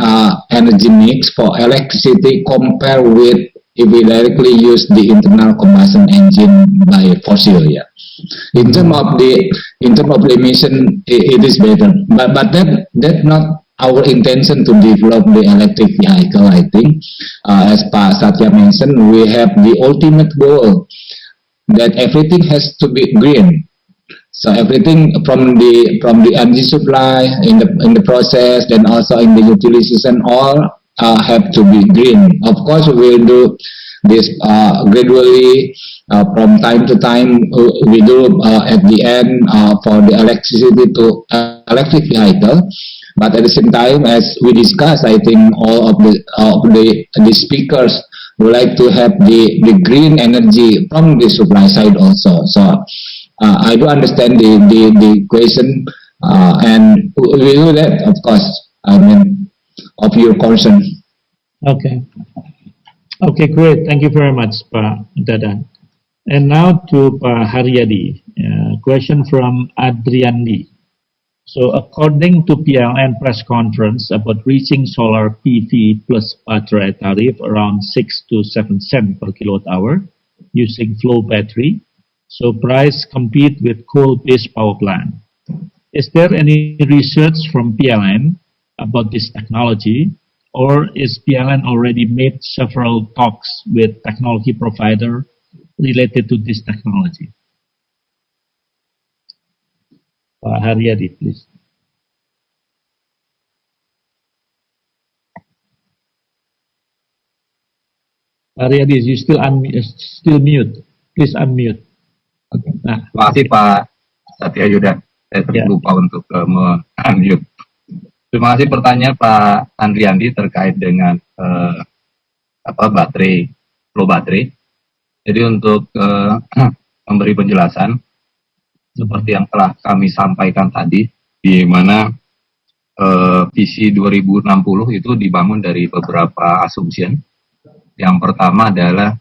energy mix for electricity compared with if we directly use the internal combustion engine by fossil. In terms of the emission, it is better. But that's not our intention to develop the electric vehicle. I think, as Pak Satya mentioned, we have the ultimate goal that everything has to be green. So everything from the energy supply in the process, then also in the utilization, all have to be green. Of course, we will do this gradually from time to time. We do at the end for the electricity to electric vehicle. But at the same time, as we discussed, I think all of the speakers would like to have the green energy from the supply side also. So I do understand the question, and we do that, of course. I mean, of your concern. Okay. Okay, great. Thank you very much, Pak Dadan. And now to Pak Haryadi. Question from Adriandi. So, according to PLN press conference about reaching solar PV plus battery tariff around 6 to 7 cents per kilowatt hour using flow battery, so price compete with coal-based power plant. Is there any research from PLN about this technology, or is PLN already made several talks with technology provider related to this technology? Haryadi, please. Haryadi, you still mute. Please unmute. Okay. Nah. Terima kasih Pak Satya Yudha. Saya lupa untuk unmute. Terima kasih pertanyaan Pak Andriandi terkait dengan baterai, flow baterai. Jadi untuk memberi penjelasan seperti yang telah kami sampaikan tadi, di mana visi 2060 itu dibangun dari beberapa assumption. Yang pertama adalah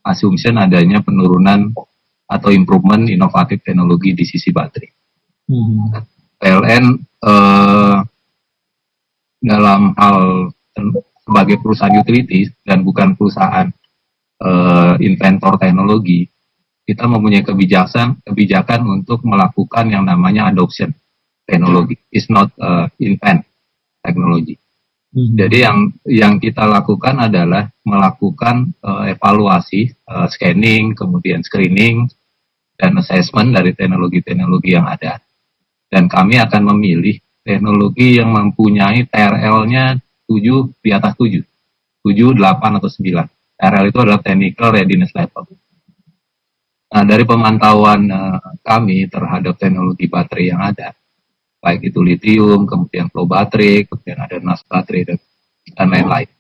assumption adanya penurunan atau improvement inovatif teknologi di sisi baterai. PLN dalam hal sebagai perusahaan utilities dan bukan perusahaan inventor teknologi, kita mempunyai kebijakan untuk melakukan yang namanya adoption teknologi. It's not invent teknologi. Jadi yang kita lakukan adalah melakukan evaluasi, scanning, kemudian screening, dan assessment dari teknologi-teknologi yang ada. Dan kami akan memilih teknologi yang mempunyai TRL-nya 7 di atas 7, 8 atau 9. TRL itu adalah Technical Readiness Level. Nah, dari pemantauan kami terhadap teknologi baterai yang ada, baik itu lithium, kemudian flow baterai, kemudian ada NAS baterai, dan lain-lain.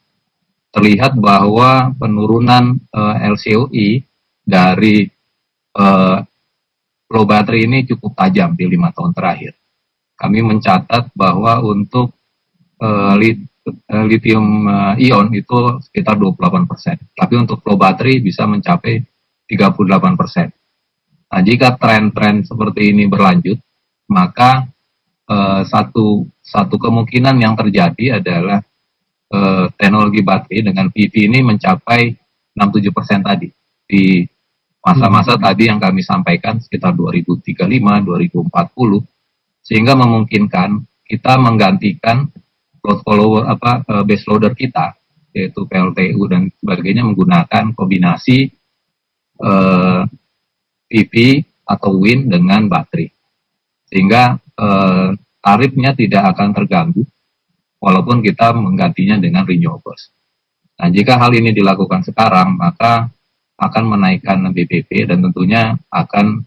Terlihat bahwa penurunan LCOE dari flow baterai ini cukup tajam di 5 tahun terakhir. Kami mencatat bahwa untuk lithium ion itu sekitar 28%, tapi untuk flow baterai bisa mencapai 38%. Nah, jika tren-tren seperti ini berlanjut, maka satu kemungkinan yang terjadi adalah teknologi baterai dengan PV ini mencapai 67% tadi di masa-masa tadi yang kami sampaikan sekitar 2035, 2040, sehingga memungkinkan kita menggantikan load follower base loader kita, yaitu PLTU dan sebagainya, menggunakan kombinasi PV atau wind dengan baterai, sehingga tarifnya tidak akan terganggu walaupun kita menggantinya dengan renewables. Nah, jika hal ini dilakukan sekarang, maka akan menaikkan BBP dan tentunya akan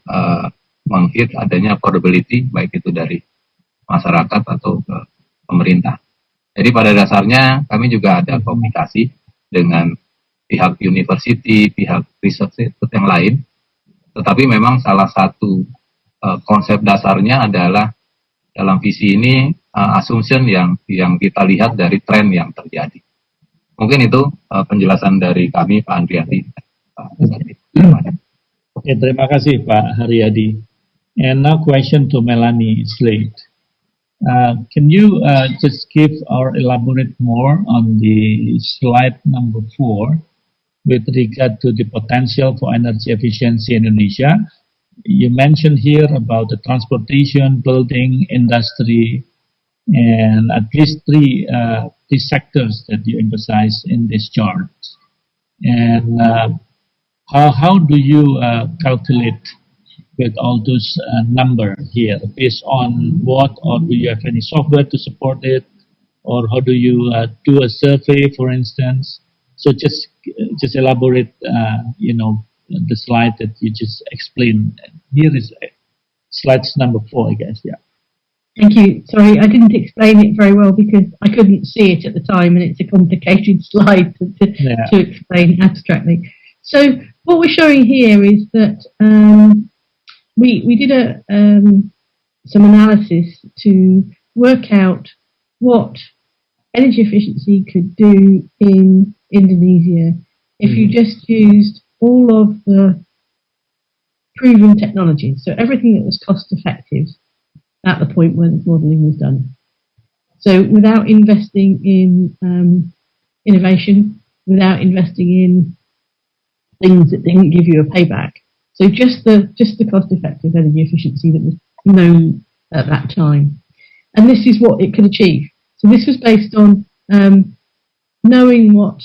menghit adanya affordability, baik itu dari masyarakat atau pemerintah. Jadi pada dasarnya kami juga ada komunikasi dengan pihak university, pihak research yang lain, tetapi memang salah satu konsep dasarnya adalah dalam visi ini assumption yang kita lihat dari tren yang terjadi. Mungkin itu penjelasan dari kami, Pak Andriati. Oke, terima kasih Pak Haryadi. And now question to Melanie, Slade. Can you just give or elaborate more on the slide number 4 with regard to the potential for energy efficiency in Indonesia? You mentioned here about the transportation, building, industry, and at least three sectors that you emphasize in this chart. And how do you calculate with all those number here? Based on what, or do you have any software to support it, or how do you do a survey, for instance? So just elaborate, the slide that you just explained. Here is slide number 4, I guess. Yeah. Thank you. Sorry, I didn't explain it very well because I couldn't see it at the time, and it's a complicated slide to explain abstractly. So what we're showing here is that we did some analysis to work out what energy efficiency could do in Indonesia if you just used all of the proven technologies, so everything that was cost effective at the point where this modelling was done. So without investing in innovation, without investing in things that didn't give you a payback. So just the cost-effective energy efficiency that was known at that time. And this is what it could achieve. So this was based on knowing what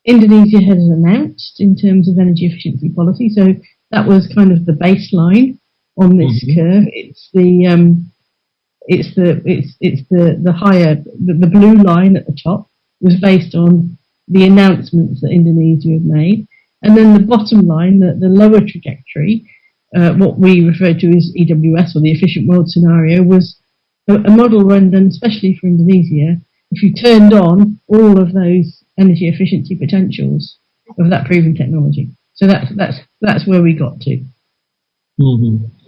Indonesia has announced in terms of energy efficiency policy. So that was kind of the baseline on this curve. It's the higher, the blue line at the top was based on the announcements that Indonesia had made. And then the bottom line, the lower trajectory, what we refer to as EWS, or the efficient world scenario, was a model run done especially for Indonesia. If you turned on all of those energy efficiency potentials of that proven technology. So that's where we got to.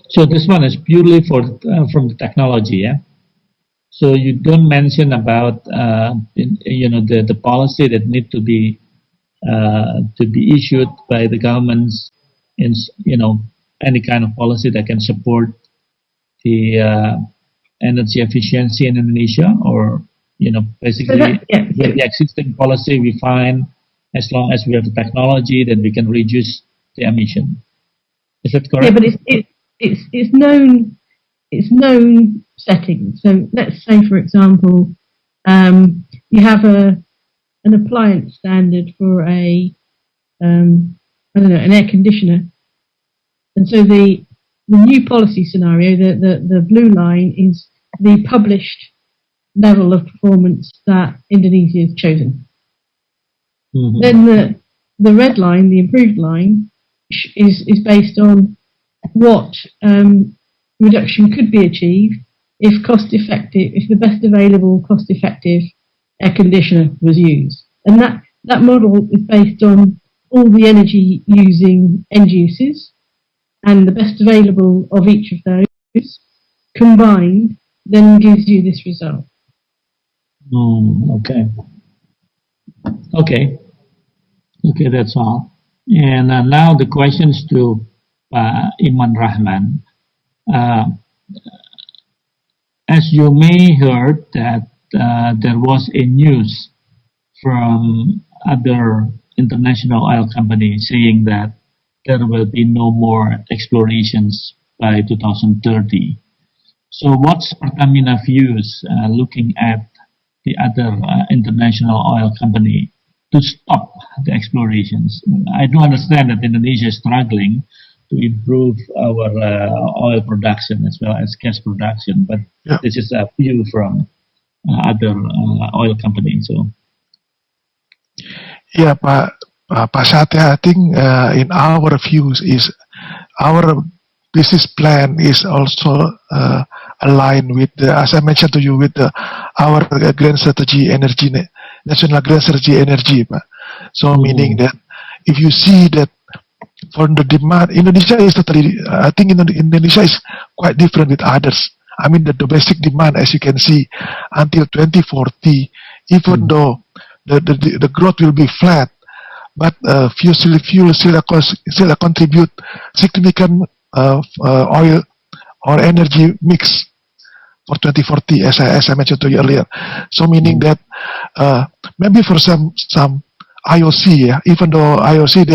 So this one is purely from the technology, yeah? So you don't mention about the policy that need to be issued by the governments in any kind of policy that can support the energy efficiency in Indonesia, or basically with the existing policy we find, as long as we have the technology, then we can reduce the emission. Is that correct? Yeah, but it's known settings. So let's say, for example, you have an appliance standard for a I don't know, an air conditioner, and so the new policy scenario, the blue line is the published level of performance that Indonesia has chosen. Mm-hmm. Then the red line, the improved line, is based on what reduction could be achieved if the best available cost-effective air conditioner was used. And that model is based on all the energy using end uses, and the best available of each of those combined then gives you this result. Okay, that's all. And now the questions to Iman Rahman. As you may heard that there was a news from other international oil companies saying that there will be no more explorations by 2030. So what's Pertamina views looking at the other international oil company to stop the explorations? I do understand that Indonesia is struggling to improve our oil production as well as gas production, but this is a view from other oil companies. So. Yeah, Pak Satya, I think in our views is our business plan is also aligned with, as I mentioned to you, with our grand strategy energy, national grand strategy energy. So meaning that if you see that for the demand, Indonesia is totally, I think Indonesia is quite different with others. I mean the domestic demand, as you can see, until 2040, even though the growth will be flat, but fuel still contribute significant oil or energy mix for 2040, as I mentioned to you earlier. So meaning that maybe for some IOC, even though IOC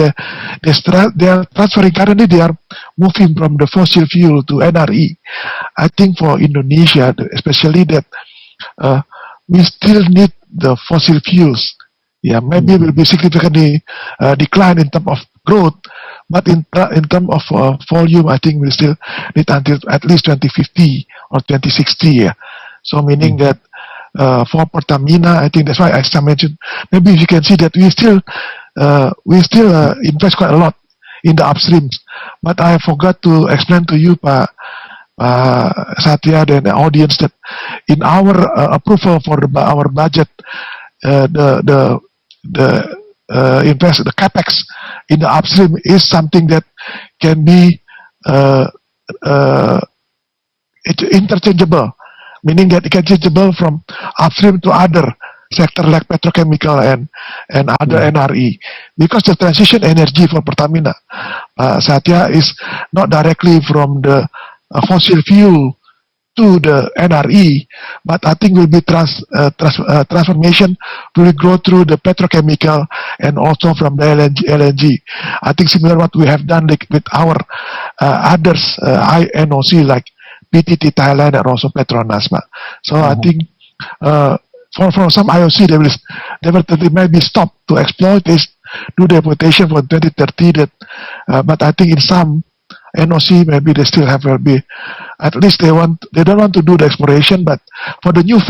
they are transferring currently, they are moving from the fossil fuel to NRE. I think for Indonesia, especially that we still need the fossil fuels. Yeah, maybe it will be significantly decline in terms of growth, but in terms of volume, I think we'll still need until at least 2050 or 2060. Yeah. So meaning that for Pertamina, I think that's why I mentioned, maybe you can see that we still invest quite a lot in the upstreams. But I forgot to explain to you, Pak Satya and the audience, that in our approval for our budget, the capex in the upstream is something that can be interchangeable, meaning that it can changeable from upstream to other sector like petrochemical and other NRE, because the transition energy for Pertamina, Satya, is not directly from the fossil fuel to the NRE, but I think will be transformation will go through the petrochemical and also from the LNG. I think similar what we have done like with our others NOC like PTT Thailand and also Petronas. So I think for some IOC they may be stopped to exploit this, do the exploitation for 2030. But I think in some NOC maybe they still have be, at least they don't want to do the exploration, but for the new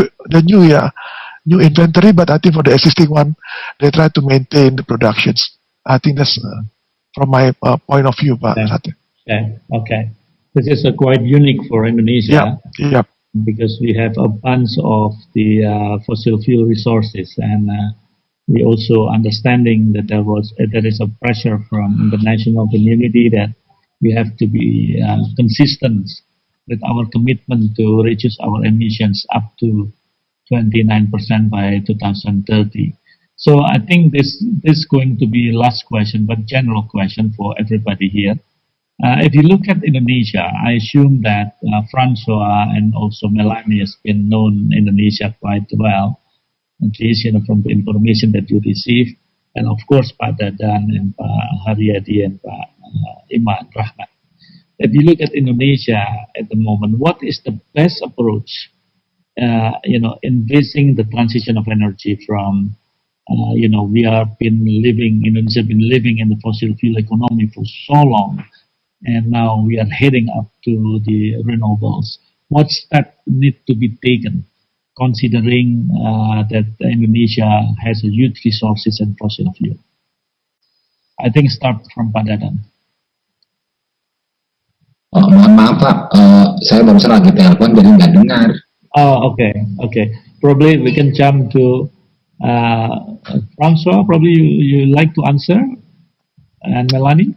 inventory. But I think for the existing one, they try to maintain the productions. I think that's from my point of view, Pak Satya. Okay. This is quite unique for Indonesia. Yeah. Because we have a bunch of the fossil fuel resources, and we also understanding that there is a pressure from the international community that we have to be consistent with our commitment to reduce our emissions up to 29% by 2030. So I think this is going to be last question, but general question for everybody here. If you look at Indonesia, I assume that Francois and also Melanie has been known Indonesia quite well, at least from the information that you receive, and of course Pak Dadan and Pak Haryadi and Pak Iman Rahman. If you look at Indonesia at the moment, what is the best approach embracing the transition of energy from, Indonesia have been living in the fossil fuel economy for so long, and now we are heading up to the renewables. What steps need to be taken, considering that Indonesia has a huge resources in fossil fuel? I think start from Pak Dadan. Oh, mohon maaf Pak, saya barusan lagi telepon jadi nggak dengar. Oh, okay. Probably we can jump to Francois. Probably you like to answer, and Melanie.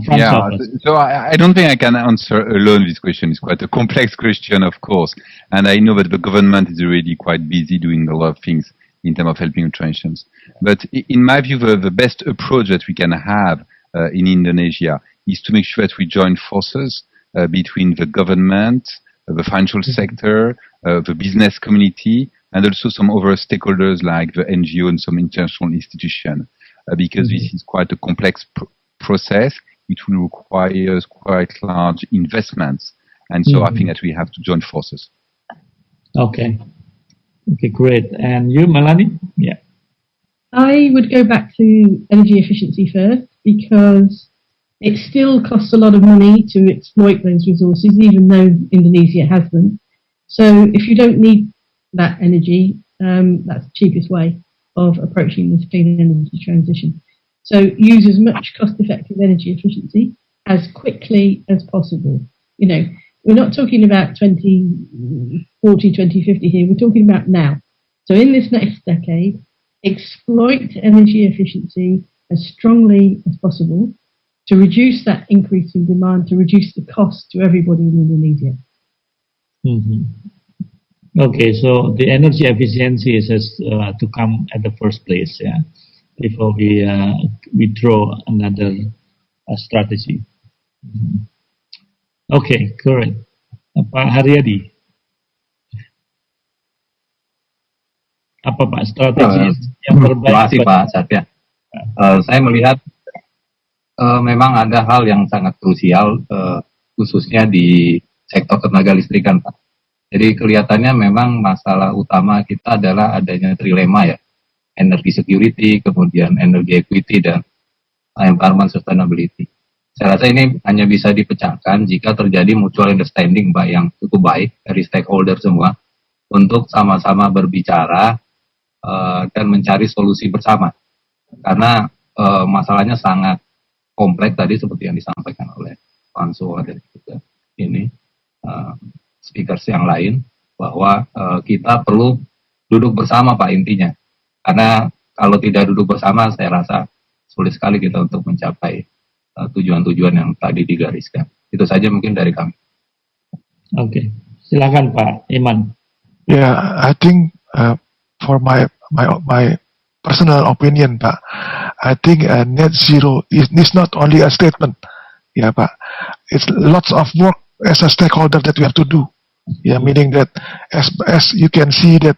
Francois. Yeah, so I don't think I can answer alone this question. It's quite a complex question, of course, and I know that the government is already quite busy doing a lot of things in terms of helping transitions. But in my view, the best approach that we can have in Indonesia is to make sure that we join forces between the government, the financial sector, the business community, and also some other stakeholders like the NGO and some international institutions, because this is quite a complex process. It will require quite large investments, and so I think that we have to join forces. Okay, great. And you, Melanie? Yeah. I would go back to energy efficiency first, because it still costs a lot of money to exploit those resources, even though Indonesia has them. So if you don't need that energy, that's the cheapest way of approaching this clean energy transition. So use as much cost-effective energy efficiency as quickly as possible. We're not talking about 2040, 2050 here, we're talking about now. So in this next decade, exploit energy efficiency as strongly as possible to reduce that increase in demand, to reduce the cost to everybody in Indonesia. Okay, so the energy efficiency has to come at the first place, yeah, before we draw another strategy. Okay, correct. Pak Haryadi, apa Pak strategi yang terbaik? Terima kasih Pak Satya. Saya melihat memang ada hal yang sangat krusial, khususnya di sektor tenaga listrikan, Pak. Jadi kelihatannya memang masalah utama kita adalah adanya trilema ya, energy security, kemudian energy equity, dan environment sustainability. Saya rasa ini hanya bisa dipecahkan jika terjadi mutual understanding, Pak, yang cukup baik dari stakeholder semua untuk sama-sama berbicara dan mencari solusi bersama. Karena masalahnya sangat kompleks tadi seperti yang disampaikan oleh Francois dan juga speakers yang lain, bahwa kita perlu duduk bersama, Pak, intinya. Karena kalau tidak duduk bersama, saya rasa sulit sekali kita untuk mencapai tujuan-tujuan yang tadi digariskan. Itu saja mungkin dari kami. Oke, silakan Pak Iman. Yeah, I think for my personal opinion, Pak, I think net zero is not only a statement, yeah, Pak. It's lots of work as a stakeholder that we have to do. Yeah, meaning that as you can see that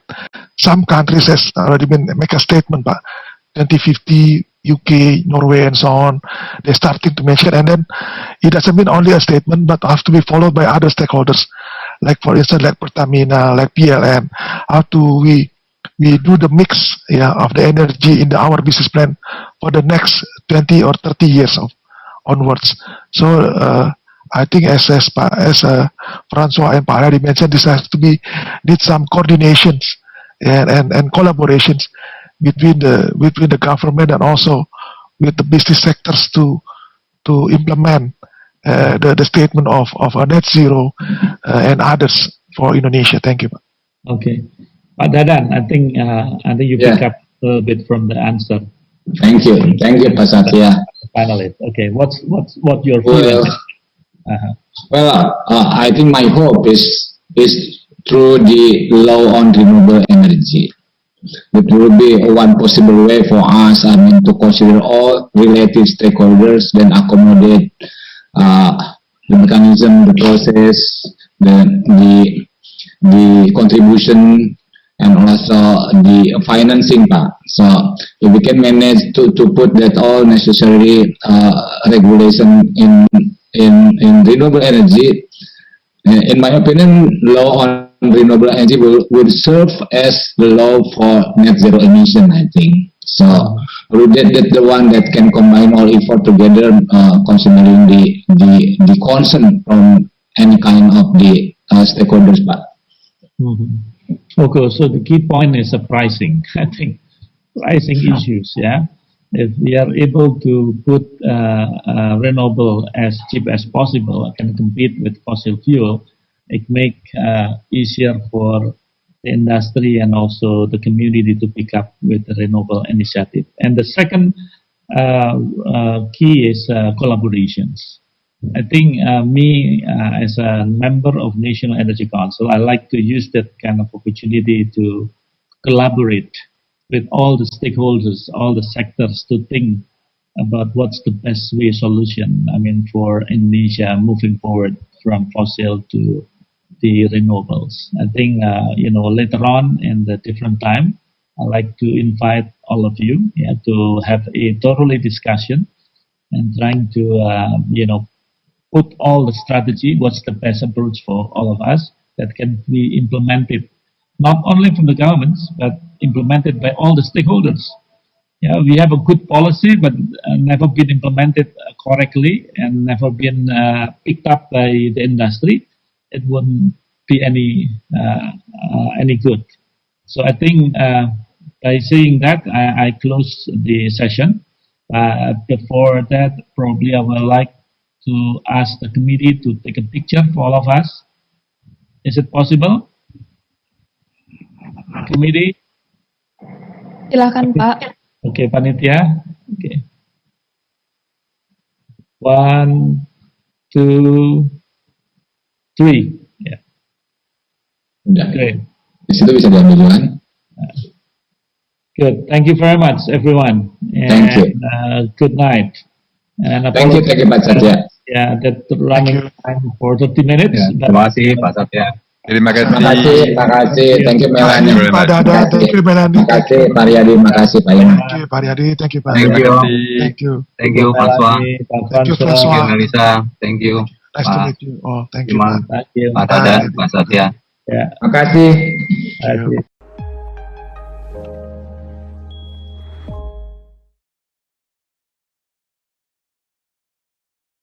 some countries has already been make a statement, Pak. 2050, UK, Norway, and so on, they're starting to mention, and then it doesn't mean only a statement, but have to be followed by other stakeholders, like for instance, like Pertamina, like PLN. How do we do the mix, yeah, of the energy in our business plan for the next 20 or 30 years onwards? So I think as Francois and Pak Haryadi mentioned, this has to need some coordinations and collaborations between the government and also with the business sectors to implement the statement of a net zero and others for Indonesia. Thank you. Okay, Pak Dadan, I think you pick up a little bit from the answer. Thank you, Pak Satya. Finally, okay, what your feeling? Well, I think my hope is through the law on renewable energy. It will be one possible way for us, to consider all related stakeholders, then accommodate the mechanism, the process, the contribution, and also the financing part. So if we can manage to put that all necessary regulation in renewable energy, in my opinion, law on renewable energy will serve as the law for net zero emission, I think. So that's the one that can combine all effort together, considering the concern from any kind of the stakeholders. But okay, so the key point is the pricing. I think pricing issues. Yeah, if we are able to put renewable as cheap as possible, can compete with fossil fuel, it make easier for the industry and also the community to pick up with the renewable initiative. And the second key is collaborations. I think me as a member of National Energy Council, I like to use that kind of opportunity to collaborate with all the stakeholders, all the sectors, to think about what's the best way solution. I mean, for Indonesia moving forward from fossil to the renewables. I think, later on in the different time, I'd like to invite all of you to have a thoroughly discussion and trying to, put all the strategy, what's the best approach for all of us that can be implemented, not only from the governments, but implemented by all the stakeholders. Yeah, we have a good policy, but never been implemented correctly and never been picked up by the industry. It wouldn't be any good. So I think by saying that, I close the session. Before that, probably I would like to ask the committee to take a picture for all of us. Is it possible? Committee? Silakan, Pak. Okay, panitia. Okay. 1, 2, 3. Yeah. udah. Great. Di situ bisa diambil kan? Good. Thank you very much, everyone. Thank you. Good night. And Thank you Pak Satya. Yeah, that running time for 30 minutes. Ya, terima kasih Pak Satya. Terima Terima kasih. kasih. Thank you Melanie. very Pak much. Dadan, thank you Melanie. Terima kasih Pak Haryadi, terima kasih Pak Iman. Thank you Pak Haryadi, thank you Pak. Thank Terima you. kasih. Thank you. Thank you Francois. Thank you, Thank you Francois. Melissa. Thank you Nice to Pak meet you. Oh, thank you Iman, Pak. Thank you. Pak Dadan, Pak Satya. Yeah. Terima kasih. Thank you.